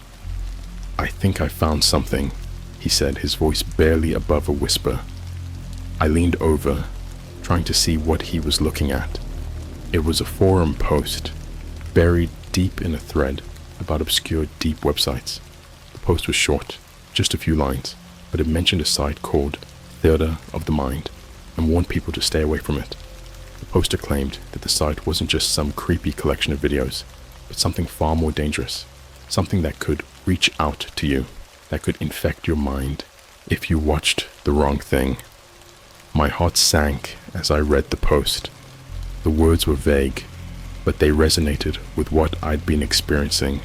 "I think I found something," he said, his voice barely above a whisper. I leaned over, trying to see what he was looking at. It was a forum post, buried deep in a thread about obscure deep websites. The post was short, just a few lines, but it mentioned a site called Theater of the Mind and warned people to stay away from it. The poster claimed that the site wasn't just some creepy collection of videos, but something far more dangerous, something that could reach out to you, that could infect your mind if you watched the wrong thing. My heart sank as I read the post. The words were vague, but they resonated with what I'd been experiencing.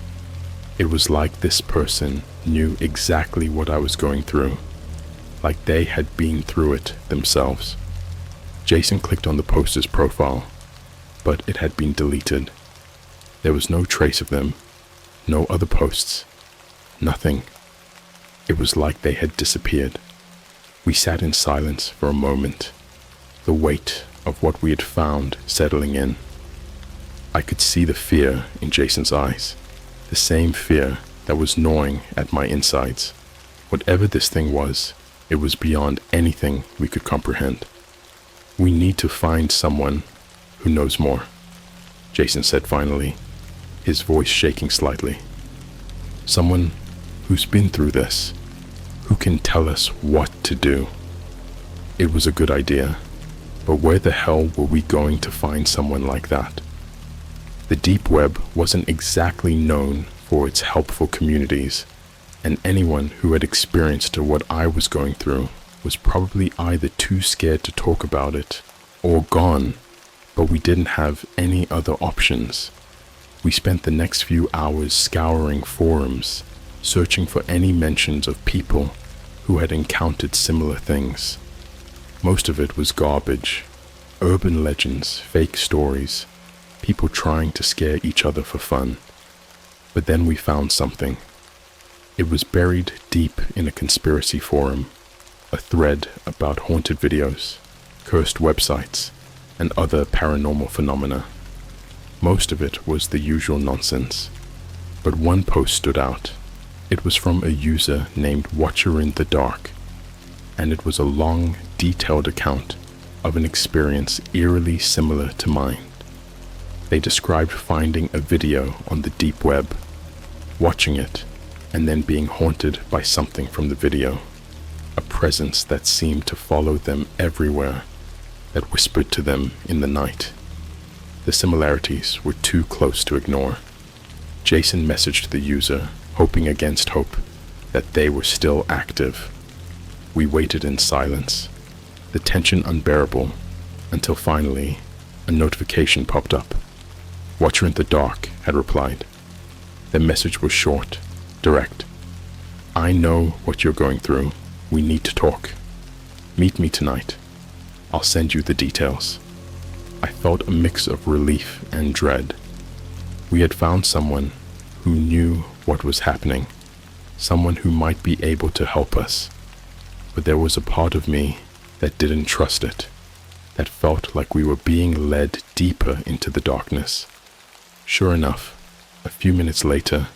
It was like this person knew exactly what I was going through, like they had been through it themselves. Jason clicked on the poster's profile, but it had been deleted. There was no trace of them, no other posts, nothing. It was like they had disappeared. We sat in silence for a moment, the weight of what we had found settling in. I could see the fear in Jason's eyes, the same fear that was gnawing at my insides. Whatever this thing was, it was beyond anything we could comprehend. "We need to find someone who knows more," Jason said finally, his voice shaking slightly. "Someone who's been through this, who can tell us what to do." It was a good idea, but where the hell were we going to find someone like that? The deep web wasn't exactly known for its helpful communities, and anyone who had experienced what I was going through was probably either too scared to talk about it or gone, but we didn't have any other options. We spent the next few hours scouring forums, searching for any mentions of people who had encountered similar things. Most of it was garbage, urban legends, fake stories, people trying to scare each other for fun. But then we found something. It was buried deep in a conspiracy forum, a thread about haunted videos, cursed websites, and other paranormal phenomena. Most of it was the usual nonsense, but one post stood out. It was from a user named Watcher in the Dark, and it was a long, detailed account of an experience eerily similar to mine. They described finding a video on the deep web, watching it, and then being haunted by something from the video, a presence that seemed to follow them everywhere, that whispered to them in the night. The similarities were too close to ignore. Jason messaged the user, hoping against hope that they were still active. We waited in silence, the tension unbearable, until finally a notification popped up. Watcher in the Dark had replied. The message was short, direct. I know what you're going through. We need to talk. Meet me tonight. I'll send you the details. I felt a mix of relief and dread. We had found someone who knew what was happening, someone who might be able to help us. But there was a part of me that didn't trust it, that felt like we were being led deeper into the darkness. Sure enough, a few minutes later,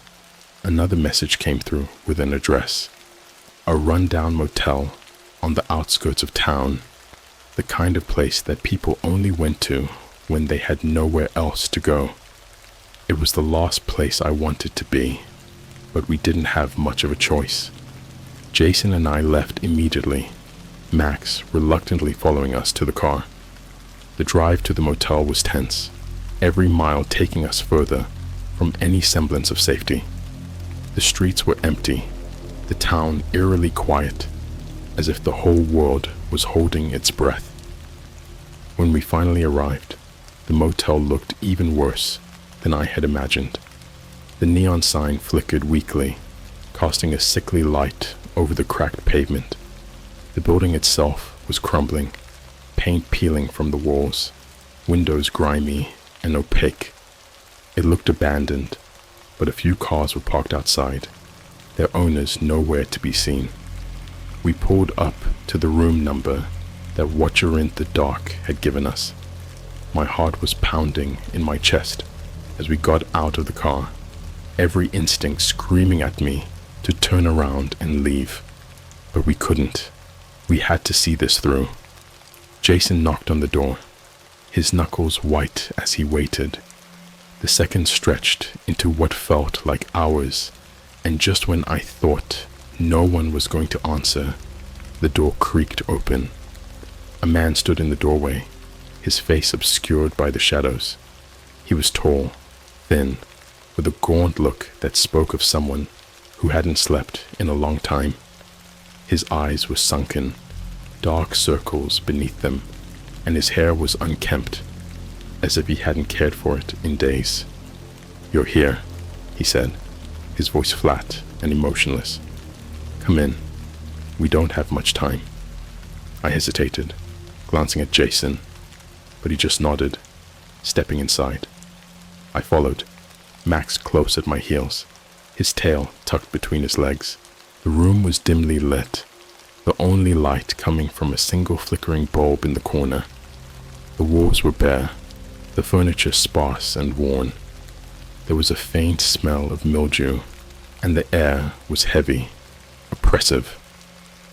another message came through with an address. A rundown motel on the outskirts of town, the kind of place that people only went to when they had nowhere else to go. It was the last place I wanted to be, but we didn't have much of a choice. Jason and I left immediately, Max reluctantly following us to the car. The drive to the motel was tense, every mile taking us further from any semblance of safety. The streets were empty, the town eerily quiet, as if the whole world was holding its breath. When we finally arrived, the motel looked even worse than I had imagined. The neon sign flickered weakly, casting a sickly light over the cracked pavement. The building itself was crumbling, paint peeling from the walls, windows grimy and opaque. It looked abandoned, but a few cars were parked outside, their owners nowhere to be seen. We pulled up to the room number that Watcher in the Dark had given us. My heart was pounding in my chest as we got out of the car, every instinct screaming at me to turn around and leave. But we couldn't. We had to see this through. Jason knocked on the door, his knuckles white as he waited. The seconds stretched into what felt like hours, and just when I thought no one was going to answer, the door creaked open. A man stood in the doorway, his face obscured by the shadows. He was tall, thin, with a gaunt look that spoke of someone who hadn't slept in a long time. His eyes were sunken, dark circles beneath them, and his hair was unkempt, as if he hadn't cared for it in days. "You're here," he said, his voice flat and emotionless. "Come in. We don't have much time." I hesitated, glancing at Jason, but he just nodded, stepping inside. I followed, Max close at my heels, his tail tucked between his legs. The room was dimly lit, the only light coming from a single flickering bulb in the corner. The walls were bare, the furniture sparse and worn. There was a faint smell of mildew, and the air was heavy, oppressive.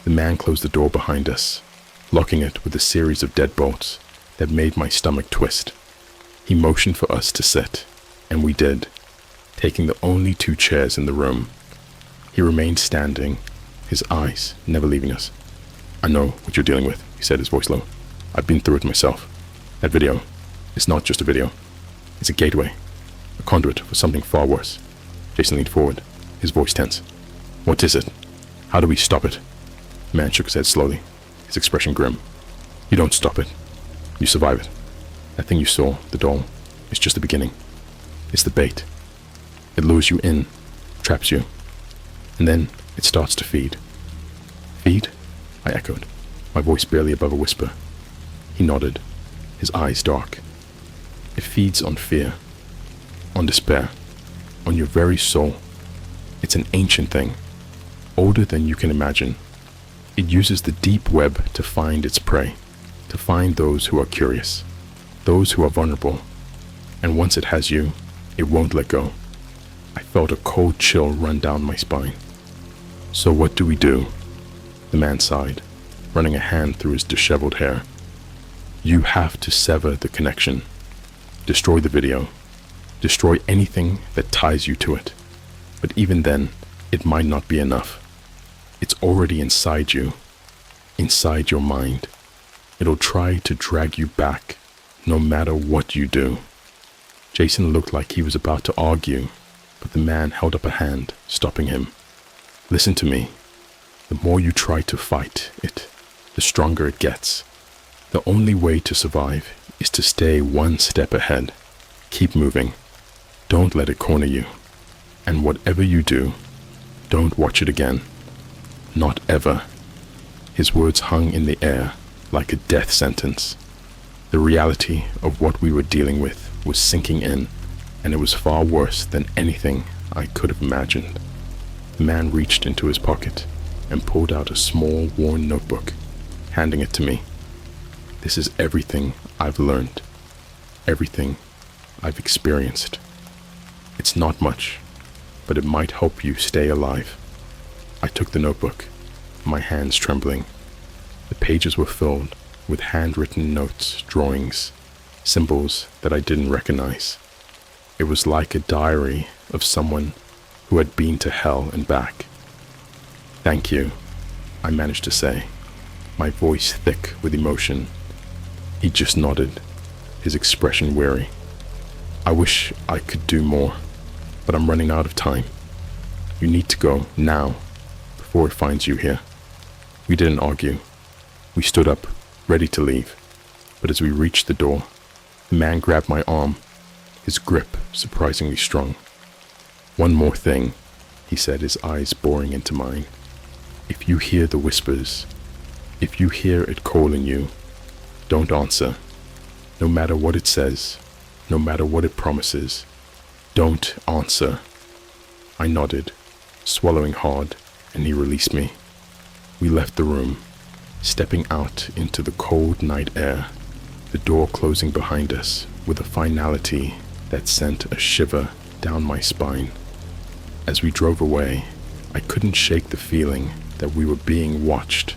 The man closed the door behind us, locking it with a series of deadbolts that made my stomach twist. He motioned for us to sit, and we did, taking the only two chairs in the room. He remained standing, his eyes never leaving us. "I know what you're dealing with," he said, his voice low. "I've been through it myself. That video, it's not just a video. It's a gateway, a conduit for something far worse." Jason leaned forward, his voice tense. "What is it? How do we stop it?" The man shook his head slowly, his expression grim. "You don't stop it. You survive it. That thing you saw, the doll, is just the beginning. It's the bait. It lures you in, traps you, and then it starts to feed." "Feed?" I echoed, my voice barely above a whisper. He nodded, his eyes dark. "It feeds on fear, on despair, on your very soul. It's an ancient thing, older than you can imagine. It uses the deep web to find its prey, to find those who are curious, those who are vulnerable. And once it has you, it won't let go." I felt a cold chill run down my spine. "So what do we do?" The man sighed, running a hand through his disheveled hair. "You have to sever the connection. Destroy the video. Destroy anything that ties you to it. But even then, it might not be enough. It's already inside you, inside your mind. It'll try to drag you back, no matter what you do." Jason looked like he was about to argue, but the man held up a hand, stopping him. Listen to me. The more you try to fight it, the stronger it gets. The only way to survive is to stay one step ahead. Keep moving. Don't let it corner you. And whatever you do, don't watch it again. Not ever. His words hung in the air like a death sentence. The reality of what we were dealing with was sinking in, and it was far worse than anything I could have imagined. The man reached into his pocket and pulled out a small, worn notebook, handing it to me. This is everything I've learned, everything I've experienced. It's not much, but it might help you stay alive. I took the notebook, my hands trembling. The pages were filled with handwritten notes, drawings, symbols that I didn't recognize. It was like a diary of someone who had been to hell and back. Thank you, I managed to say, my voice thick with emotion. He just nodded, his expression weary. I wish I could do more, but I'm running out of time. You need to go now, before it finds you here. We didn't argue. We stood up, ready to leave, but as we reached the door, the man grabbed my arm, his grip surprisingly strong. One more thing, he said, his eyes boring into mine. If you hear the whispers, if you hear it calling you, don't answer. No matter what it says, no matter what it promises, don't answer. I nodded, swallowing hard, and he released me. We left the room, stepping out into the cold night air, the door closing behind us with a finality that sent a shiver down my spine. As we drove away, I couldn't shake the feeling that we were being watched,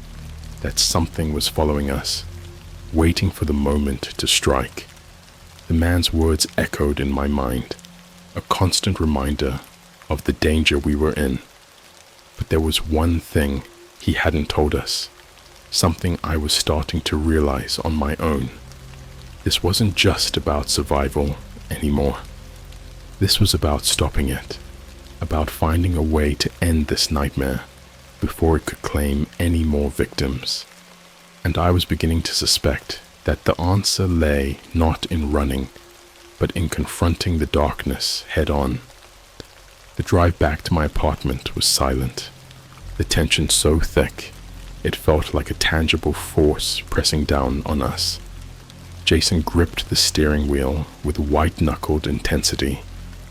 that something was following us, waiting for the moment to strike. The man's words echoed in my mind, a constant reminder of the danger we were in. But there was one thing he hadn't told us, something I was starting to realize on my own. This wasn't just about survival anymore. This was about stopping it, about finding a way to end this nightmare before it could claim any more victims. And I was beginning to suspect that the answer lay not in running, but in confronting the darkness head on. The drive back to my apartment was silent, the tension so thick it felt like a tangible force pressing down on us. Jason gripped the steering wheel with white-knuckled intensity,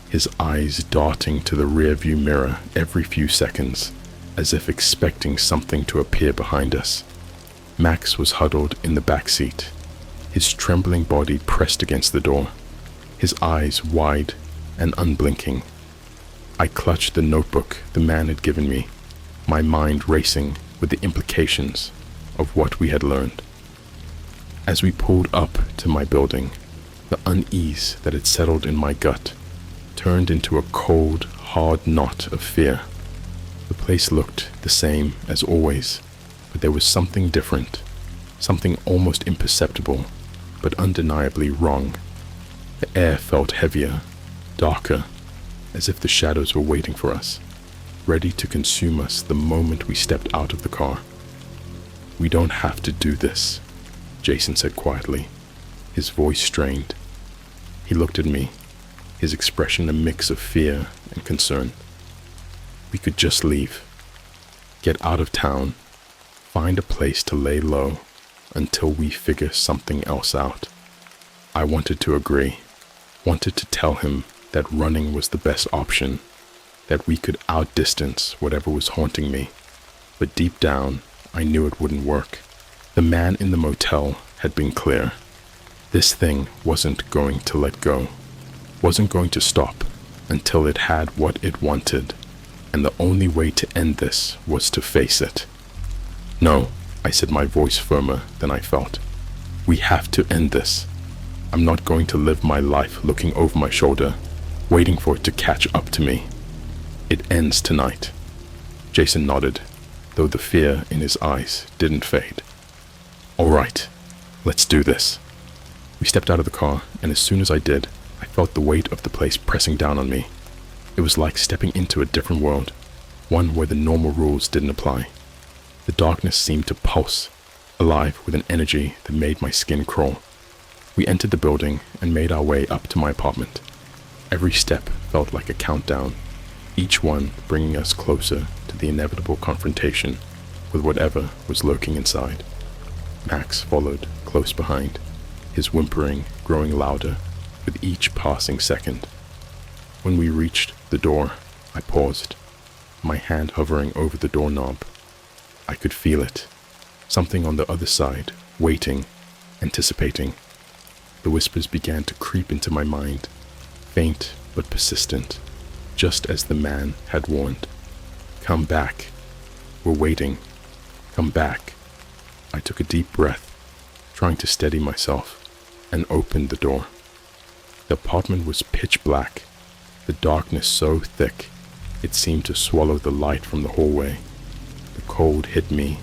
his eyes darting to the rearview mirror every few seconds, as if expecting something to appear behind us. Max was huddled in the back seat, his trembling body pressed against the door, his eyes wide and unblinking. I clutched the notebook the man had given me, my mind racing with the implications of what we had learned. As we pulled up to my building, the unease that had settled in my gut turned into a cold, hard knot of fear. The place looked the same as always, but there was something different, something almost imperceptible, but undeniably wrong. The air felt heavier, darker, as if the shadows were waiting for us, ready to consume us the moment we stepped out of the car. "We don't have to do this," Jason said quietly, his voice strained. He looked at me, his expression a mix of fear and concern. "We could just leave, get out of town, find a place to lay low until we figure something else out." I wanted to agree, wanted to tell him that running was the best option, that we could outdistance whatever was haunting me, but deep down, I knew it wouldn't work. The man in the motel had been clear. This thing wasn't going to let go, wasn't going to stop until it had what it wanted, and the only way to end this was to face it. "No," I said, my voice firmer than I felt. "We have to end this. I'm not going to live my life looking over my shoulder, waiting for it to catch up to me. It ends tonight." Jason nodded, though the fear in his eyes didn't fade. "All right, let's do this." We stepped out of the car, and as soon as I did, I felt the weight of the place pressing down on me. It was like stepping into a different world, one where the normal rules didn't apply. The darkness seemed to pulse, alive with an energy that made my skin crawl. We entered the building and made our way up to my apartment. Every step felt like a countdown, each one bringing us closer to the inevitable confrontation with whatever was lurking inside. Max followed close behind, his whimpering growing louder with each passing second. When we reached the door, I paused, my hand hovering over the doorknob. I could feel it, something on the other side, waiting, anticipating. The whispers began to creep into my mind, faint but persistent, just as the man had warned. Come back. We're waiting. Come back. I took a deep breath, trying to steady myself, and opened the door. The apartment was pitch black, the darkness so thick it seemed to swallow the light from the hallway. The cold hit me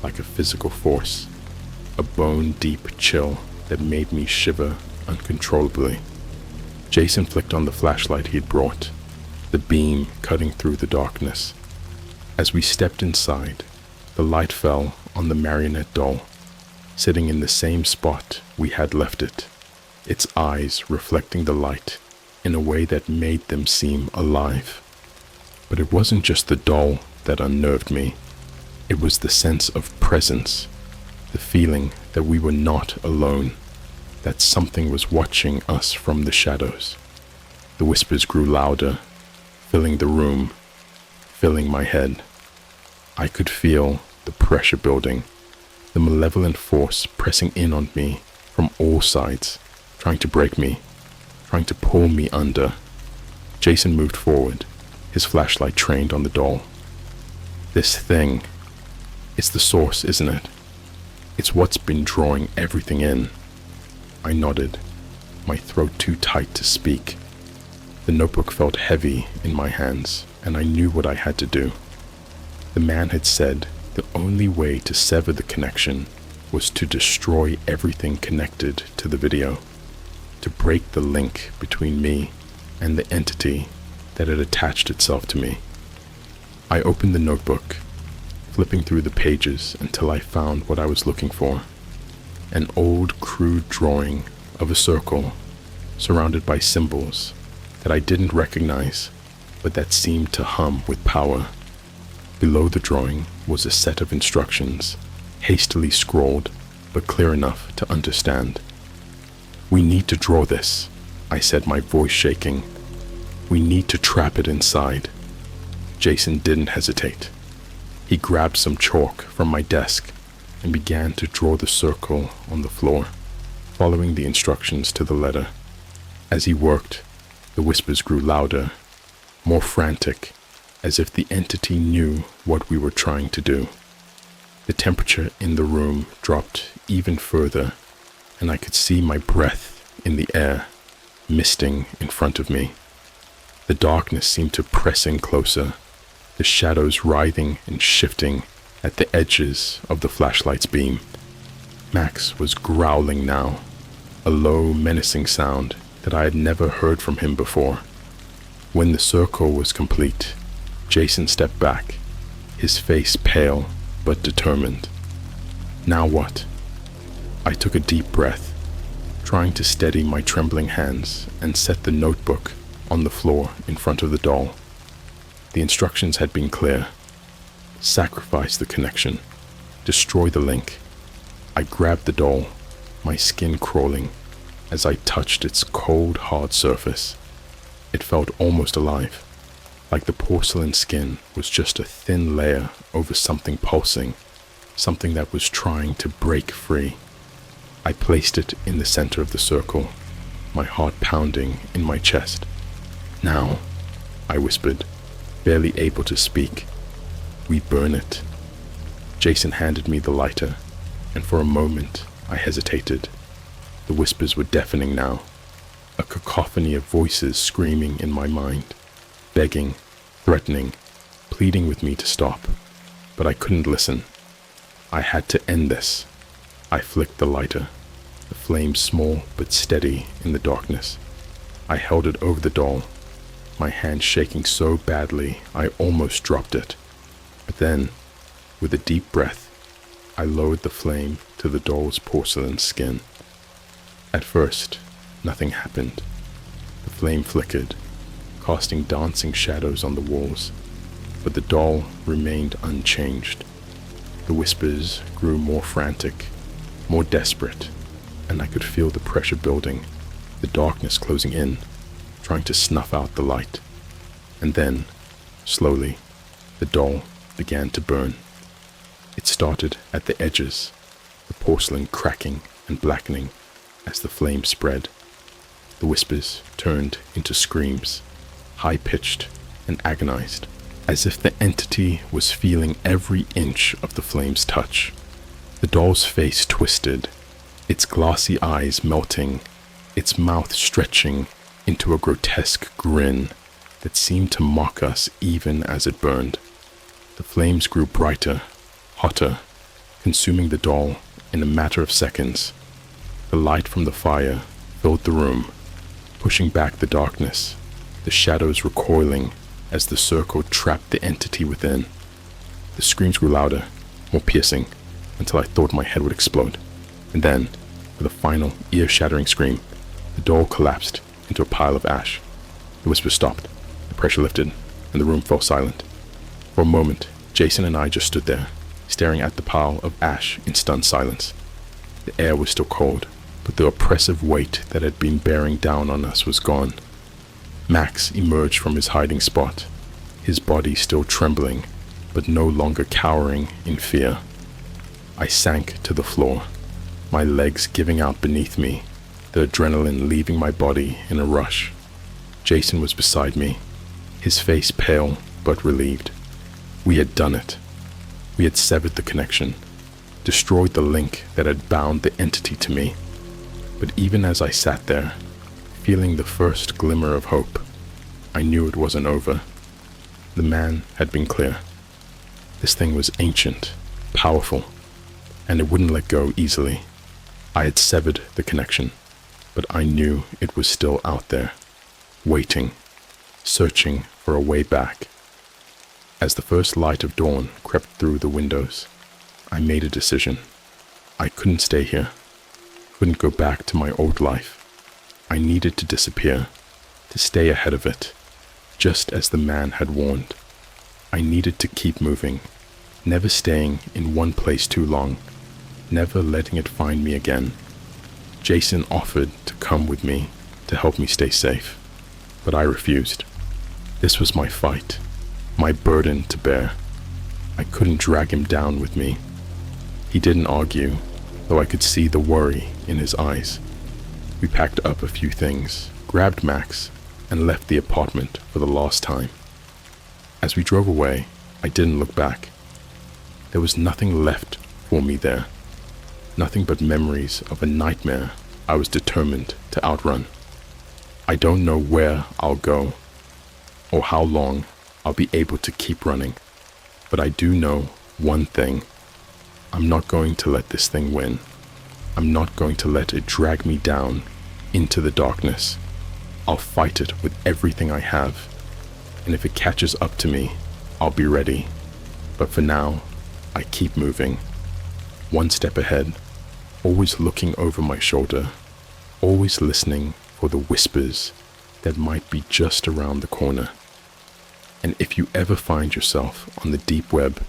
like a physical force, a bone-deep chill that made me shiver uncontrollably. Jason flicked on the flashlight he'd brought, the beam cutting through the darkness. As we stepped inside, the light fell on the marionette doll, sitting in the same spot we had left it, its eyes reflecting the light in a way that made them seem alive. But it wasn't just the doll that unnerved me. It was the sense of presence, the feeling that we were not alone, that something was watching us from the shadows. The whispers grew louder, filling the room, filling my head. I could feel the pressure building, the malevolent force pressing in on me from all sides, trying to break me, trying to pull me under. Jason moved forward, his flashlight trained on the doll. This thing, it's the source, isn't it? It's what's been drawing everything in. I nodded, my throat too tight to speak. The notebook felt heavy in my hands, and I knew what I had to do. The man had said the only way to sever the connection was to destroy everything connected to the video, to break the link between me and the entity that had attached itself to me. I opened the notebook, flipping through the pages until I found what I was looking for. An old crude drawing of a circle surrounded by symbols that I didn't recognize, but that seemed to hum with power. Below the drawing was a set of instructions, hastily scrawled, but clear enough to understand. "We need to draw this," I said, my voice shaking. "We need to trap it inside." Jason didn't hesitate. He grabbed some chalk from my desk and began to draw the circle on the floor, following the instructions to the letter. As he worked, the whispers grew louder, more frantic, as if the entity knew what we were trying to do. The temperature in the room dropped even further, and I could see my breath in the air, misting in front of me. The darkness seemed to press in closer, the shadows writhing and shifting at the edges of the flashlight's beam. Max was growling now, a low, menacing sound that I had never heard from him before. When the circle was complete, Jason stepped back, his face pale but determined. Now what? I took a deep breath, trying to steady my trembling hands, and set the notebook on the floor in front of the doll. The instructions had been clear. Sacrifice the connection. Destroy the link. I grabbed the doll, my skin crawling, as I touched its cold, hard surface. It felt almost alive, like the porcelain skin was just a thin layer over something pulsing, something that was trying to break free. I placed it in the center of the circle, my heart pounding in my chest. "Now," I whispered, barely able to speak. "We burn it." Jason handed me the lighter, and for a moment I hesitated. The whispers were deafening now, a cacophony of voices screaming in my mind, begging, threatening, pleading with me to stop. But I couldn't listen. I had to end this. I flicked the lighter, the flame small but steady in the darkness. I held it over the doll, my hand shaking so badly I almost dropped it. But then, with a deep breath, I lowered the flame to the doll's porcelain skin. At first, nothing happened. The flame flickered, casting dancing shadows on the walls, but the doll remained unchanged. The whispers grew more frantic, more desperate, and I could feel the pressure building, the darkness closing in, trying to snuff out the light. And then, slowly, the doll began to burn. It started at the edges, the porcelain cracking and blackening as the flame spread. The whispers turned into screams, high-pitched and agonized, as if the entity was feeling every inch of the flame's touch. The doll's face twisted, its glassy eyes melting, its mouth stretching into a grotesque grin that seemed to mock us even as it burned. The flames grew brighter, hotter, consuming the doll in a matter of seconds. The light from the fire filled the room, pushing back the darkness, the shadows recoiling as the circle trapped the entity within. The screams grew louder, more piercing, until I thought my head would explode. And then, with a final ear-shattering scream, the doll collapsed into a pile of ash. The whispers stopped, the pressure lifted, and the room fell silent. For a moment, Jason and I just stood there, staring at the pile of ash in stunned silence. The air was still cold, but the oppressive weight that had been bearing down on us was gone. Max emerged from his hiding spot, his body still trembling, but no longer cowering in fear. I sank to the floor, my legs giving out beneath me, the adrenaline leaving my body in a rush. Jason was beside me, his face pale but relieved. We had done it. We had severed the connection, destroyed the link that had bound the entity to me. But even as I sat there, feeling the first glimmer of hope, I knew it wasn't over. The man had been clear. This thing was ancient, powerful, and it wouldn't let go easily. I had severed the connection, but I knew it was still out there, waiting, searching for a way back. As the first light of dawn crept through the windows, I made a decision. I couldn't stay here, couldn't go back to my old life. I needed to disappear, to stay ahead of it, just as the man had warned. I needed to keep moving, never staying in one place too long, never letting it find me again. Jason offered to come with me to help me stay safe, but I refused. This was my fight, my burden to bear. I couldn't drag him down with me. He didn't argue, though I could see the worry in his eyes. We packed up a few things, grabbed Max, and left the apartment for the last time. As we drove away, I didn't look back. There was nothing left for me there. Nothing but memories of a nightmare I was determined to outrun. I don't know where I'll go, or how long I'll be able to keep running, but I do know one thing. I'm not going to let this thing win. I'm not going to let it drag me down into the darkness. I'll fight it with everything I have, and if it catches up to me, I'll be ready. But for now, I keep moving, one step ahead, always looking over my shoulder, always listening for the whispers that might be just around the corner. And if you ever find yourself on the deep web,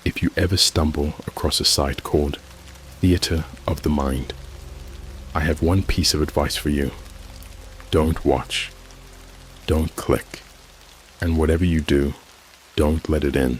if you ever stumble across a site called Theater of the Mind, I have one piece of advice for you. Don't watch. Don't click. And whatever you do, don't let it in.